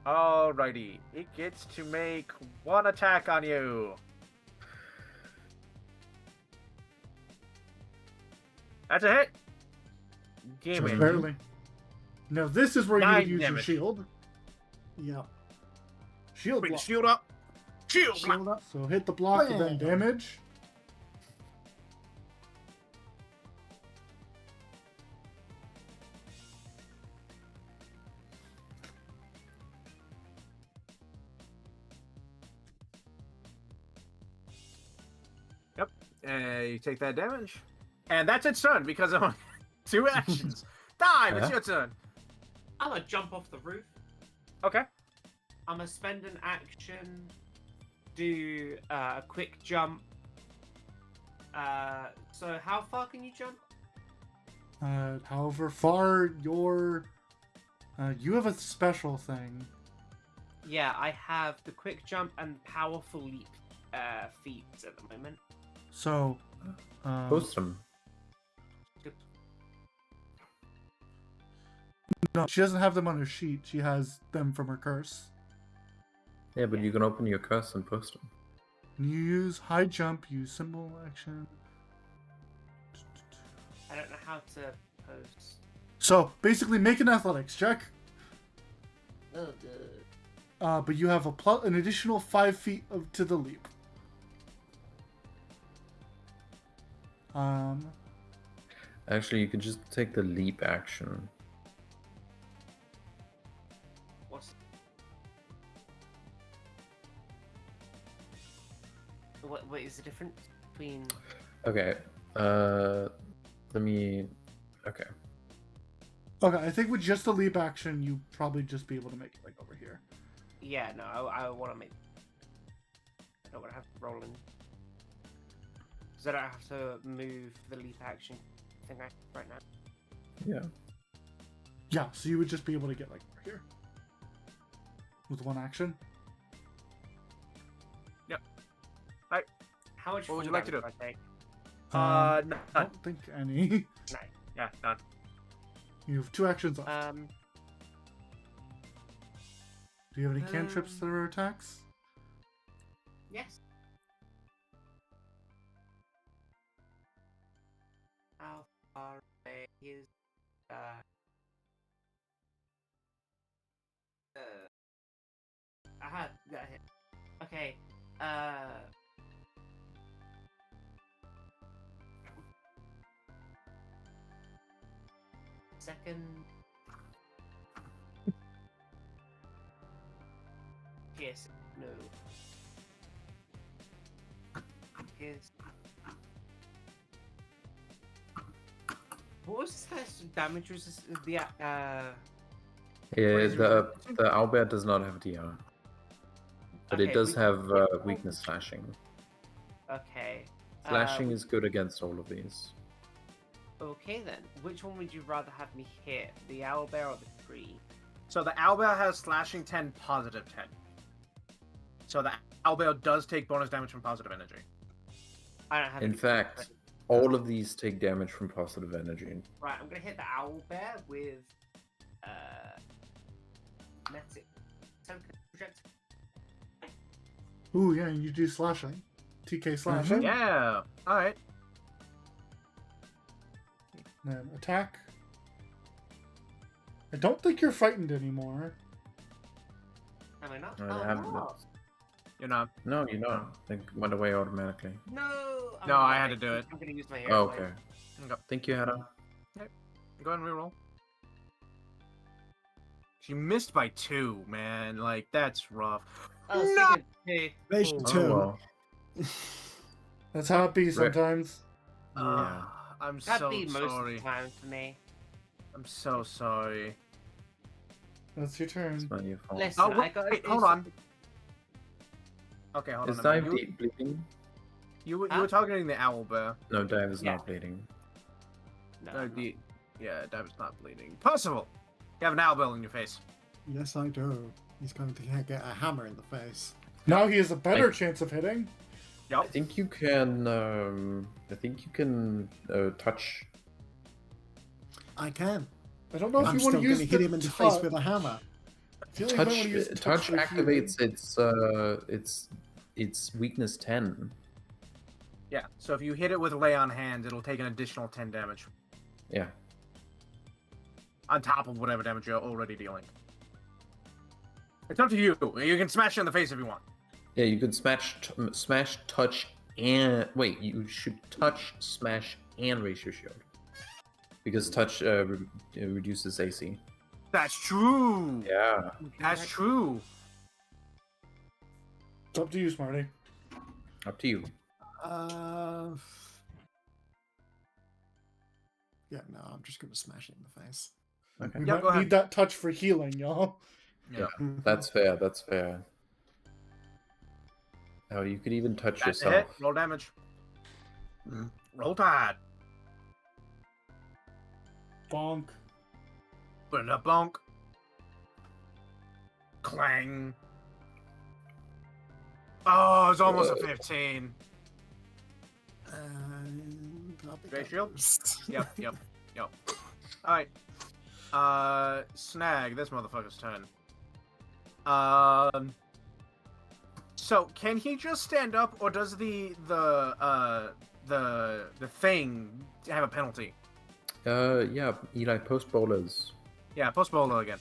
Alrighty. It gets to make one attack on you. That's a hit. Give Just me. barely. Now this is where you 9 would use your damage. shield. Yep. Shield Bring the block. shield up. Shield. Shield up. So hit the block and then Bam. damage. You take that damage. And that's its turn because of 2 actions. Dive, it's Huh? your turn. I'm gonna jump off the roof. Okay. I'm gonna spend an action, do a quick jump. So how far can you jump? However far your you have a special thing. Yeah, I have the quick jump and powerful leap feats at the moment. So Post them. no, she doesn't have them on her sheet. She has them from her curse. Yeah, but you can open your curse and post them. When you use high jump, use symbol action. I don't know how to post. So basically, make an athletics check. Oh, good. But you have an additional 5 feet to the leap. Actually, you could just take the leap action. What's what is the difference between? Okay. Let me. Okay. Okay, I think with just the leap action, you probably just be able to make it like over here. Yeah, no, I want to make. I don't want to have to roll in. Because I don't have to move the leap action thing right now. Yeah. Yeah, so you would just be able to get like over here with one action. How much What would you fall like to do? damage I take? I None. don't think any. Yeah, none. You have 2 actions left. Do you have any cantrips that are attacks? Yes. How far away is aha, got hit. Okay. Second. Pierce. No. Pierce. What was this guy's damage resistance? Yeah, is the owlbear does not have DR, but it Okay, does we- have weakness slashing. Okay. Slashing is good against all of these. Okay then. Which one would you rather have me hit? The owlbear or the tree? So the owlbear has slashing 10, positive 10. So the owlbear does take bonus damage from positive energy. I don't have In any fact, all of these take damage from positive energy. Right, I'm gonna hit the owlbear with Metic token projectile. Ooh, yeah, you do slashing. TK slashing. Yeah. All right. Then attack. I don't think you're frightened anymore. Am I not? I Oh, haven't- no. You're not. No, you don't. It went away automatically. No. No, I had to do it. I'm gonna use my Oh, hero okay. Okay. Thank you, Hannah. Go ahead and reroll. She missed by 2, man. Like, that's rough. Oh, No! second. Hey. Nation Cool. two. Oh, well. That's how it be sometimes. Yeah. I'm That'd so be most of sorry. the time for me. I'm so sorry. That's your turn. It's not your fault. Listen, Oh, I wait, got wait, hold on. Okay, hold Is on. a minute. Dive deep bleeding? You Huh? were targeting the owlbear. No, Dive is Yeah. not bleeding. No, Yeah, Dive is not bleeding. Percival! You have an owlbear in your face. Yes, I do. He's going to get a hammer in the face. Now he has a better Thank- chance of hitting. I Yup. think you can. Touch. I can. I don't know if I'm you want still to going use to hit the him in the touch. face with a hammer. I feel like you might Touch. want to use Touch for activates its weakness 10. Yeah, so if you hit it with lay on hands, it'll take an additional 10 damage. Yeah. On top of whatever damage you're already dealing. It's up to you. You can smash it in the face if you want. Yeah, you can smash, touch, and wait. You should touch, smash, and raise your shield, because touch reduces AC. That's true. Yeah. That's true. It's up to you, Smarty. Up to you. Yeah, no, I'm just going to smash it in the face. Okay. We Yeah, might go ahead. need that touch for healing, y'all. Yeah. That's fair. That's fair. Oh, you could even touch That's a yourself. hit. Roll damage. Roll tide. Bonk. Put it up, bonk. Clang. Oh, it's almost a 15. And I'll be Great done. Yep. Alright. Snag, this motherfucker's turn. So can he just stand up, or does the thing have a penalty? Yeah. Eli, post bowlers. Yeah, post bowler again.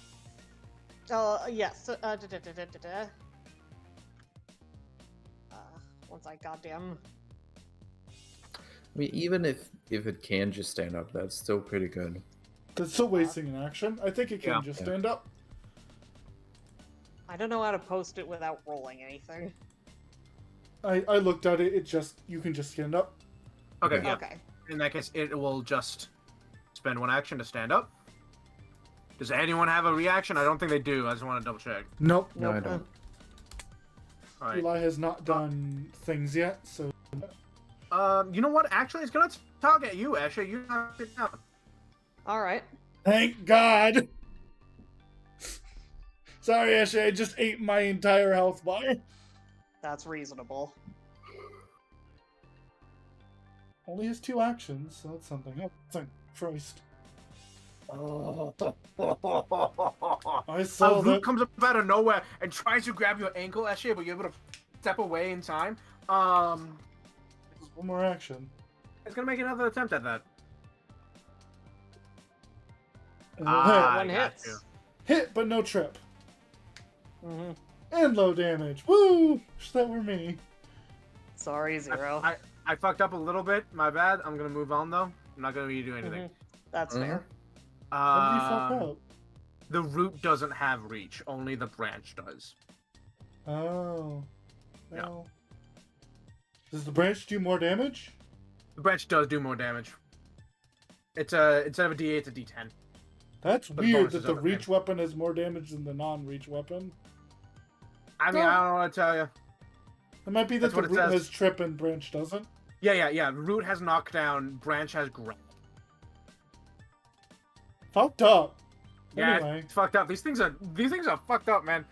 Yes. Once I goddamn. I mean, even if it can just stand up, that's still pretty good. That's still wasting an action. I think it can Yeah. just stand up. I don't know how to post it without rolling anything. I looked at it. It just you can just stand up. Okay, yeah. Okay. In that case, it will just spend one action to stand up. Does anyone have a reaction? I don't think they do. I just want to double check. Nope. No, I don't. All right. Eli has not done things yet, so You know what? Actually, it's gonna target you, Esha. You knocked it down. All right. thank God. Sorry, Ashley, I just ate my entire health bar. That's reasonable. Only has 2 actions, so that's something. Oh, thank Christ. I saw Root that. comes up out of nowhere and tries to grab your ankle, Esha, but you're able to step away in time. One more action. It's gonna make another attempt at that. That one I got hits. you. Hit, but no trip. Mm-hmm. And low damage. Woo! Wish that were me. Sorry, Zero. I fucked up a little bit. My bad. I'm gonna move on though. I'm not gonna be doing anything. That's fair. How did you fuck up? The root doesn't have reach. Only the branch does. Oh. Yeah. Well. Does the branch do more damage? The branch does do more damage. It's a instead of a D8, it's a D10. That's But the weird bonus that is the over reach weapon has more damage than the non-reach weapon. I mean, I don't know what to tell you. It might be that That's the what it root says. has trip and branch doesn't. Yeah. Root has knockdown. Branch has grab. Fucked up. Yeah, Anyway. it's fucked up. These things are fucked up, man.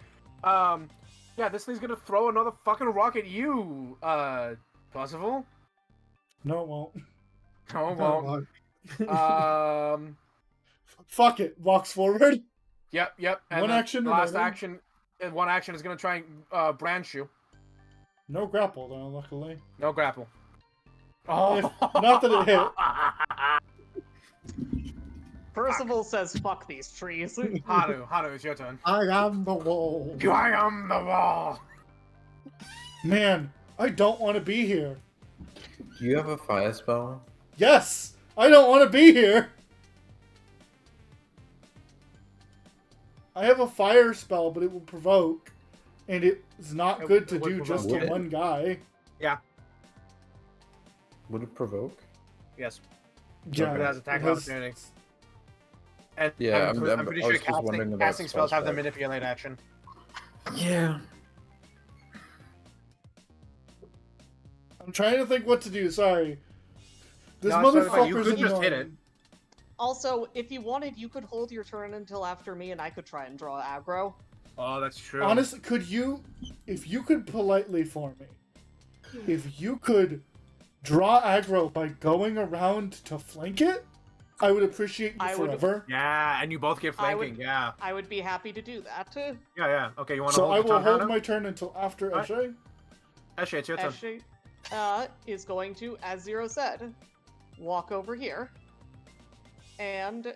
Yeah, this thing's gonna throw another fucking rock at you, Percival. No, it won't. No, it Oh, won't. Fuck it. Walks forward. Yep. And One then action Last remaining. action. One action is gonna try and branch you. No grapple, though, luckily. No grapple. Oh, Not that it hit. Percival says, "Fuck these trees." Haru, it's your turn. I am the wall. I am the wall. Man, I don't want to be here. Do you have a fire spell? Yes! I don't want to be here! I have a fire spell, but it will provoke. And it's not good to It would do just provoke. to one guy. Would it provoke? Yes. Yeah, It has attack it has- opportunity. And Yeah, I'm pretty I sure was just wondering about casting spells have the spell check. manipulate action. Yeah. I'm trying to think what to do, sorry. This No, it's totally fine. You motherfucker's could just hit annoying. Also, if you wanted, you could hold your turn until after me, and I could try and draw aggro. Oh, that's true. Honestly, could you, if you could politely for me, if you could draw aggro by going around to flank it, I would appreciate you I would- forever. Yeah, and you both get I flanking. would- Yeah. I would be happy to do that. Yeah. Okay, you want to So hold I the will turn down hold now? my turn until after Alright. Eshe. Actually, it's your turn. Eshe is going to, as Zero said, walk over here, and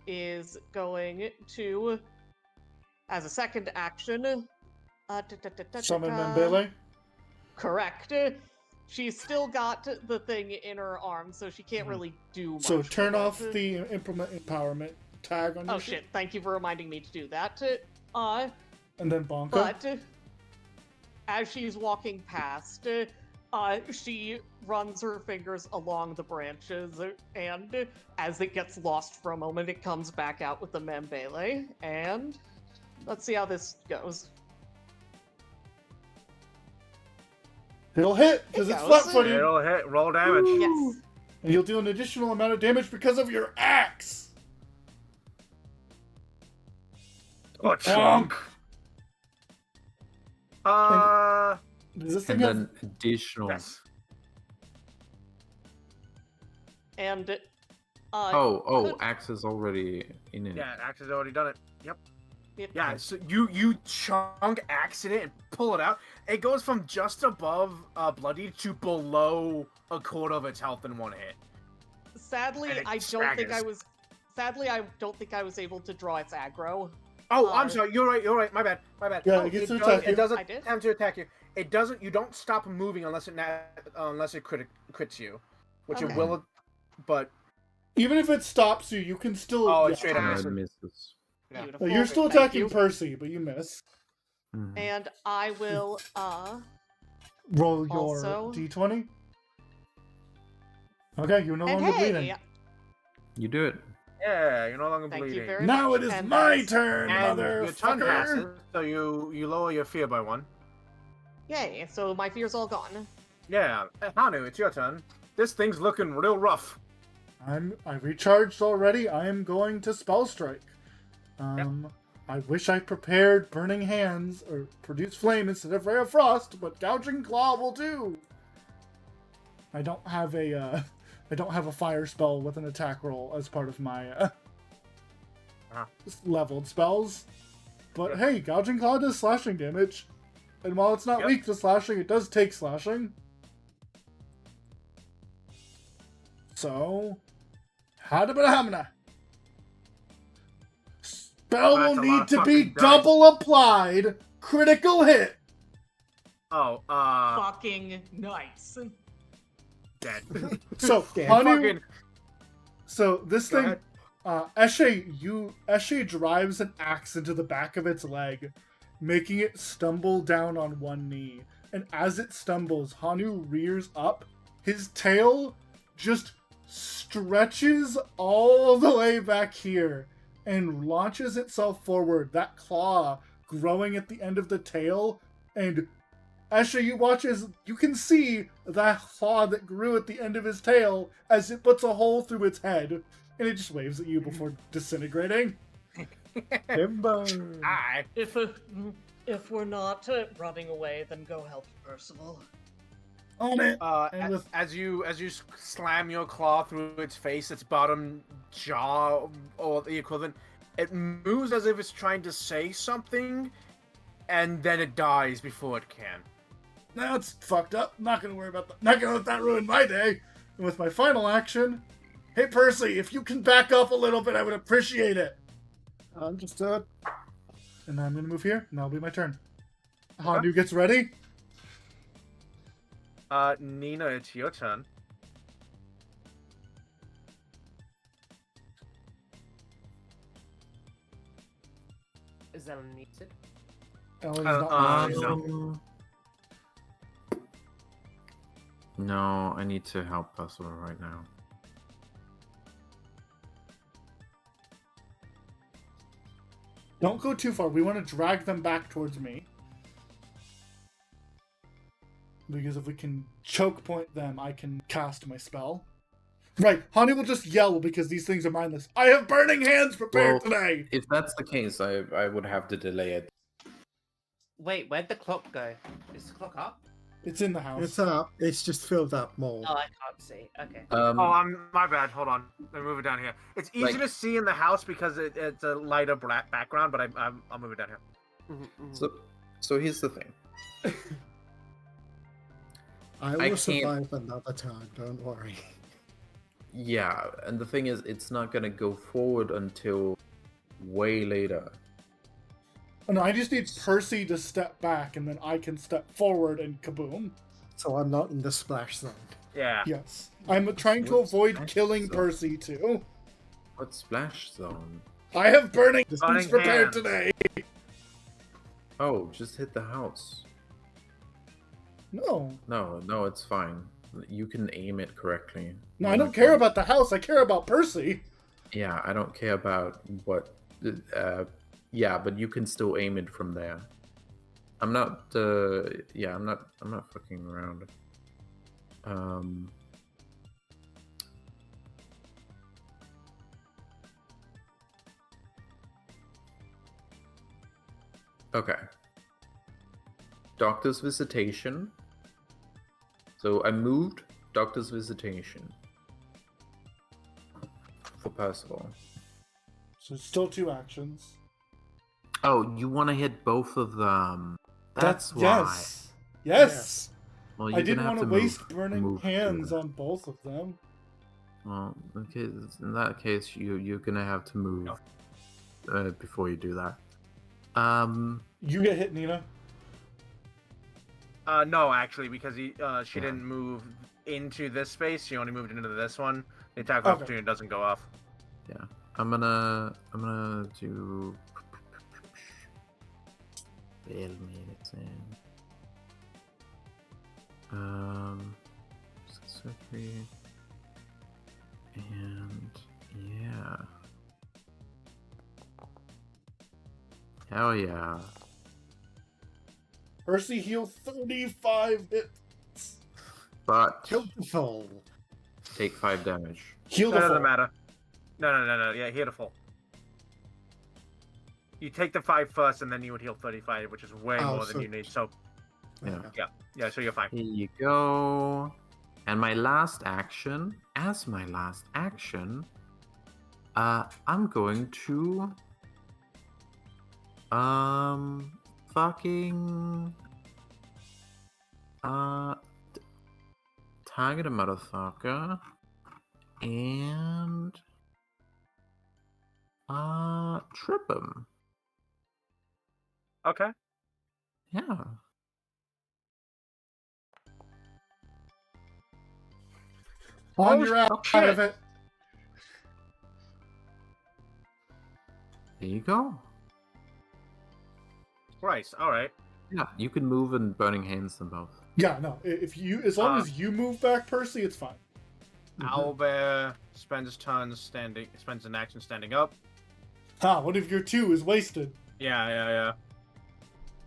is going to, as a second action, Summon Membele. Correct. She's still got the thing in her arm, so she can't really do much. So turn with off it. the implement empowerment tag on your Oh shit! Thank you for reminding me to do that. and then Bonka. But as she's walking past, she runs her fingers along the branches, and as it gets lost for a moment, it comes back out with the Membele. And let's see how this goes. It'll hit because It it's goes. flat-footed, It'll hit. Roll damage. Yes. and you'll do an additional amount of damage because of your axe. Oh, chunk. Does this thing And have? then additional. Yes. And Oh, axe is already in it. Yeah, Axe has already done it. Yep. Yep. Yeah, so you chunk accident and pull it out. It goes from just above Bloody to below a quarter of its health in one hit. sadly, And it I don't think I staggers. was. Sadly, I don't think I was able to draw its aggro. Oh, I'm sorry. You're right. My bad. Yeah, Oh, it gets to does- attack you. It doesn't I did? attempt to attack you. It doesn't. You don't stop moving unless it crits you, which Okay. it will. But Even if it stops you, you can still. Oh, yeah. it's straight Yeah, up. it misses. yeah. Beautiful. You're still Thank attacking you. Percy, but you miss. Mhm. And I will Roll your Also- d20. Okay, you're no and longer hey, bleeding. You do it. Yeah, you're no longer Thank bleeding. you very Now much. it is And my that's- turn, And your turn motherfucker. passes, so you lower your fear by 1. Yay, so my fear's all gone. Yeah, Hanu, it's your turn. This thing's looking real rough. I recharged already. I am going to spell strike. I wish I prepared burning hands or produce flame instead of ray of frost, but gouging claw will do. I don't have a fire spell with an attack roll as part of my leveled spells. But hey, gouging claw does slashing damage, and while it's not weak to slashing, it does take slashing. So, Hadabadahamna. Spell will That's a lot need of to be fucking dice. double applied. Critical hit. Oh, Fucking nice. dead. So, Yeah, Hanu, Fucking. so this Go thing, ahead. Eshe drives an axe into the back of its leg, making it stumble down on one knee. And as it stumbles, Hanu rears up. His tail just stretches all the way back here and launches itself forward, that claw growing at the end of the tail. And Eshe, you watch as you can see that claw that grew at the end of his tail as it puts a hole through its head, and it just waves at you before disintegrating. Timber. Aye. If we're not running away, then go help Percival. On it. And As, with- as you slam your claw through its face, its bottom jaw or the equivalent, it moves as if it's trying to say something, and then it dies before it can. That's fucked up. Not gonna worry about that. Not gonna let that ruin my day. And with my final action, hey Percy, if you can back up a little bit, I would appreciate it. Understood. And I'm gonna move here, and that'll be my turn. Hanu gets ready. Nina, it's your turn. Is that unmuted? Oh, he's not no. No, I need to help Puzzle right now. Don't go too far. We want to drag them back towards me. Because if we can choke point them, I can cast my spell. Right, Honey will just yell because these things are mindless. I have burning hands prepared Well, today! If that's the case, I would have to delay it. Wait, where'd the clock go? Is the clock up? It's in the house. It's up. It's just filled up more. Oh, I can't see. Okay. My bad. Hold on. Let me move it down here. It's easy Like- to see in the house because it's a lighter background, but I'll move it down here. So here's the thing. I I will can't- survive another time. Don't worry. Yeah, and the thing is, it's not gonna go forward until way later. Oh, no, I just need Percy to step back, and then I can step forward and kaboom. So I'm not in the splash zone. Yeah. Yes. I'm trying to What's avoid splash killing zone? Percy, too. What splash zone? I have burning Burning hands prepared hands. today. Oh, just hit the house. No. No, it's fine. You can aim it correctly. No, I don't care about the house. I care about Percy. Yeah, I don't care about what. Yeah, but you can still aim it from there. I'm not. Yeah, I'm not fucking around. Okay. Doctor's visitation. So I moved Doctor's visitation for Percival. So it's still 2 actions. Oh, you want to hit both of them? That's why. Yes. Well, I you're didn't gonna have want to move- waste burning move to hands it. on both of them. Well, okay. In that case, you're gonna have to move before you do that. You get hit, Nina. No, actually, because she didn't move into this space. She only moved into this one. The attack of Okay. opportunity doesn't go off. Yeah, I'm gonna do. Fail medicine. Surgery. And yeah. Hell yeah. Percy heal 35 hits. But Beautiful. take 5 damage. Heal That the doesn't full. matter. No. Yeah, heal the full. You take the 5 first, and then you would heal 35, which is way Oh, more than so- you need. So Yeah. yeah, so you're fine. Here you go. And my last action, I'm going to fucking target a motherfucker and trip him. Okay. Yeah. On Oh, your out shit. of it. There you go. Christ. All right. Yeah, you can move and burning hands them both. Yeah, no. If you, as long as you move back, Percy, it's fine. Owlbear spends an action standing up. One of your 2 is wasted. Yeah.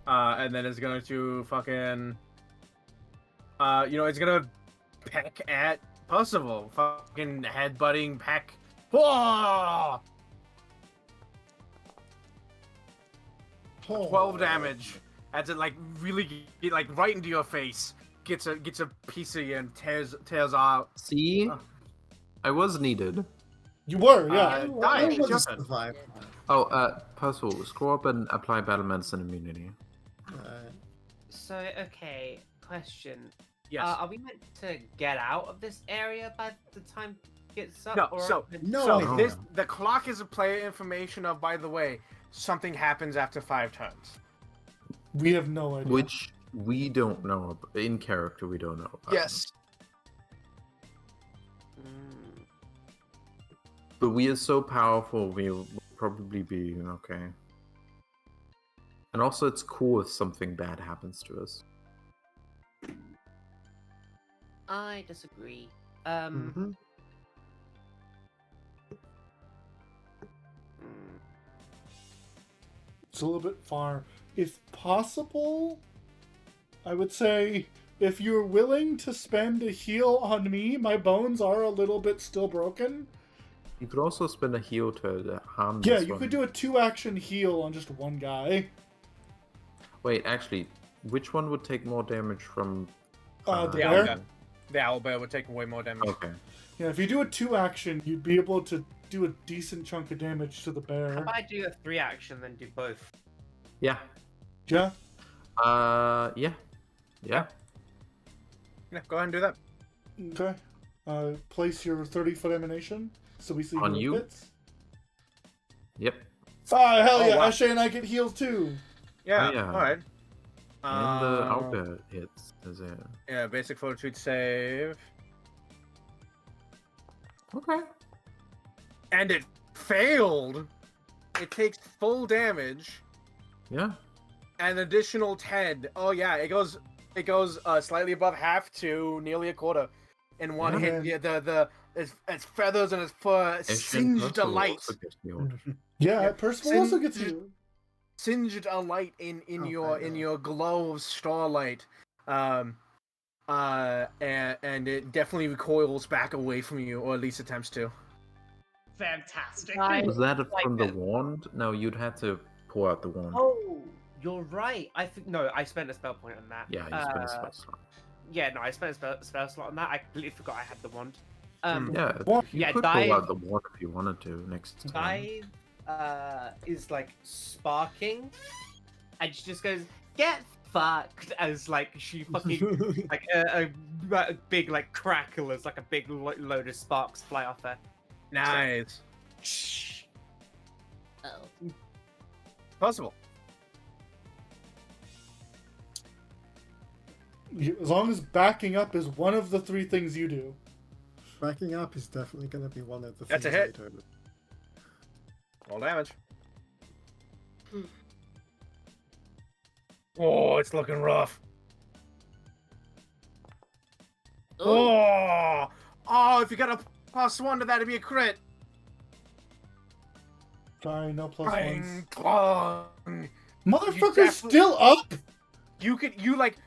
And then it's going to fucking, it's gonna peck at Percival. Fucking headbutting peck. Whoa! 12 damage. As it really right into your face. Gets a piece of you and tears out. See? I was needed. You were, yeah. Die. It was Your a turn. survival. Percival, scroll up and apply battle medicine immunity. So, okay, question. Yes. Are we meant to get out of this area by the time it gets up? No, or so- No. The clock is a player information of, by the way, something happens after 5 turns. We have no idea. Which we don't know. In character, we don't know about. Yes. But we are so powerful, we'll probably be okay. And also, it's cool if something bad happens to us. I disagree. Mhm. It's a little bit far. If possible, I would say if you're willing to spend a heal on me, my bones are a little bit still broken. You could also spend a heal to harm Yeah, this you one. could do a 2-action heal on just one guy. Wait, actually, which one would take more damage from... The The bear? owlbear. The owlbear would take way more damage. Okay. Yeah, if you do a 2-action, you'd be able to do a decent chunk of damage to the How bear. about I do a 3-action, then do both? Yeah. Yeah? Yeah. Yeah, go ahead and do that. Okay. Place your 30-foot emanation so we see On who it you? hits. Yep. Ah, hell Oh, yeah, wow. Ashay and I get healed too. Yeah, Oh, yeah. alright. And the owlbear hits. Is it? Yeah, basic fortitude save. Okay. And it failed! It takes full damage. Yeah. An additional 10. Oh yeah, it goes slightly above half to nearly a quarter. In one Yeah. hit, yeah, its feathers and its fur singed a light. Yeah, Percival also gets Singed- healed. Singed a light in Oh, your thank God. your glow of starlight. And it definitely recoils back away from you, or at least attempts to. Fantastic. Was that like from the it. wand? No, you'd have to pull out the wand. Oh, you're right. No, I spent a spell point on that. Yeah, you spent a spell slot. Yeah, no, I spent a spell slot on that. I completely forgot I had the wand. Yeah, Wand. you Yeah, could dive- pull out the wand if you wanted to next time. Dive is like sparking, and she just goes, "Get fucked!" as like she fucking like a big like crackle as like a big load of sparks fly off her. Nice. Shh. Oh. Possible. As long as backing up is one of the 3 things you do. Backing up is definitely going to be one of the That's a things hit. I do. Roll damage. Oh, it's looking rough. Oh. Oh, if you got a +1 to that, it'd be a crit. Sorry, no plus Clang, ones. clang. Motherfucker's definitely- still up! You like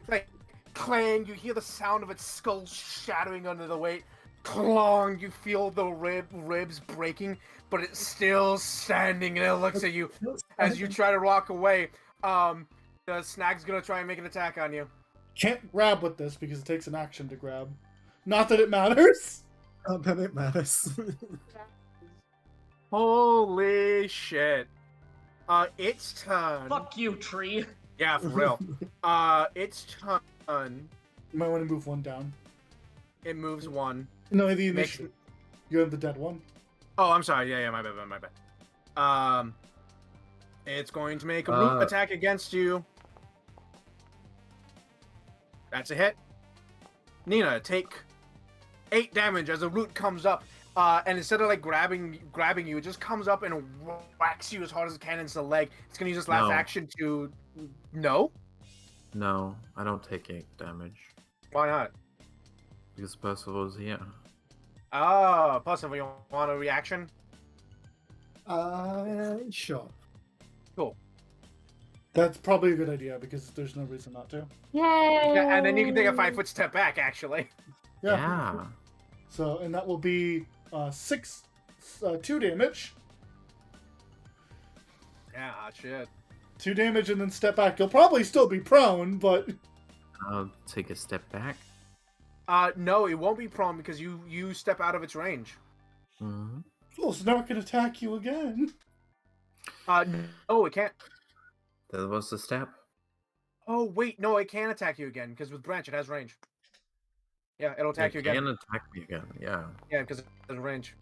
clang. You hear the sound of its skull shattering under the weight. Clong. You feel the ribs breaking, but it's still standing, and it looks at you as you try to walk away. The Snag's gonna try and make an attack on you. Can't grab with this because it takes an action to grab. Not that it matters. Not that it matters. Holy shit! Its turn. Fuck you, tree. Yeah, for real. Its turn. You might want to move one down. It moves one. No, the Makes- initiative. You have the dead one. Oh, I'm sorry. Yeah, my bad. It's going to make a root attack against you. That's a hit. Nina, take 8 damage as a root comes up. And instead of like grabbing you, it just comes up and whacks you as hard as it can into the leg. It's gonna use its last No. action to. No? No, I don't take 8 damage. Why not? Because Percival's here. Oh, plus if you want a reaction. Sure. Cool. That's probably a good idea because there's no reason not to. Yeah, and then you can take a 5-foot step back, actually. Yeah. So, and that will be 2 damage. Yeah, shit. 2 damage and then step back. You'll probably still be prone, but I'll take a step back. No, it won't be prone because you step out of its range. Mm-hmm. well, it's not going to attack you again. No, it can't. That was the step. Oh, wait, no, it can attack you again because with branch it has range. Yeah, it'll attack you It again. can attack me again, yeah. Yeah, because it has range.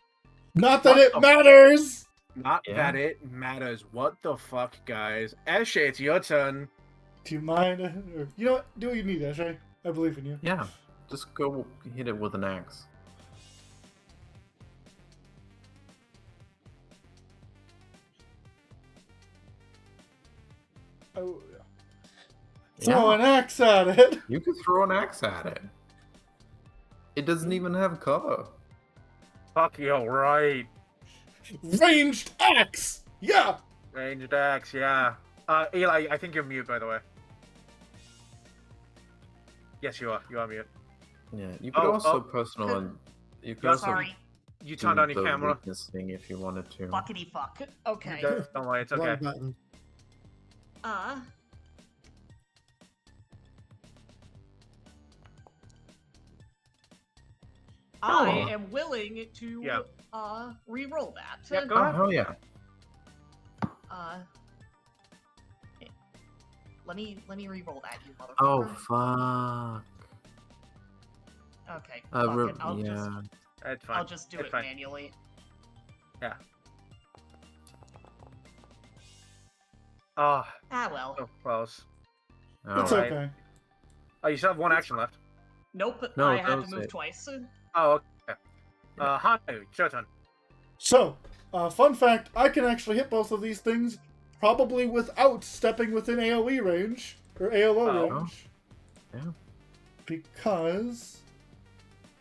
Not that What it the- matters! Not Yeah. that it matters. What the fuck, guys? Eshe, it's your turn. Do you mind? Or, you know what? Do what you need, Eshe. I believe in you. Yeah, just go hit it with an axe. Oh, Yeah. throw an axe at it! You can throw an axe at it. It doesn't even have cover. Fuck you, right. Ranged axe! Yeah! Ranged axe, yeah. Eli, I think you're mute, by the way. Yes, you are. You are mute. Yeah, you could Oh, also oh. personal and you could Yeah, also Sorry. You do turned on your the camera. weakness thing if you wanted to. Fuckity fuck. Okay. Don't worry, it's Wrong okay. button. Uh. I Oh. am willing to Yeah. re-roll that. Yeah, go Oh ahead. hell yeah! Uh, let me re-roll that, you motherfucker. Oh fuck! Okay. Fuck it. I'll yeah. just It's fine. I'll just do It's it fine. manually. Oh, Ah well. so close. It's Alright. okay. Oh, you still have one action left. Nope. No, I had that to was move it. twice. Oh, okay. Hanu, it's your turn. So, fun fact, I can actually hit both of these things probably without stepping within AoE range, or AOO Oh. range. Yeah. Because...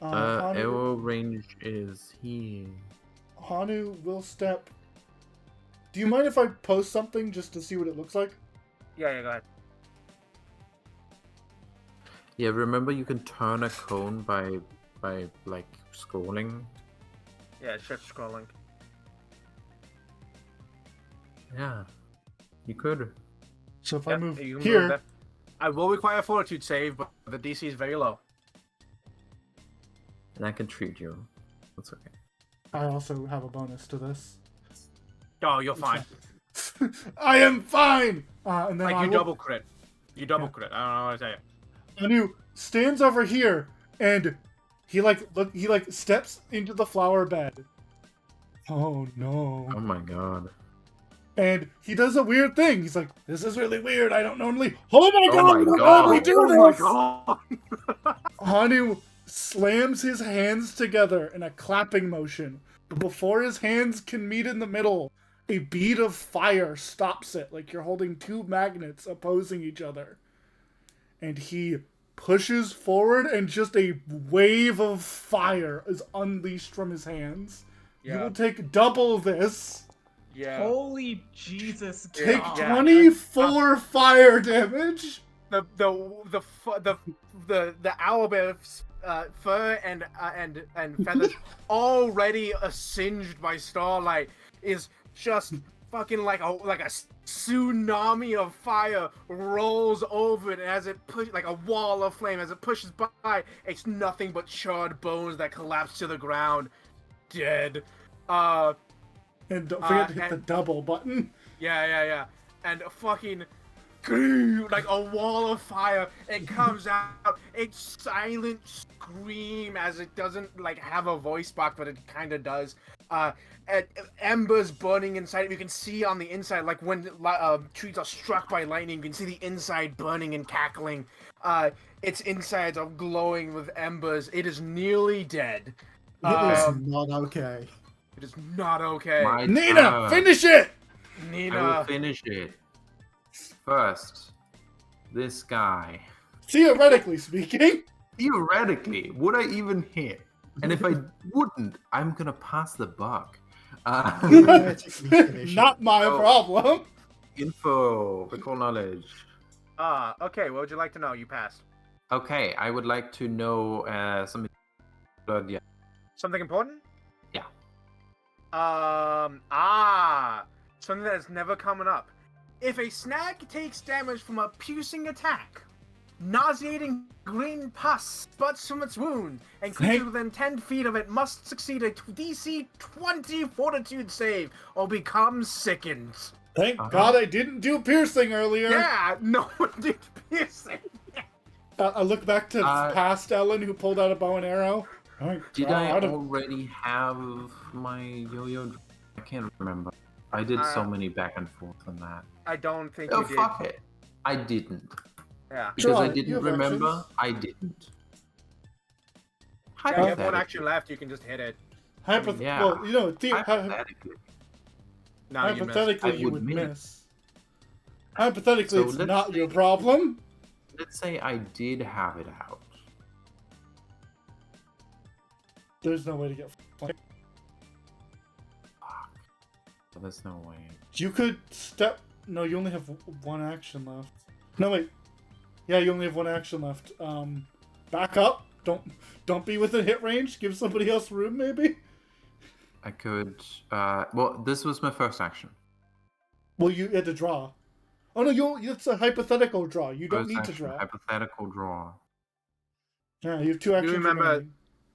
Hanu, Arrow range is here. Hanu will step... Do you mind if I post something just to see what it looks like? Yeah, go ahead. Yeah, remember you can turn a cone by like scrolling. Yeah, shift scrolling. Yeah, you could. So if I Yep, move you can here... move that. I will require a fortitude save, but the DC is very low. And I can treat you. That's okay. I also have a bonus to this. Oh, you're fine. I am fine! And then Like, I you will- double crit. You double crit. I don't know what to tell you. Anu stands over here and he steps into the flower bed. Oh no. Oh my god. And he does a weird thing. He's like, this is really weird. I don't normally Oh my Oh god, my we don't God. normally do Oh my this! god! Hanu slams his hands together in a clapping motion. But before his hands can meet in the middle, a bead of fire stops it, like you're holding two magnets opposing each other. And he pushes forward, and just a wave of fire is unleashed from his hands. You Yeah. will take double this. Yeah. Holy Jesus Take God. Yeah. 24 fire damage. The owlbear's fur and feathers already singed by starlight is just fucking like a tsunami of fire rolls over it as it pushes like a wall of flame as it pushes by. It's nothing but charred bones that collapse to the ground, dead. And don't forget to hit and- the double button. Yeah. And a fucking like a wall of fire. It comes out. It's silent scream as it doesn't like have a voice box, but it kind of does. Embers burning inside. You can see on the inside, like when trees are struck by lightning, you can see the inside burning and cackling. Its insides are glowing with embers. It is nearly dead. It is not okay. It is not okay. My Nina, turn. finish it! I will Nina. finish it. First, this guy. Theoretically speaking. Theoretically, would I even hit? And if I wouldn't, I'm gonna pass the buck. Theoretically finish it. Not my Oh. problem. Info, recall knowledge. Okay, what would you like to know? You passed. Okay, I would like to know something. Yeah. Something important? Yeah. Something that is never coming up. If a snag takes damage from a piercing attack, nauseating green pus sputs from its wound, and creatures Snake? within 10 feet of it must succeed a DC 20 fortitude save or become sickened. Thank Uh-huh. God I didn't do piercing earlier. Yeah, no one did piercing. I look back to past Ellen who pulled out a bow and arrow. Did I already have my yo-yo? I can't remember. I did so many back and forth on that. I don't think Oh, you did. fuck it. I didn't. Yeah. Because I Try it. You didn't have remember, actions. I didn't. Yeah, you have one Hypothetically. action left, you can just hit it. Yeah. Well, you know, Hypothetically. No, you missed. hypothetically I you would would miss. miss. Hypothetically, So it's let's not your say- problem. Let's say I did have it out. There's no way to get. Fuck. There's no way. You could step. No, you only have one action left. No wait. Yeah, you only have one action left. Back up. Don't be within hit range. Give somebody else room, maybe. I could. Well, this was my first action. Well, you had to draw. Oh no, it's a hypothetical draw. You don't First need to action, draw. Hypothetical draw. Yeah, you have two actions remember- remaining.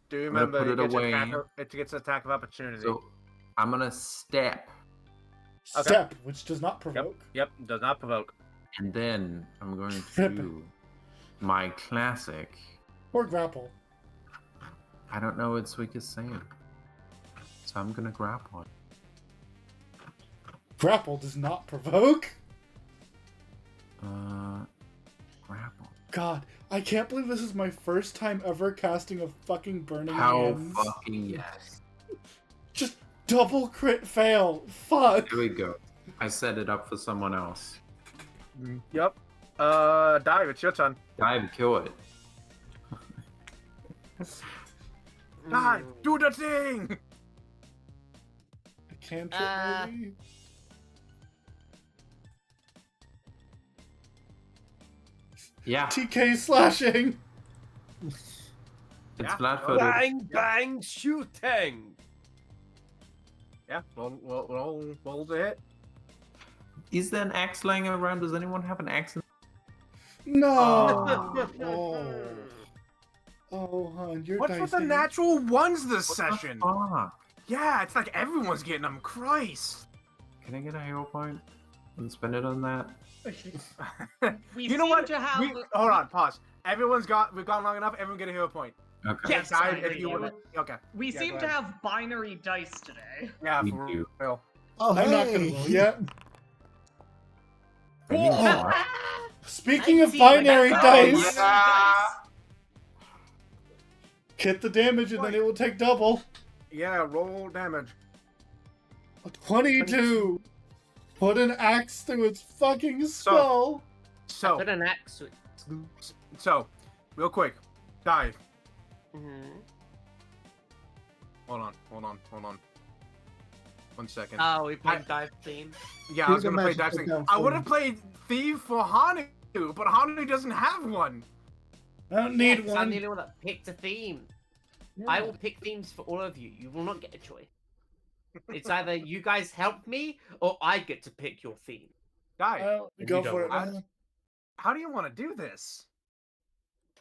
Do you I'm gonna remember put it away. it gets attack of opportunity? So I'm gonna step, Okay. Step, which does not provoke. Yep, does not provoke. and then I'm going Flip. to do my classic. Or grapple. I don't know its weakest save, so I'm gonna grapple it. Grapple does not provoke. Grapple. God, I can't believe this is my first time ever casting a fucking Burning How Hands. fucking yes. Just double crit fail. Fuck. Here we go. I set it up for someone else. Yep. Dive, it's your turn. Dive, kill it. Dive, do the thing! I can't maybe. Yeah, TK slashing. it's Yeah. flat-footed. Bang, bang, shooting. Yeah, roll the hit. Is there an axe lying around? Does anyone have an axe? No. Oh, hon, your What's dice. with the ain't- natural ones this What the session? fuck? Yeah, it's like everyone's getting them. Christ. Can I get a hero point and spend it on that? We You know seem what? to have. Hold on, pause. We've gone long enough. Everyone get a hero point. Okay. Yes, Dive I if you agree. want. Okay. We Yeah, seem go to ahead. have binary dice today. Yeah, Me for too. real. Oh, I'm not gonna hey. roll yet. I mean, Whoa. what? Speaking of See, like, binary that's dice, binary hit the damage and then it will take double. Yeah, roll damage. 22. Put an axe through its fucking skull. So, Put an axe. real quick, dive. Mhm. Hold 1 second. Oh, we played dive theme. Yeah, I Who's was the gonna play magic dive thing. down I for would you? have played Thief for Hanu, but Hanu doesn't have one. I don't Yeah, need 'cause I'm the one. only one that picked a theme. I will pick themes for all of you. You will not get a choice. It's either you guys help me or I get to pick your theme. Dive. Go for it. want. How do you want to do this?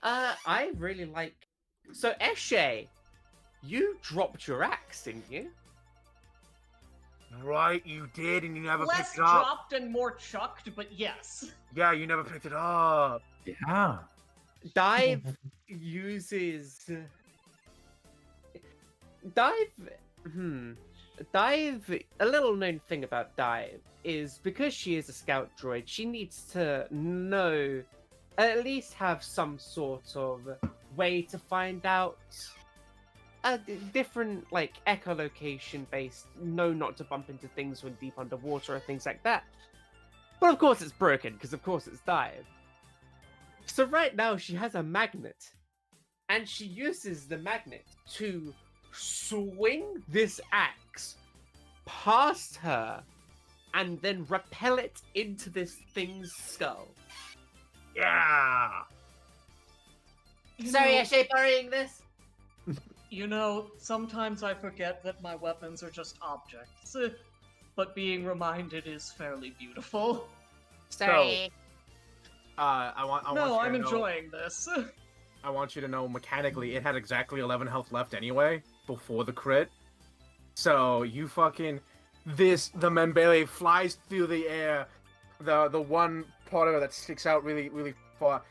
I really like. So Eshe, you dropped your axe, didn't you? Right, you did, and you never Less picked it up. dropped and more chucked, but yes. Yeah, you never picked it up. Yeah. Dive uses. Dive. Dive. A little known thing about Dive is because she is a scout droid, she needs to know, at least have some sort of way to find out a different, like, echolocation based, know not to bump into things when deep underwater or things like that. But of course it's broken, because of course it's Dive. So right now she has a magnet, and she uses the magnet to swing this axe past her and then repel it into this thing's skull. Yeah. Sorry, Eshe, burying this. You know, sometimes I forget that my weapons are just objects, but being reminded is fairly beautiful. Sorry. I want No, you I'm to know- enjoying this. I want you to know mechanically it had exactly 11 health left anyway before the crit. So you fucking the Membele flies through the air, the one part of it that sticks out really far,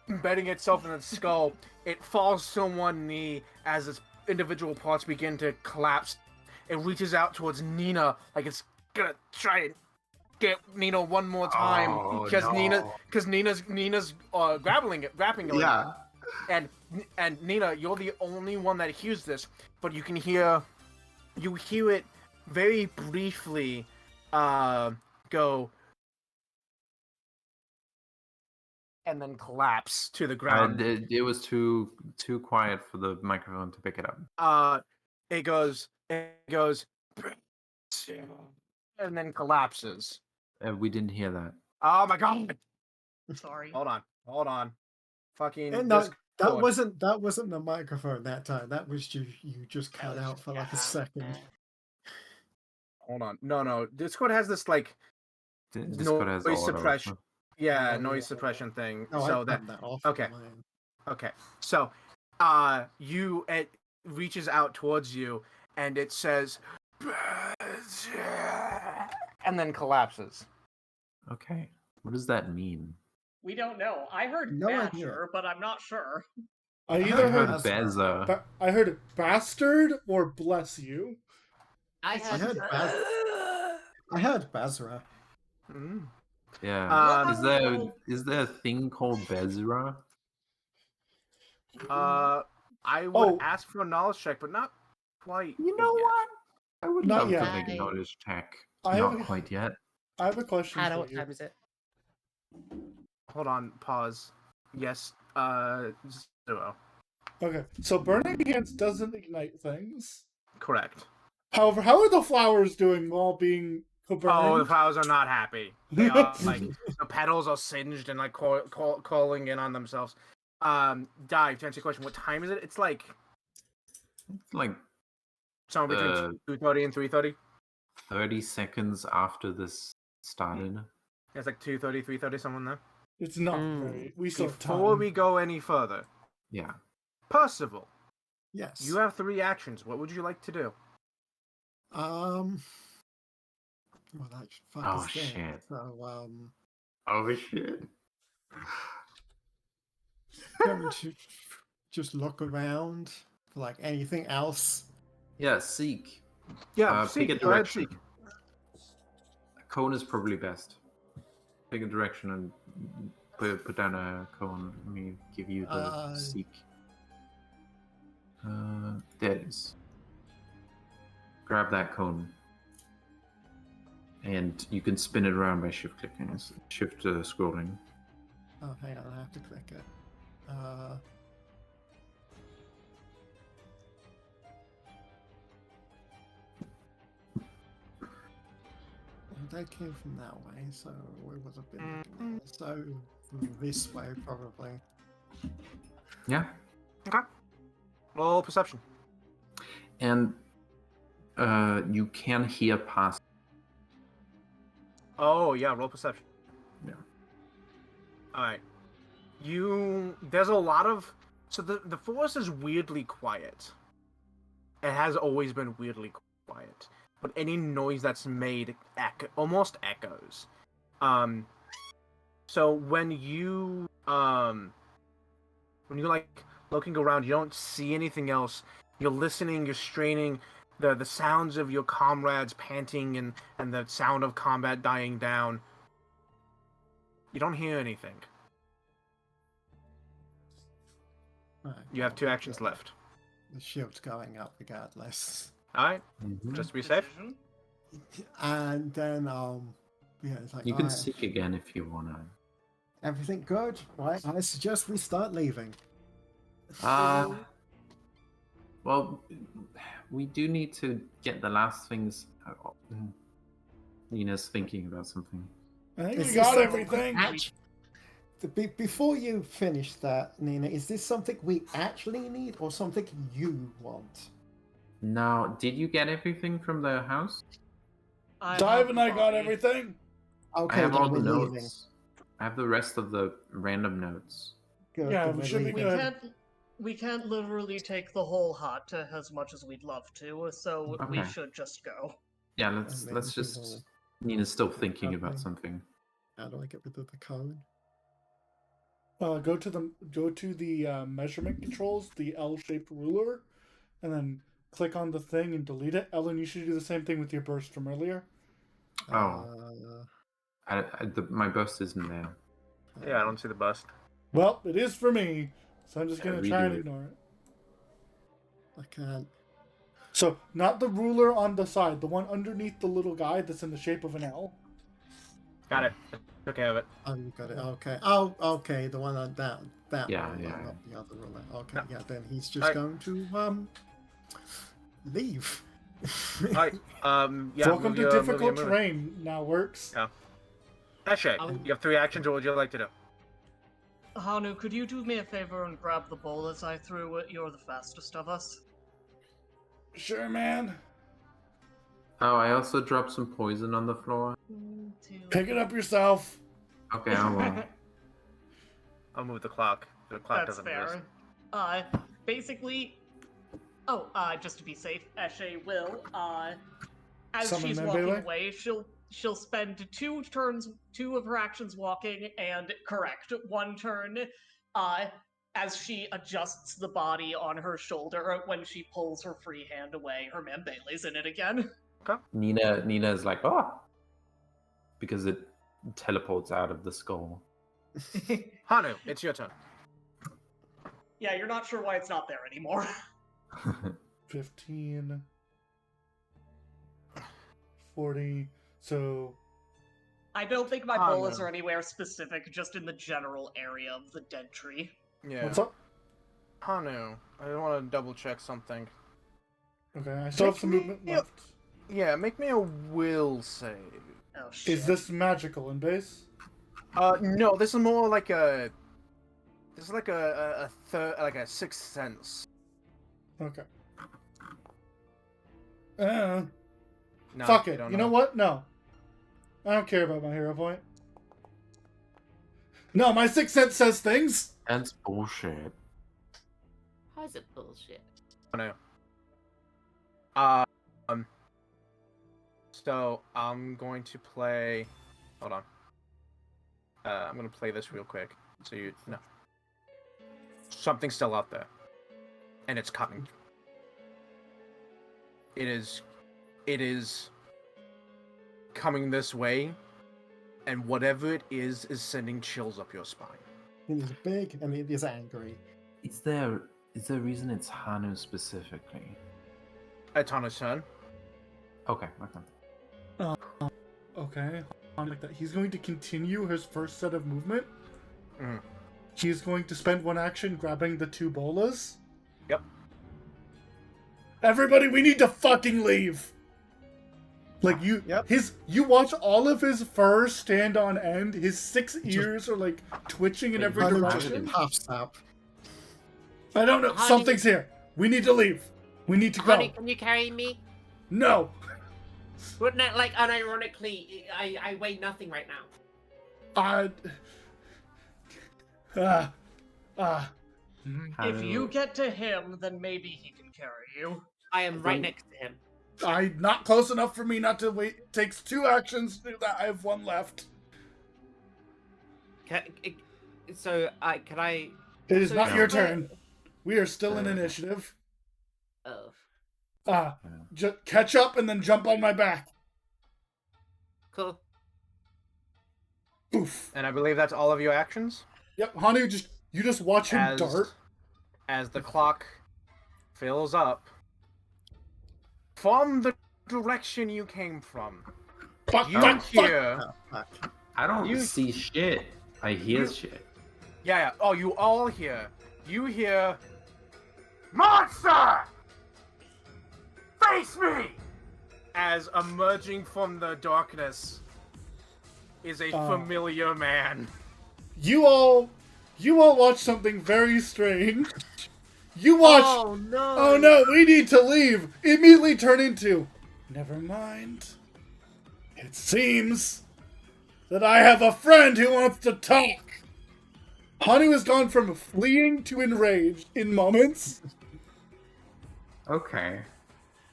embedding itself in the skull. It falls to one knee as its individual parts begin to collapse. It reaches out towards Nina like it's gonna try and get Nina one more time because Nina's grappling it. Yeah. And Nina, you're the only one that hears this, but you hear it very briefly go and then collapse to the ground. It was too quiet for the microphone to pick it up. It goes and then collapses. We didn't hear that. Oh my god. Sorry. Hold on. Fucking No, that Discord. wasn't the microphone that time. That was you just cut out for like a second. Hold on. No. Discord has this like Discord has noise auto. suppression. Yeah, Oh, noise yeah. suppression thing. No, so I've that turned that off. okay. on mine. Okay. So it reaches out towards you and it says and then collapses. Okay. What does that mean? We don't know. I heard No idea. Badger, but I'm not sure. I I either heard heard Beza. I heard bastard or bless you. I heard I heard Bazra. Mm. Yeah. Uh, is there a thing called Bezra? I would Oh. ask for a knowledge check, but not quite. You know yet. what? I would Not love yet. to make a knowledge check. I Not have- quite yet. I have a question Hannah, for what you. time is it? Hold on, pause. Yes, 0. Okay, so burning hands doesn't ignite things. Correct. However, how are the flowers doing while being burned? Oh, the flowers are not happy. They are like the petals are singed and like calling in on themselves. Dive, to answer your question, what time is it? It's like It's like somewhere between 2:30 and 3:30. 30 seconds after this started. It's like 2:30, 3:30, someone there. It's not very. We still have Before time. we go any further, Yeah. Percival, Yes. you have 3 actions. What would you like to do? Well, that fuck Oh, is dead. shit. So Oh shit. going to just look around for like anything else. Yeah, seek. Yeah, Pick a go ahead, direction. A cone is probably best. Pick a direction and put down a cone. Let me give you the seek. There it is. Grab that cone. And you can spin it around by shift clicking. It's shift scrolling. Oh, hang on, I have to click it. they came from that way, so we would have been looking at it. So this way, probably. Yeah. Okay. Roll perception. And you can hear past. Oh yeah, roll perception. Yeah. All right. There's a lot of. So the forest is weirdly quiet. It has always been weirdly quiet, but any noise that's made almost echoes. So when you like looking around, you don't see anything else. You're listening. You're straining. The sounds of your comrades panting and the sound of combat dying down. You don't hear anything. Right, You have 2 well, actions left. The shield's going up regardless. All right, Mhm. just to be safe. Decision. And then, yeah, it's like, You can alright, seek again if you wanna. everything good? Right, I suggest we start leaving. Well, we do need to get the last things. Nina's thinking about something. I think Is we this got something everything. Before you finish that, Nina, is this something we actually need or something you want? Now, did you get everything from the house? Dive and I got body. everything. Okay, I have then all the we're notes. leaving. I have the rest of the random notes. Good, Yeah, then we we're should be leaving. good. We can't literally take the whole hut as much as we'd love to, so we Okay. should just go. Yeah, And let's then we just. will- Nina's still thinking about Okay. something. How do I get rid of the code? Go to the measurement controls, the L-shaped ruler, and then click on the thing and delete it. Ellen, you should do the same thing with your burst from earlier. Oh. My burst isn't there. Yeah, I don't see the bust. Well, it is for me, so I'm just Yeah, gonna try and redo it. ignore it. I can't. So, not the ruler on the side, the one underneath the little guy that's in the shape of an L. Got it. Took care of it. Oh, you got it. Okay. Oh, okay. The one on that Yeah, ruler, yeah. not the other ruler. Okay, No. yeah. Then he's just Alright. going to leave. All right. Yeah. Welcome move to your- move difficult your movement. terrain. Now works. Yeah. Eshe, you have 3 actions. What would you like to do? Hanu, could you do me a favor and grab the bowl as I threw it? You're the fastest of us. Sure, man. Oh, I also dropped some poison on the floor. 1, 2. Pick it up yourself. Okay, I will. I'll move the clock. The clock That's doesn't fair. exist. Basically, just to be safe, Eshe will, as Summon she's Membele? walking away, she'll spend 2 turns, 2 of her actions walking, and correct 1 turn, as she adjusts the body on her shoulder when she pulls her free hand away. Her Membele's in it again. Nina is like, oh, because it teleports out of the skull. Hanu, it's your turn. Yeah, you're not sure why it's not there anymore. 15. 40. So, I don't think my Oh, bolas no. are anywhere specific, just in the general area of the dead tree. Yeah. what's up? Hanu, I want to double check something. Okay, I still have some movement Yeah. left. Yeah, make me a will save. Oh shit. Is this magical in base? No, this is more like a. This is like like a sixth sense. Okay. No, Fuck it. don't You know what? No. I don't care about my hero point. No, my sixth sense says things. That's bullshit. How is it bullshit? No. So I'm going to play. Hold on. I'm gonna play this real quick, so you know. Something's still out there, and it's coming. It is coming this way, and whatever it is sending chills up your spine. It is big and it is angry. Is there a reason it's Hanu specifically? It's Hanu's turn. Okay. Okay. Like that. He's going to continue his first set of movement. Mhm. He's going to spend 1 action grabbing the 2 bolas. Yep. Everybody, we need to fucking leave. Like you, Yep. you watch all of his fur stand on end. His 6 ears are like twitching in every Kind of direction. just half snap. I don't know. Honey. Something's here. We need to leave. We need to go. Honey, can you carry me? No. Wouldn't it, like, unironically, I weigh nothing right now. If you get to him, then maybe he can carry you. I am right next to him. Not close enough for me not to wait. It takes 2 actions to do that. I have 1 left. Can I... It is So not it's your not- turn. We are still in initiative. Oh, Just catch up and then jump on my back. cool. Oof. And I believe that's all of your actions. Yep, Hanu, you just watch him dart. As the clock fills up, from the direction you came from, Fuck, you fuck, fuck. hear... I don't You- see shit. I hear You- shit. Yeah. Oh, you all hear. You hear... Monster! Face me! As emerging from the darkness is a familiar man. You all watch something very strange. You watch. Oh no! Oh no, we need to leave. Immediately turn into. Never mind. It seems that I have a friend who wants to talk. Honey has gone from fleeing to enraged in moments. Okay.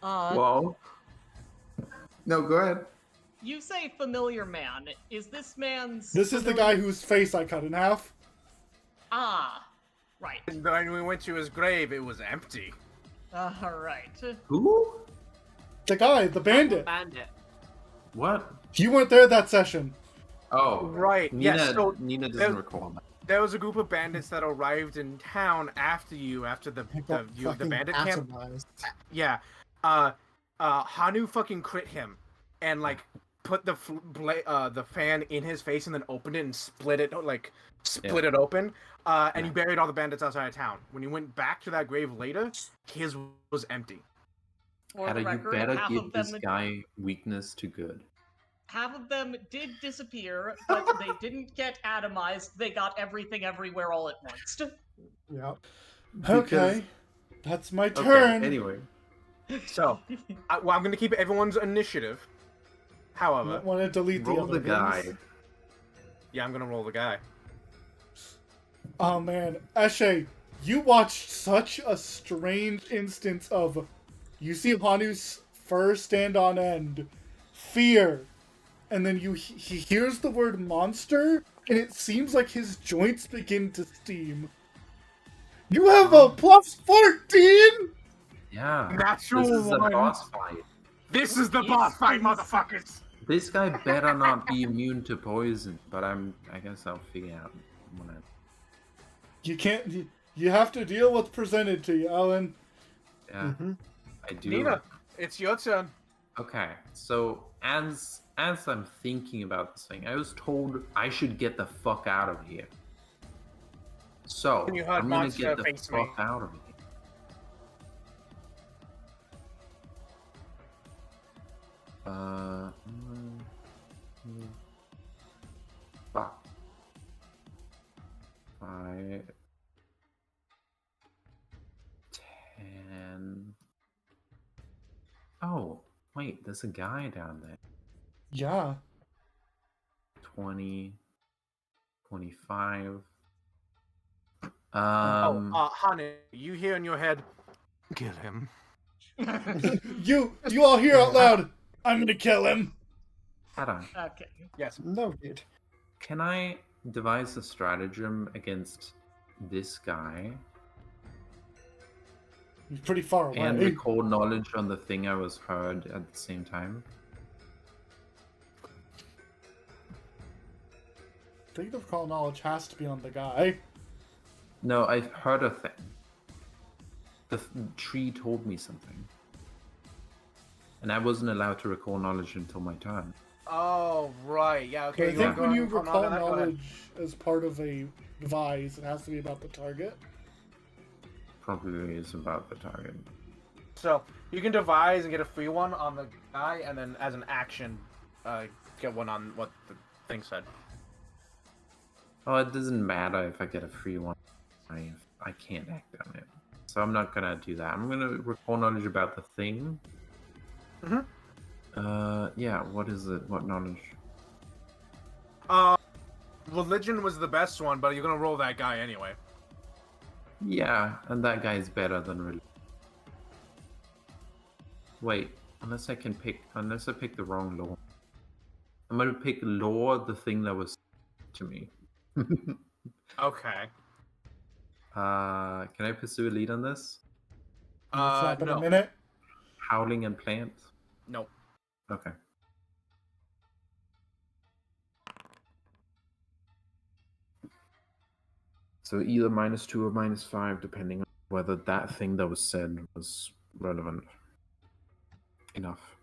Uh, Well. No, go ahead. you say familiar man. Is this man's... This is the guy whose face I cut in half. Ah, right. And when we went to his grave, it was empty. Alright. Who? The guy, the bandit. Bandit. What? You weren't there that session. Oh. Right. Nina, Yes. So Nina doesn't there- recall that. there was a group of bandits that arrived in town after you, after the Got the fucking bandit camp. atomized. Yeah. Hanu fucking crit him, and like put the fan in his face and then opened it and split it it open. And you buried all the bandits outside of town. When you went back to that grave later, his was empty. For Ada, the you record, better half give of this them... guy weakness to good. Half of them did disappear, but they didn't get atomized. They got everything everywhere all at once. Yep. Okay. That's my Okay, turn. anyway. So, I'm gonna keep everyone's initiative. I However, want to delete Roll the other the guy. ones. yeah, I'm gonna roll the guy. Oh man, Eshe, you watched such a strange instance of, you see Hanu's fur stand on end, fear, and then he hears the word monster, and it seems like his joints begin to steam. You have a plus 14? Yeah. Natural This is a one. boss fight. This is the boss fight, motherfuckers. This guy better not be immune to poison, but I guess I'll figure out when I... You can't, you have to deal with what's presented to you, Alan. Yeah, I do. Nina, it's your turn. Okay, so as I'm thinking about this thing, I was told I should get the fuck out of here. So And you heard I'm gonna monster get the face me. fuck out of here. Fuck. 5, 10. Oh, wait, there's a guy down there. Yeah. 20, 25. Hanu, you hear in your head, kill him. You all hear out loud, I'm gonna kill him. Hold on. Okay. Yes. No, dude. Can I devise a stratagem against this guy He's pretty far away. and record knowledge on the thing I was heard at the same time? I think the call knowledge has to be on the guy. No, I heard a thing. The tree told me something. And I wasn't allowed to recall knowledge until my turn. Oh, right. Yeah, okay. I think wanna when you go on recall that? Go ahead. knowledge as part of a device, it has to be about the target. Probably is about the target. So you can devise and get a free one on the guy, and then as an action, get one on what the thing said. Oh, it doesn't matter if I get a free one. I can't act on it. So I'm not gonna do that. I'm gonna recall knowledge about the thing. Yeah, what is it? What knowledge? Religion was the best one, but you're gonna roll that guy anyway. Yeah, and that guy is better than religion. Wait, unless I pick the wrong law. I'm gonna pick law, the thing that was to me. Okay. Can I pursue a lead on this? Snap in a No. minute. Howling and plant? Nope. Okay. So either -2 or -5, depending on whether that thing that was said was relevant enough.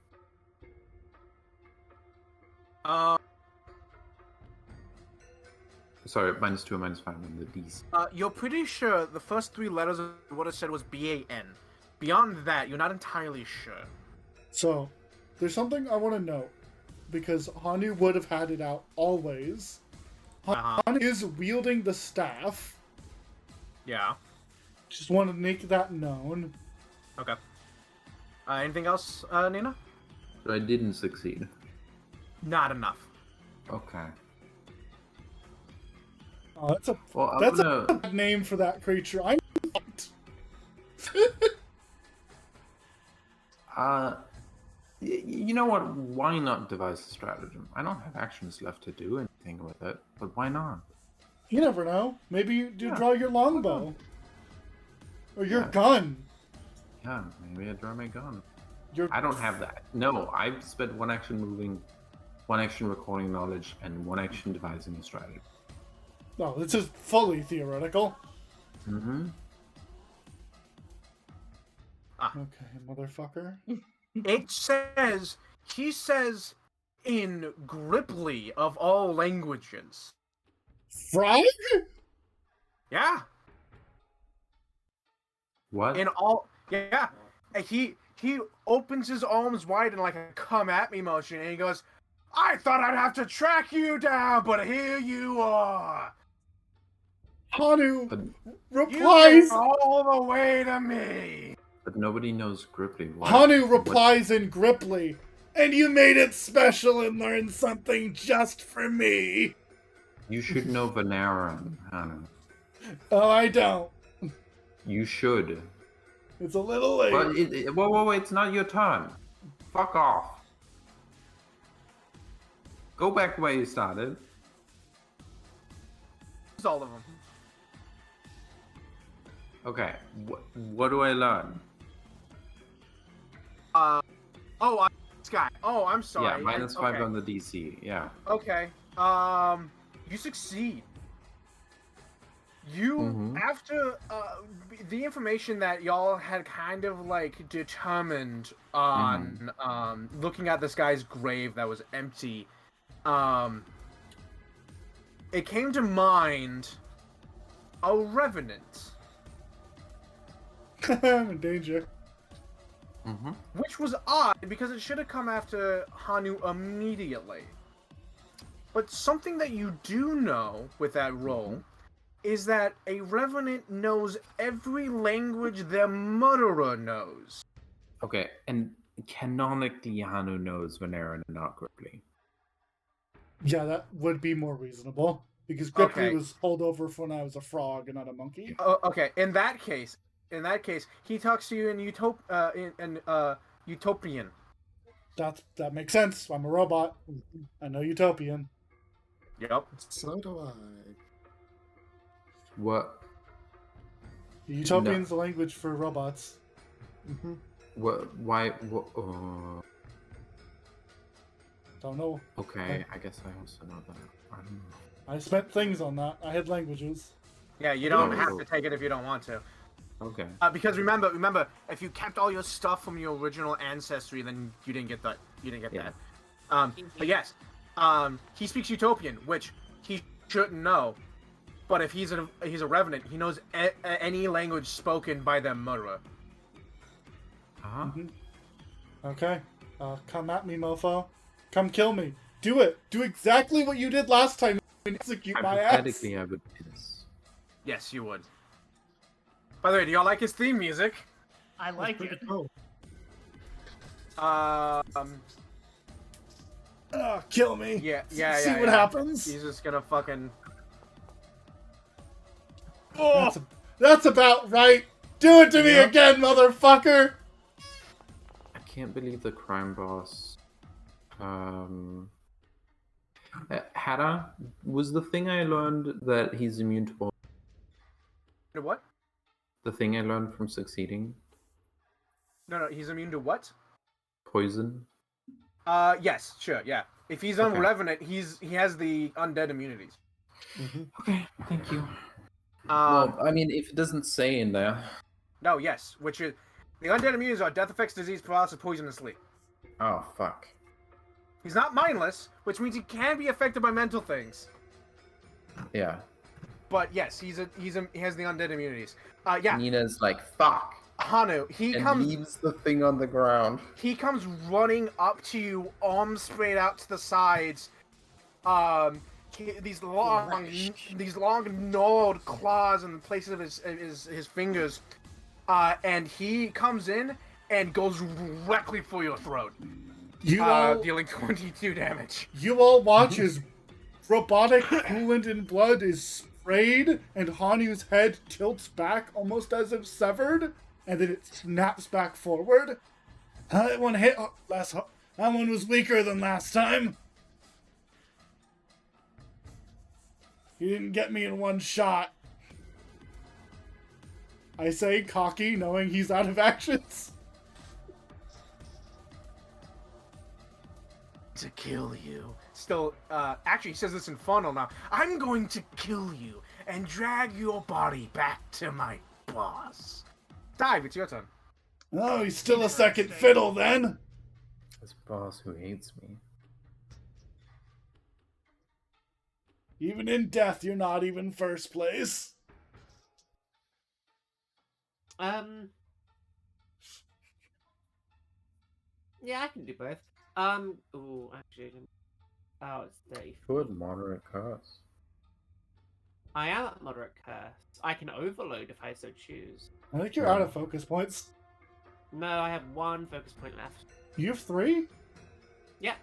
Sorry, -2 or -5 on the D's. You're pretty sure the first 3 letters of what it said was BAN. Beyond that, you're not entirely sure. So, there's something I want to note, because Hanu would have had it out always. Hanu is wielding the staff. Yeah. Just want to make that known. Okay. Anything else, Nina? So I didn't succeed. Not enough. Okay. Oh, that's Well, I'm a gonna... bad name for that creature. I'm fucked. You know what? Why not devise a stratagem? I don't have actions left to do anything with it, but why not? You never know. Maybe you Yeah. draw your longbow. Or your Yeah. gun. Yeah, maybe I draw my gun. Your... I don't have that. No, I've spent 1 action moving, 1 action recalling knowledge, and 1 action devising a strategy. No, this is fully theoretical. Mm-hmm. Okay, motherfucker. It says, he says, in Gripply of all languages. Frog? Yeah. What? In all, yeah. And he opens his arms wide in like a come at me motion, and he goes, "I thought I'd have to track you down, but here you are. Hanu But, You replies. came all the way to me." but nobody knows Gripply. What? Hanu what- replies in Gripply. And you made it special and learned something just for me. You should know Veneran, Hannah. Oh, I don't. You should. It's a little late. But whoa, it's not your turn. Fuck off. Go back where you started. It's all of them. Okay, what do I learn? This guy. Oh, I'm sorry. Yeah, -5 Okay. on the DC. Yeah. Okay. You succeed. You, Mhm. after the information that y'all had kind of like determined on looking at this guy's grave that was empty, it came to mind a revenant, I'm in danger. Mm-hmm. which was odd because it should have come after Hanu immediately. But something that you do know with that roll is that a revenant knows every language their murderer knows. Okay, and canonically Hanu knows Veneran and not Gripply. Yeah, that would be more reasonable. Because Gripply Okay. was pulled over for when I was a frog and not a monkey. Okay, in that case, he talks to you in Utopian. That makes sense. I'm a robot. I know Utopian. Yep. So do I. What? Utopian's the language for robots. Mm-hmm. What? Why? What? Don't know. Okay, I guess I also know that. I don't know. I spent things on that. I had languages. Yeah, you don't No. have to take it if you don't want to. Okay. Because remember, if you kept all your stuff from your original ancestry, then you didn't get that. You didn't get Yeah. that. But yes, he speaks Utopian, which he shouldn't know. But if he's a revenant, he knows any language spoken by their murderer. Huh? Okay. Come at me, mofo. Come kill me. Do it. Do exactly what you did last time and execute my ass. Hypothetically, I would piss. Yes, you would. By the way, do y'all like his theme music? I like it. Cool. Kill me. Yeah. See what happens. He's just gonna fucking. Oh, that's about right. Do it to me again, motherfucker. I can't believe the crime boss. Hada, was the thing I learned that he's immune to poison? What? The thing I learned from succeeding? No, he's immune to what? Poison? Yes, sure, yeah. If he's Okay. on Revenant, he has the undead immunities. Okay, thank you. Um, Well, I mean, if it doesn't say in there. no, yes, which is the undead immunities are death effects, disease, paralysis, poison, and sleep. Oh, fuck. He's not mindless, which means he can be affected by mental things. Yeah. But yes, he has the undead immunities. Yeah, Nina's like, fuck. Hanu, And leaves the thing on the ground. he comes running up to you, arms sprayed out to the sides. These long gnawed claws in the places of his fingers. And he comes in and goes directly for your throat. Dealing 22 damage. You all watch as robotic coolant and blood is sprayed, and Hanu's head tilts back almost as if severed, and then it snaps back forward. That one hit that one was weaker than last time. He didn't get me in one shot. I say cocky, knowing he's out of actions. To kill you. Still, actually, he says this in funnel now. I'm going to kill you and drag your body back to my boss. Dive, it's your turn. Oh, he's still a second fiddle then. This boss who hates me. Even in death, you're not even first place. Yeah, I can do both. Ooh, actually, oh, it's 30. Good moderate curse. I am at moderate curse. I can overload if I so choose. I think you're out of focus points. No, I have one focus point left. You have 3? Yeah.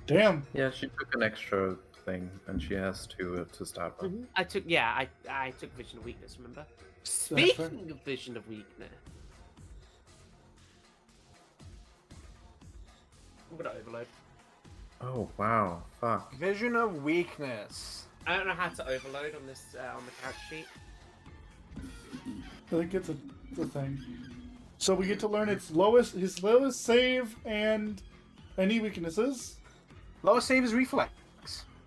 Damn. Yeah, she took an extra thing, and she has to start with. I took Vision of Weakness, remember? Speaking of Vision of Weakness. I'm gonna overload. Oh, wow. Fuck. Vision of Weakness. I don't know how to overload on this on the character sheet. I think it's a thing. So we get to learn his lowest save and any weaknesses. Lowest save is reflex.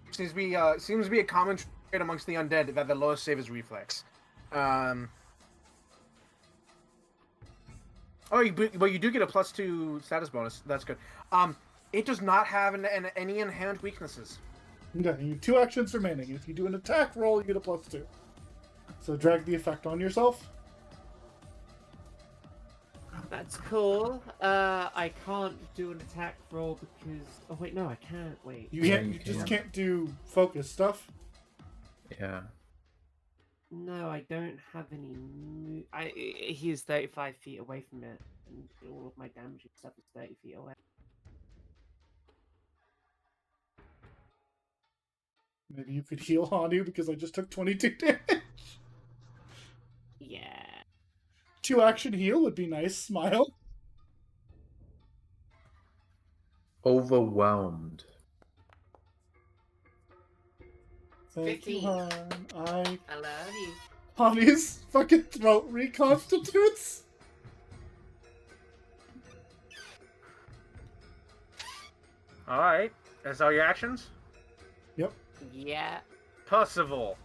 Seems to be a common trait amongst the undead that the lowest save is reflex. Oh, but you do get a +2 status bonus. That's good. It does not have any inherent weaknesses. Okay, you have 2 actions remaining. If you do an attack roll, you get a +2. So drag the effect on yourself. That's cool. I can't do an attack roll because... Oh, wait, no, I can't. Wait. You Yeah, can't. you You just can. can't do focus stuff. Yeah. No, I don't have any... He is 35 feet away from it, and all of my damage and stuff is 30 feet away. Maybe you could heal Hanu because I just took 22 damage. Yeah. 2 action heal would be nice. Smile. Overwhelmed. Thank you, 15. Han. I love you. Hanu's fucking throat reconstitutes. Alright. That's all your actions? Yep. Yeah. Percival.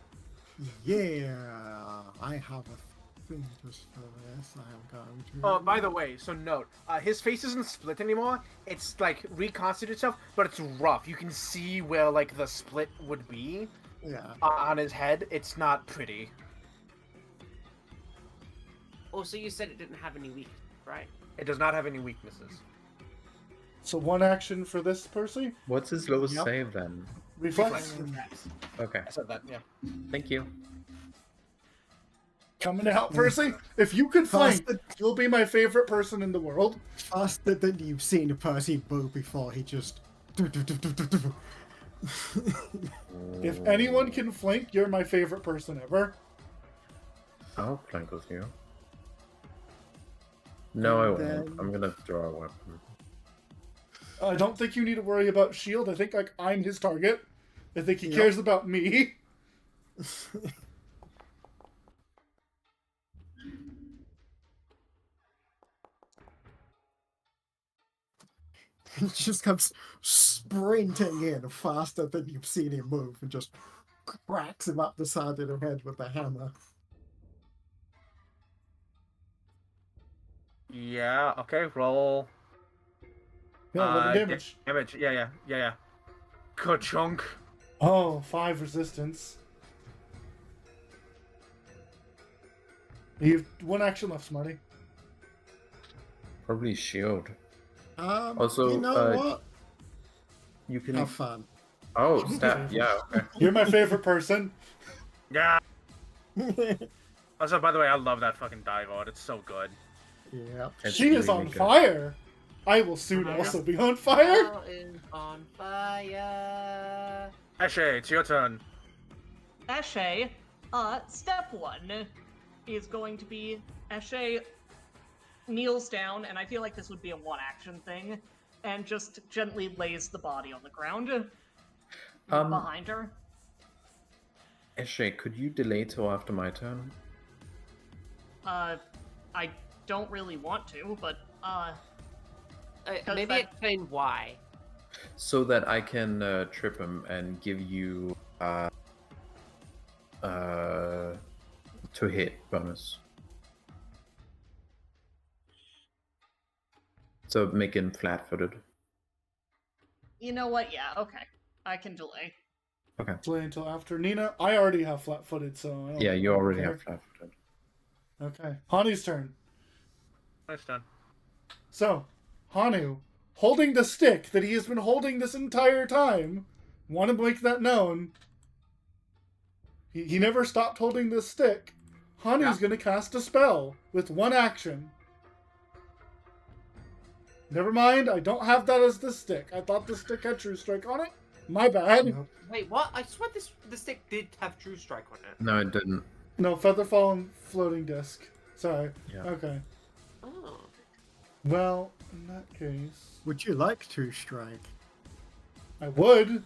Yeah, I have a thing just for this. I am going to. Oh, by the way, so note, his face isn't split anymore. It's like reconstituted itself, but it's rough. You can see where like the split would be Yeah. on his head. It's not pretty. Also, you said it didn't have any weakness, right? It does not have any weaknesses. So 1 action for this, Percy? What's his lowest Yep. save then? Reflex? Okay, I said that, yeah. thank you. Coming out, Percy. If you can flank, you'll be my favorite person in the world. Faster than you've seen a Percy move before, he just... If anyone can flank, you're my favorite person ever. I'll flank with you. No, I And won't. then- I'm gonna draw a weapon. I don't think you need to worry about shield. I think like I'm his target. I think he Yep. cares about me. He just comes sprinting in faster than you've seen him move and just cracks him up the side of the head with a hammer. Yeah, okay, roll. Yeah, what the damage? Damage, yeah. Ka-chunk. Oh, 5 resistance. You have 1 action left, Smarty. Probably shield. Also, you know what? You can. Have fun. Oh, stab. Yeah. Okay. You're my favorite person. Yeah. Also, by the way, I love that fucking dive art. It's so good. Yeah. It's She is really on good. fire. I will soon also be on fire. Hell is on fire. Eshe, it's your turn. Eshe, step 1 is going to be Eshe kneels down, and I feel like this would be a 1-action thing, and just gently lays the body on the ground behind her. Eshe, could you delay till after my turn? I don't really want to, but Maybe that- explain why. So that I can trip him and give you to hit bonus. So make him flat-footed. you know what? Yeah, okay. I can delay. Play until after Nina. I already have flat-footed, so I don't Yeah, you already care. have flat-footed. Okay, Hanu's turn. Nice turn. So, Hanu, holding the stick that he has been holding this entire time, want to make that known. He never stopped holding this stick. Hanu's going to cast a spell with 1 action. Never mind, I don't have that as the stick. I thought the stick had True Strike on it. My bad. Nope. Wait, what? I swear the stick did have True Strike on it. No, it didn't. No, Featherfall and Floating Disc. Sorry. Yeah. Okay. Oh. Well, in that case, Would you like to strike? I would.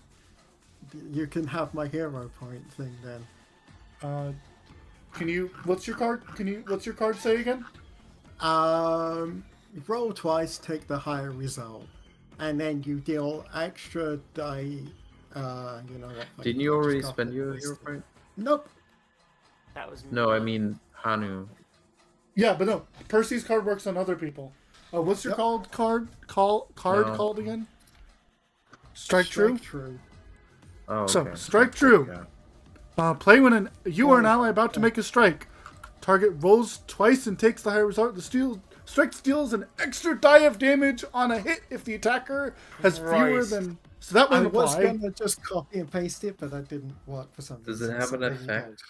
You can have my hero point thing then. Can you? What's your card? What's your card say again? Roll twice, take the higher result, and then you deal extra die. You know what? Didn't you I'll just already copy spend your this. hero point? Nope. That was No, I mean Hanu. Yeah, but no. Percy's card works on other people. What's your Yep. card No. called again? Strike True. True. Oh, So, okay. strike true. Yeah. Play when you or an ally about to make a strike. Target rolls twice and takes the higher result. The strike deals an extra die of damage on a hit if the attacker has fewer Christ. than. So that I would was apply. gonna just copy and paste it, but that didn't work for some Does reason. it have so an there you go. effect?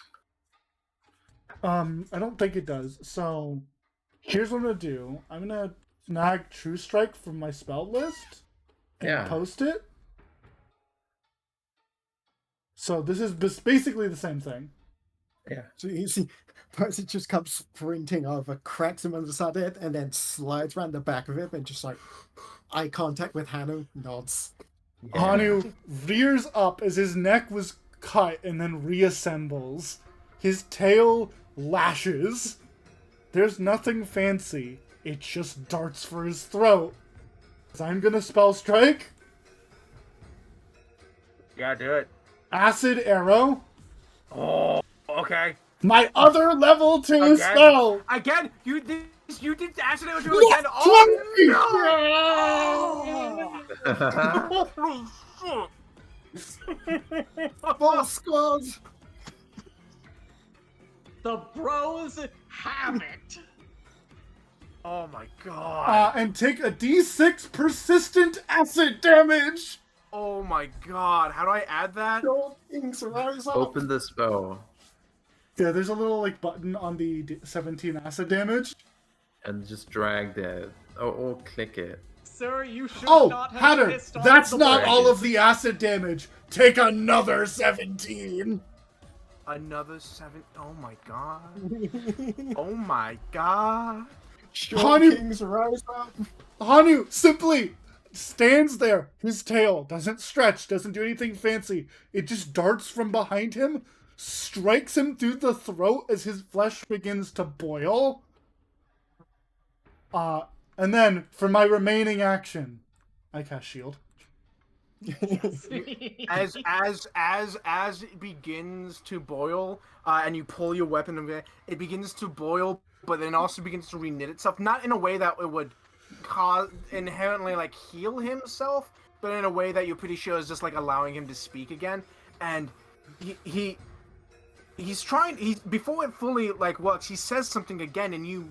I don't think it does. So here's what I'm gonna do. I'm gonna snag True Strike from my spell list and Yeah. post it. So this is basically the same thing. Yeah. So you see, Percy just comes sprinting over, cracks him on the side of it, and then slides around the back of him and just like eye contact with Hanu, nods. Yeah. Hanu rears up as his neck was cut and then reassembles. His tail lashes. There's nothing fancy. It just darts for his throat. So I'm gonna spell strike. Yeah, do it. Acid arrow. Oh, okay. My other level 2 Again? spell. Again, you did acid arrow do What? again. Oh no! Full squad! The bros have it. Oh my god. and take a d6 persistent acid damage. Oh my god. How do I add that? Gold Kings rise up. Open the spell Yeah, there's a little like button on the 17 acid damage. and just drag that. Or click it. Sir, you should Oh, not have Hatter, pissed off that's the not boys. all of the acid damage. Take another 17. Another 7. Oh my god. Oh my god. Gold Hanu- Kings rise up. Hanu simply stands there. His tail doesn't stretch, doesn't do anything fancy. It just darts from behind him, strikes him through the throat as his flesh begins to boil. And then for my remaining action, I cast shield. As it begins to boil, and you pull your weapon away, it begins to boil, but then also begins to reknit itself. Not in a way that it would cause inherently like heal himself, but in a way that you're pretty sure is just like allowing him to speak again. And he's trying. Before it fully like works, he says something again, and you.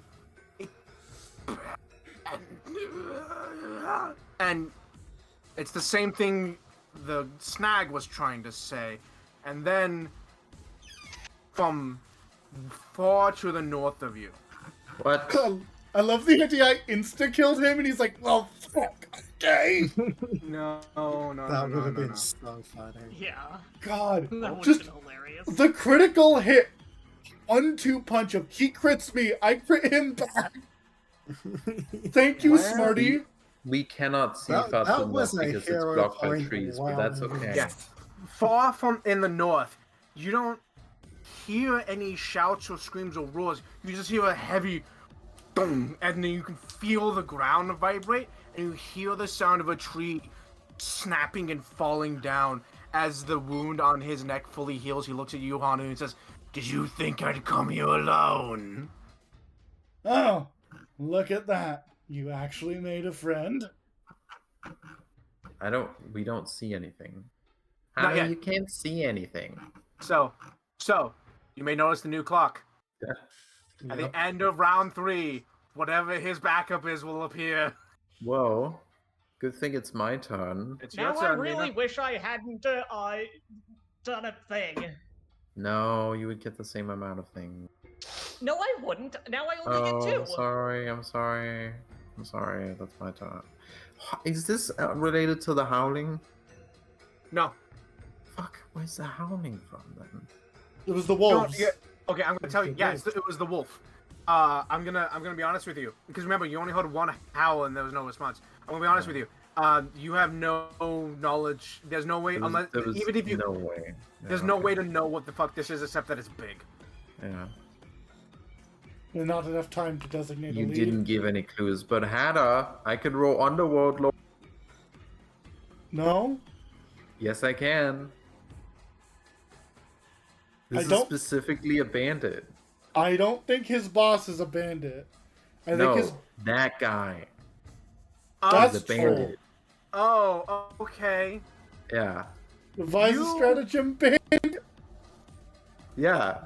And it's the same thing the Snag was trying to say. And then from far to the north of you. What? I love the idea I insta-killed him and he's like, well, fuck, okay. No. That would have been so funny. Yeah, God, that would just have been hilarious. the critical hit. 1-2 punch him. He crits me. I crit him back. Thank you, Well, Smarty. We cannot see That Fatima was a because it's hero blocked by point. trees, Wow. but that's okay. Yeah. Far from in the north, you don't hear any shouts or screams or roars. You just hear a heavy boom, and then you can feel the ground vibrate, and you hear the sound of a tree snapping and falling down. As the wound on his neck fully heals, he looks at you, Hanu, and says, "Did you think I'd come here alone?" Oh, look at that. You actually made a friend. We don't see anything. Not How yet. you can't see anything? So, you may notice the new clock. At the end of round 3, whatever his backup is will appear. Whoa. Good thing it's my turn. It's Now your I turn, really Nina. wish I hadn't done a thing. No, you would get the same amount of things. No, I wouldn't. Now I only Oh, get 2. I'm sorry. I'm sorry. That's my turn. Is this related to the howling? No. Fuck, where's the howling from then? It was the No, wolves. yeah, okay, I'm gonna tell you. Yeah, it was the wolf. I'm gonna be honest with you, because remember you only heard one howl and there was no response. I'm gonna be honest with you. You have no knowledge. There's no way, even if you, no way. there's no way to know what the fuck this is except that it's big. Yeah. There's not enough time to designate a You lead. didn't give any clues, but Hatter, I could roll Underworld lore. No? Yes, I can. This is don't- specifically a bandit. I don't think his boss is a bandit. I No, think his... that guy That's is a bandit. Oh, okay. Yeah. Devise a stratagem band. Yeah.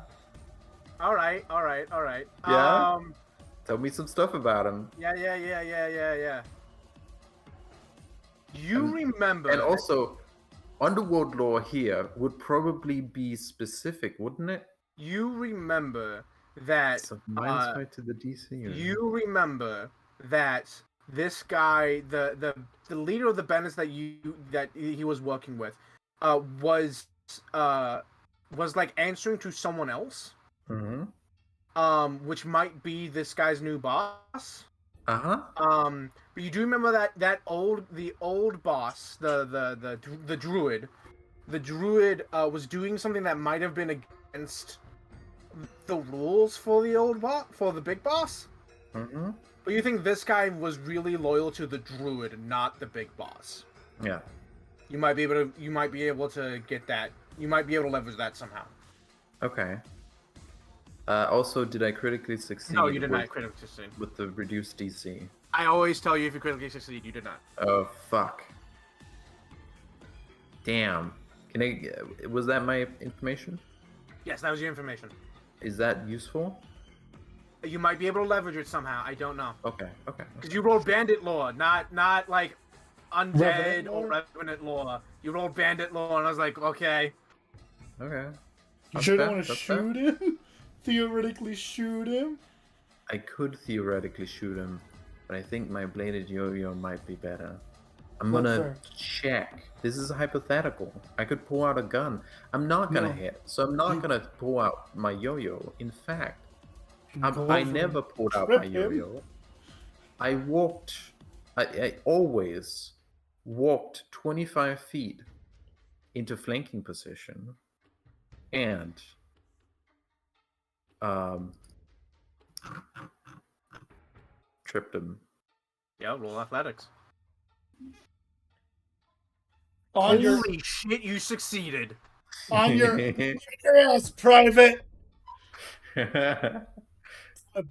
All right. Yeah? Tell me some stuff about him. Yeah. You remember? And also, Underworld lore here would probably be specific, wouldn't it? You remember that? So minus 5 to the DC. or- You remember that this guy, the leader of the bandits that he was working with, was like answering to someone else, which might be this guy's new boss. But you do remember the old boss, the druid. The druid was doing something that might have been against the rules for the big boss. But you think this guy was really loyal to the druid, not the big boss. Yeah. You might be able to get that. You might be able to leverage that somehow. Okay. Also, did I critically succeed? No, you did not critically succeed. With the reduced DC. I always tell you if you critically succeed, you did not. Oh, fuck. Damn. Was that my information? Yes, that was your information. Is that useful? You might be able to leverage it somehow. I don't know. Okay. Because you rolled bandit law, not like undead Revenant or lore? revenant law. You rolled bandit law, and I was like, okay. Okay. You That's sure don't fair, want to that's fair. shoot him? Theoretically shoot him? I could theoretically shoot him, but I think my bladed yo-yo might be better. I'm That's gonna fair. check. This is hypothetical. I could pull out a gun. I'm not gonna No. hit, so I'm not gonna pull out my yo-yo. In fact, Go I over never and pulled out trip my him. yo-yo. I walked. I always walked 25 feet into flanking position, and tripped him. Yeah, roll athletics. On your Holy shit, you succeeded. on your ass, private.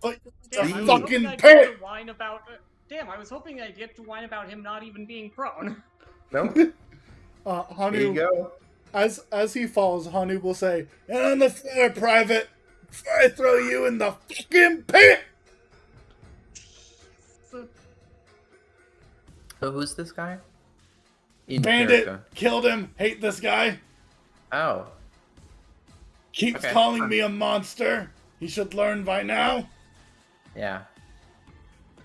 But Damn, the I was fucking hoping I'd pit. get to whine about. Damn, I was hoping I'd get to whine about him not even being prone. Nope. There you Hanu, go. as he falls, Hanu will say, "And on the floor, private, before I throw you in the fucking pit." So who's this guy? In Bandit character. killed him. Hate this guy. Oh. Keeps Okay. calling me a monster. He should learn by now. Yeah.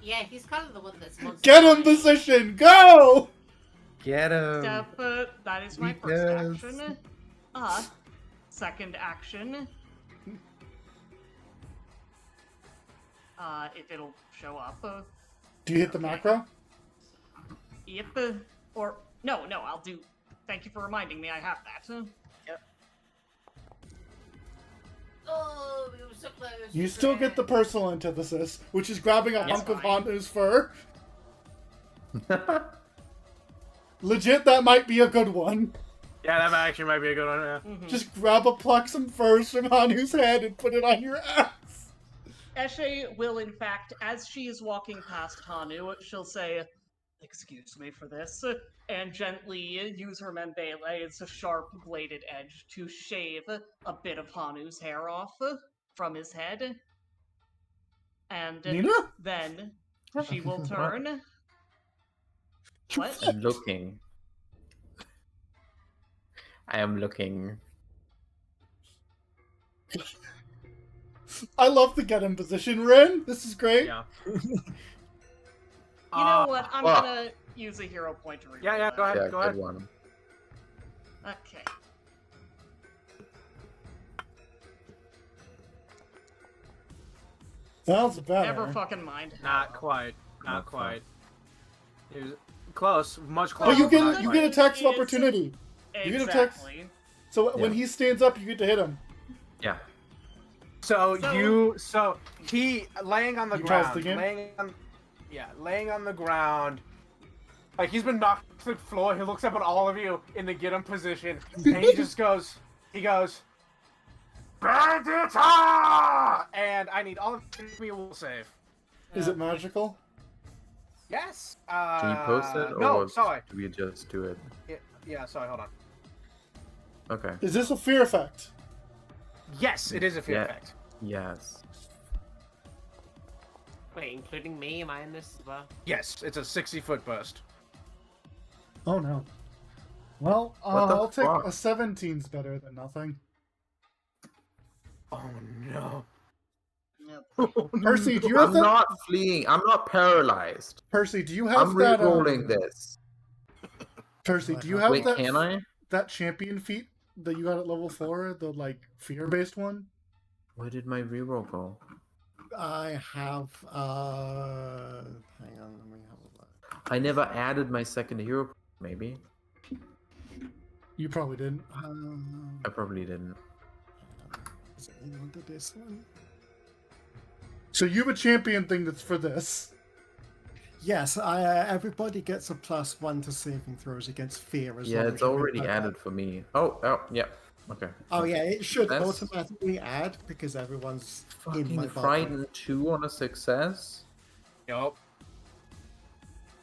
Yeah, he's kind of the one that's monster. Get him position. Go. Get him. Step, that is my first action. Second action. If it'll show up. Do you hit the macro? If, or, no, I'll do, thank you for reminding me I have that. Oh, we were so close. You still get the personal antithesis, which is grabbing a That's hunk of fine. Hanu's fur. Legit, that might be a good one. Yeah, that actually might be a good one. Yeah. Mhm. Just pluck some furs from Hanu's head and put it on your ass. Eshe will, in fact, as she is walking past Hanu, she'll say, "Excuse me for this," and gently use her Membele's sharp bladed edge to shave a bit of Hanu's hair off from his head. And Nina? then she will turn. What? I'm looking. I am looking. I love the get in position, Ren. This is great. Yeah. You know what? I'm fuck. gonna use a hero point to reroll Yeah, go that. ahead. Yeah, Go good ahead. one. Okay. Sounds better. Never fucking mind. Not quite. Not Not quite. It was close. Much closer. But you but get not you quite. get a text of It's- opportunity. You get a text. Exactly. So when Yeah. he stands up, you get to hit him. Yeah. So he laying on the You pause ground, the game? laying on the ground, like he's been knocked to the floor. He looks up at all of you in the get him position, and he just goes, "Bandita!" And I need all of you to give me a will save. Is it magical? Yes. Can you post it, or No, sorry. do we just do it? Yeah, sorry. Hold on. Okay. Is this a fear effect? Yes, it is a fear Yeah. effect. Yes. Wait, including me? Am I in this as well? Yes, it's a 60-foot burst. Oh no. Well, What the I'll take fuck? a 17's better than nothing. Oh no. Percy, do you have I'm that? not fleeing. I'm not paralyzed. Percy, do you have I'm that? re-rolling this. Percy, do you have Wait, that? can I? That champion feat that you got at level 4, the like fear-based one? Where did my reroll go? I have. Hang on, let me have a look. I never added my second hero. Maybe You probably didn't. I probably didn't. Is it under this one? So you have a champion thing that's for this. Yes, everybody gets a +1 to saving throws against fear as Yeah, long it's as you already hit added for me. Oh, yeah. Okay. Oh yeah, it should That's- automatically add because everyone's in my Fucking bubble. frightened 2 on a success. Yup.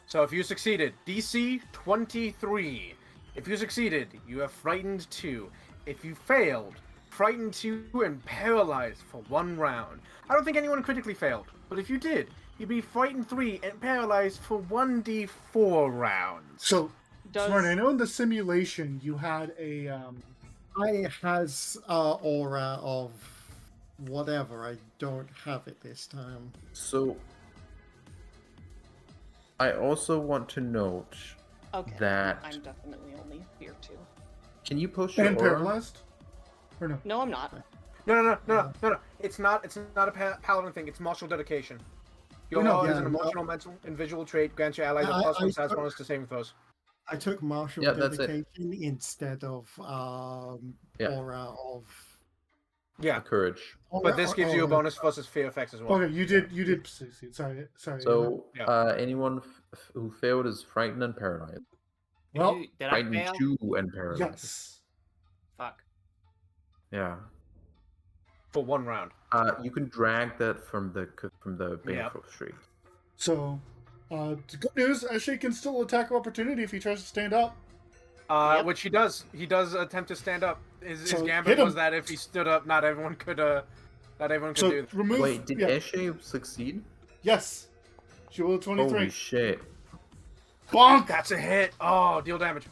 So if you succeeded, DC 23. If you succeeded, you have frightened 2. If you failed, frightened 2, and paralyzed for 1 round. I don't think anyone critically failed, but if you did, you'd be frightened 3 and paralyzed for 1d4 rounds. So, Does Smart, I know in the simulation you had a I has aura of whatever. I don't have it this time. So, I also want to note okay? that. I'm definitely only fear 2. Can you post your and aura? paralyzed, or no? No, I'm not. No. It's not a paladin thing. It's martial dedication. Your No, aura is yeah, an no. emotional, mental, and visual trait. Grants your allies a plus 1 stats bonus to saving throws. I took martial Yeah, that's it. dedication instead of Yeah. aura of. Yeah, Courage. but this gives you a aura- bonus versus fear effects as well. Okay, you did. Sorry. So, Yeah. anyone who failed is frightened and paralyzed. well, Did I Frightened fail? 2 and paralyzed. yes. Fuck. Yeah. For 1 round. You can drag that from the Yeah. Baneful Street. So, the good news, Eshe can still attack of opportunity if he tries to stand up. Yep. Which he does. He does attempt to stand up. His So, gambit hit him. was that if he stood up, not everyone could do So that. remove. Wait, did yeah, Eshe succeed? yes. She rolled 23. Holy shit. Bonk. That's a hit. Oh, deal damage.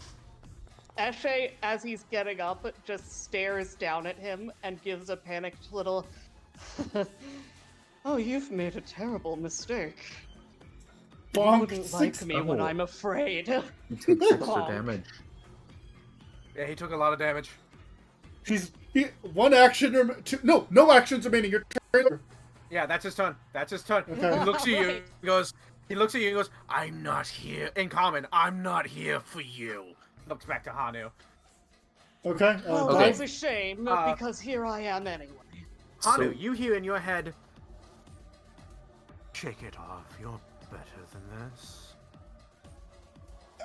Eshe, as he's getting up, just stares down at him and gives a panicked little. Oh, you've made a terrible mistake. You Bonk. wouldn't like 6. me when Oh. I'm afraid. He takes extra Bonk. damage. Yeah, he took a lot of damage. One action or two. No actions remaining. Your turn. Yeah, that's his turn. That's his turn. Okay. He looks at you Right. and goes. He looks at you and goes, "I'm not here." In common, "I'm not here for you." Looks back to Hanu. Okay. Oh, Okay. that's a shame, because here I am anyway. Hanu, So- you hear in your head, "Shake it off. You're better than this."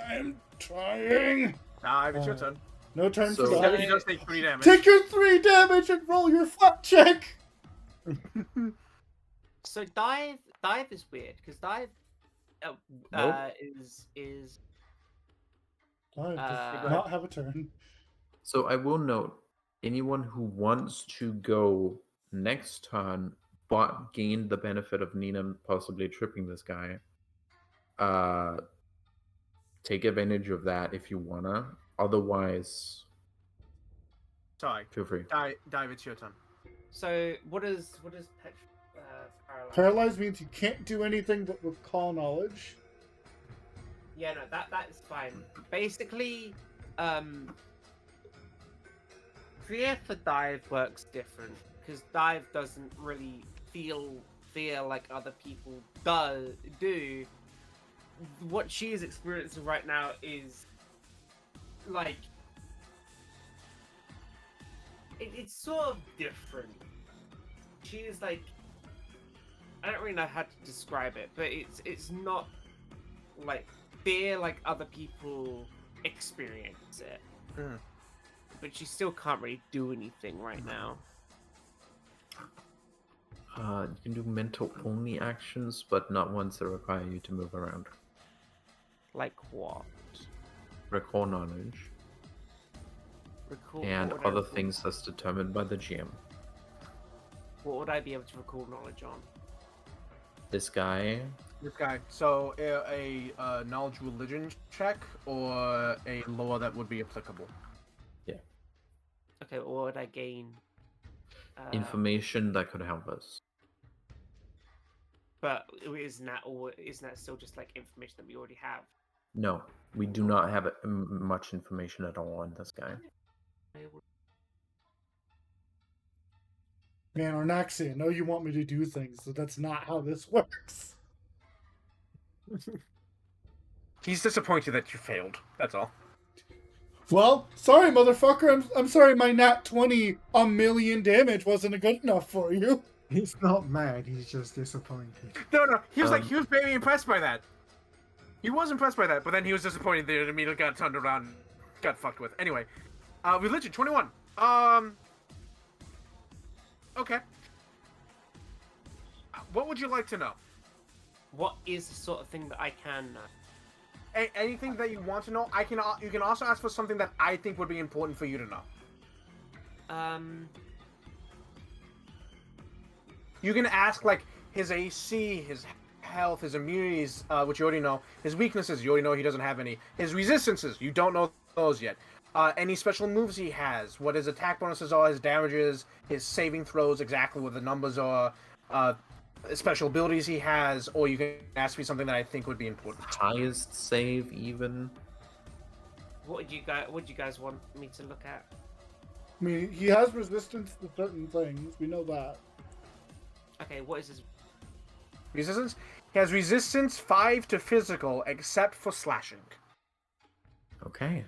I'm trying. Dive, it's your turn. No turn So- for He that. does take 3 damage. Take your 3 damage and roll your flat check. So dive is weird because dive is I Uh, did not have a turn. So I will note, anyone who wants to go next turn but gain the benefit of Nina possibly tripping this guy, take advantage of that if you wanna. Otherwise, Sorry. feel free. Dive, it's your turn. so what does paralyze? Paralyzed means you can't do anything but recall knowledge. Yeah, no, that is fine. Basically, fear for dive works different because dive doesn't really feel fear like other people do. What she is experiencing right now is like it's sort of different. She is like, I don't really know how to describe it, but it's not like fear like other people experience it. Mhm. But she still can't really do anything right now. You can do mental only actions, but not ones that require you to move around. Like what? Recall knowledge Recall, and what would I other recall- things that's determined by the GM. What would I be able to recall knowledge on? This guy, This guy. So a knowledge religion check or a lore that would be applicable. Okay, what would I gain? information that could help us. But isn't that still just like information that we already have? No, we do not have much information at all on this guy. Man, Arnaxi, I know you want me to do things, but that's not how this works. He's disappointed that you failed. That's all. Well, sorry, motherfucker. I'm sorry my nat 20 a million damage wasn't good enough for you. He's not mad, he's just disappointed. No. He was Um, he was very impressed by that. He was impressed by that, but then he was disappointed that it immediately got turned around and got fucked with. Anyway, religion 21. Okay. What would you like to know? What is the sort of thing that I can know? Anything that you want to know, you can also ask for something that I think would be important for you to know. You can ask like his AC, his health, his immunities, which you already know. His weaknesses, you already know he doesn't have any. His resistances, you don't know those yet. Any special moves he has, what his attack bonuses are, his damages, his saving throws, exactly what the numbers are, special abilities he has, or you can ask me something that I think would be important. Highest save, even. What do you guys want me to look at? I mean, he has resistance to certain things. We know that. Okay, what is his? Resistance? He has resistance 5 to physical, except for slashing. Okay.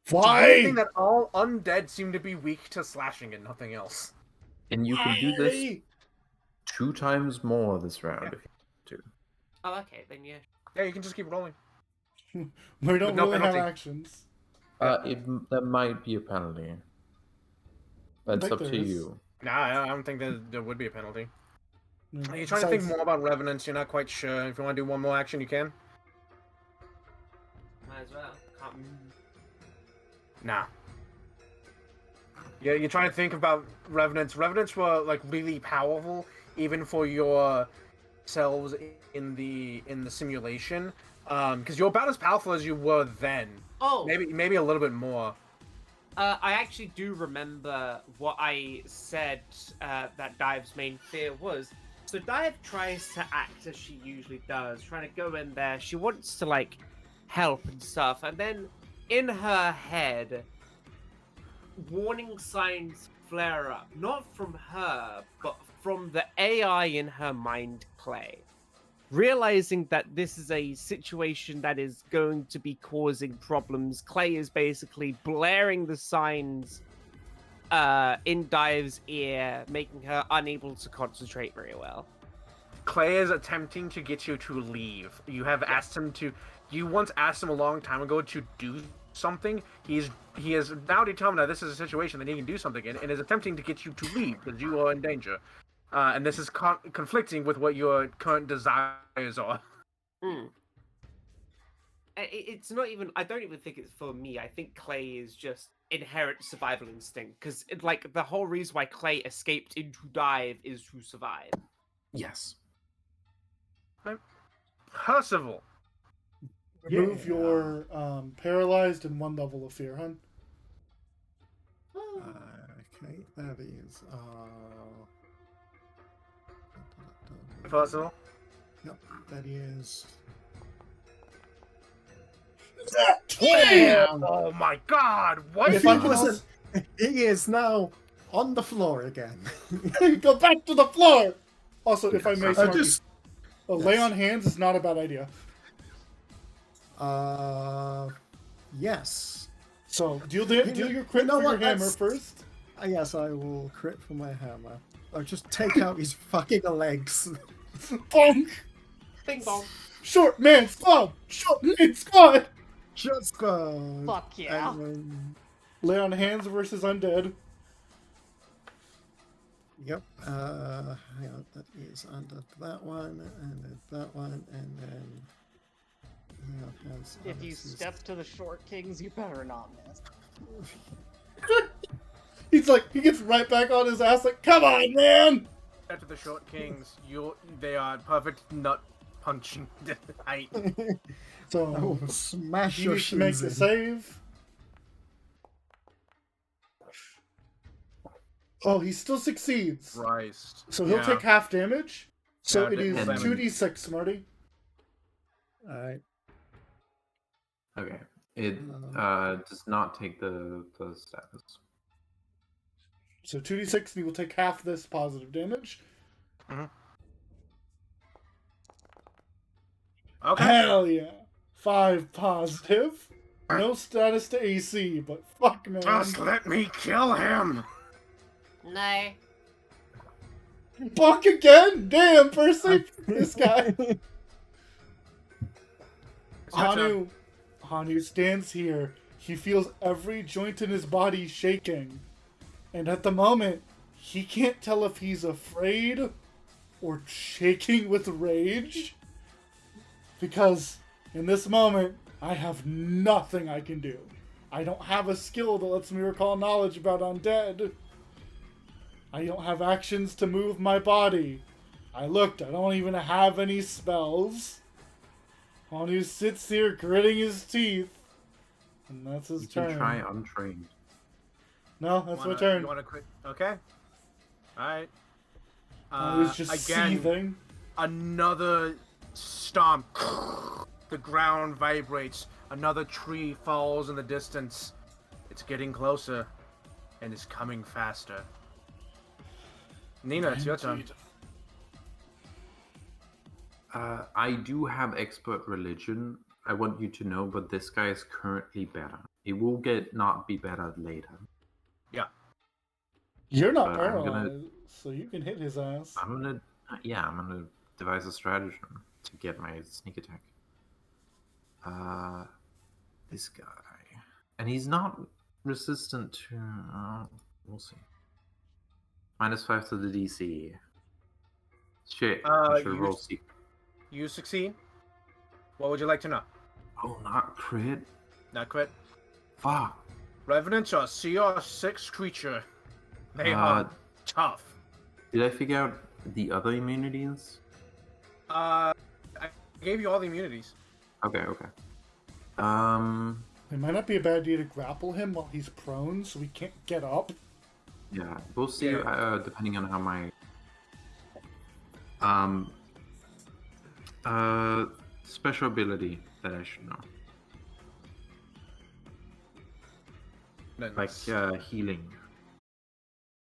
The only thing that all undead seem to be weak to slashing and nothing else. And you can do this 2 times more this round if you want to. Oh, okay, then yeah. Yeah, you can just keep rolling. We don't no really penalty. have actions. There might be a penalty. That's think up there to is. you. Nah, I don't think there would be a penalty. Yeah. You're trying to think more about Revenants, you're not quite sure. If you want to do one more action, you can. Might as well. Can't. Nah. Yeah, you're trying to think about Revenants. Revenants were like really powerful, even for yourselves in the simulation. Because you're about as powerful as you were then. Oh, Maybe a little bit more. I actually do remember what I said that Dive's main fear was. So Dive tries to act as she usually does, trying to go in there. She wants to like help and stuff, and then in her head, warning signs flare up, not from her, but from the AI in her mind, Clay. Realizing that this is a situation that is going to be causing problems, Clay is basically blaring the signs in Dive's ear, making her unable to concentrate very well. Clay is attempting to get you to leave. You have asked him to. You once asked him a long time ago to do something. He is now determined that this is a situation that he can do something in, and is attempting to get you to leave because you are in danger. And this is conflicting with what your current desires are. It's not even. I don't even think it's for me. I think Clay is just inherent survival instinct, because like the whole reason why Clay escaped into Dive is to survive. Yes. Percival. Remove your paralyzed and 1 level of fear, hun. Okay, that is. Percival. Yep, that is. Damn! Oh my God! What? If I wasn't, he is now on the floor again. Go back to the floor! Also, if I may, I Smarky, just. lay on hands is not a bad idea. Yes. So, deal your crit You know for what, your hammer that's- first. Yes, I will crit for my hammer. I'll just take out his fucking legs. Bonk! Bing bong. Short man squad! Short man squad! Just go. Fuck yeah. Lay on hands versus undead. Yep. Hang on, that is under that one, and then that one, and then. If you step to the short kings, you better not miss. He's like, he gets right back on his ass like, come on, man! After the short kings, they are perfect nut punching height. So, I will smash you your need to make the shins in. save. Oh, he still succeeds. Christ. So he'll take half damage. So Yeah, it is damage. 2d6, Smarty. Alright. Okay. It does not take the status. So 2d6, and he will take half this positive damage. Okay. Hell yeah. 5 positive. No status to AC, but fuck, man. Just let me kill him. No. Bonk again? Damn, Percy! This guy. Hanu stands here. He feels every joint in his body shaking. And at the moment, he can't tell if he's afraid or shaking with rage. Because in this moment, I have nothing I can do. I don't have a skill that lets me recall knowledge about undead. I don't have actions to move my body. I looked, I don't even have any spells. Hanu sits here gritting his teeth. And that's his You turn. can try untrained. No, that's my turn. You want to quit? Okay. All right. I was just again, seething. another stomp. The ground vibrates. Another tree falls in the distance. It's getting closer, and it's coming faster. Nina, it's your turn. Indeed. I do have expert religion. I want you to know, but this guy is currently better. It will not be better later. Yeah. You're not But I'm paralyzed, gonna- so you can hit his ass. I'm gonna devise a stratagem to get my sneak attack. This guy, and he's not resistant to. We'll see. -5 to the DC. Shit. I should roll C. You succeed. What would you like to know? Oh, not crit. Not crit. Fuck. Revenants are CR6 creature. They are tough. Did I figure out the other immunities? I gave you all the immunities. Okay. It might not be a bad idea to grapple him while he's prone, so he can't get up. Yeah, we'll see. Yeah. Depending on how my special ability that I should know, like healing.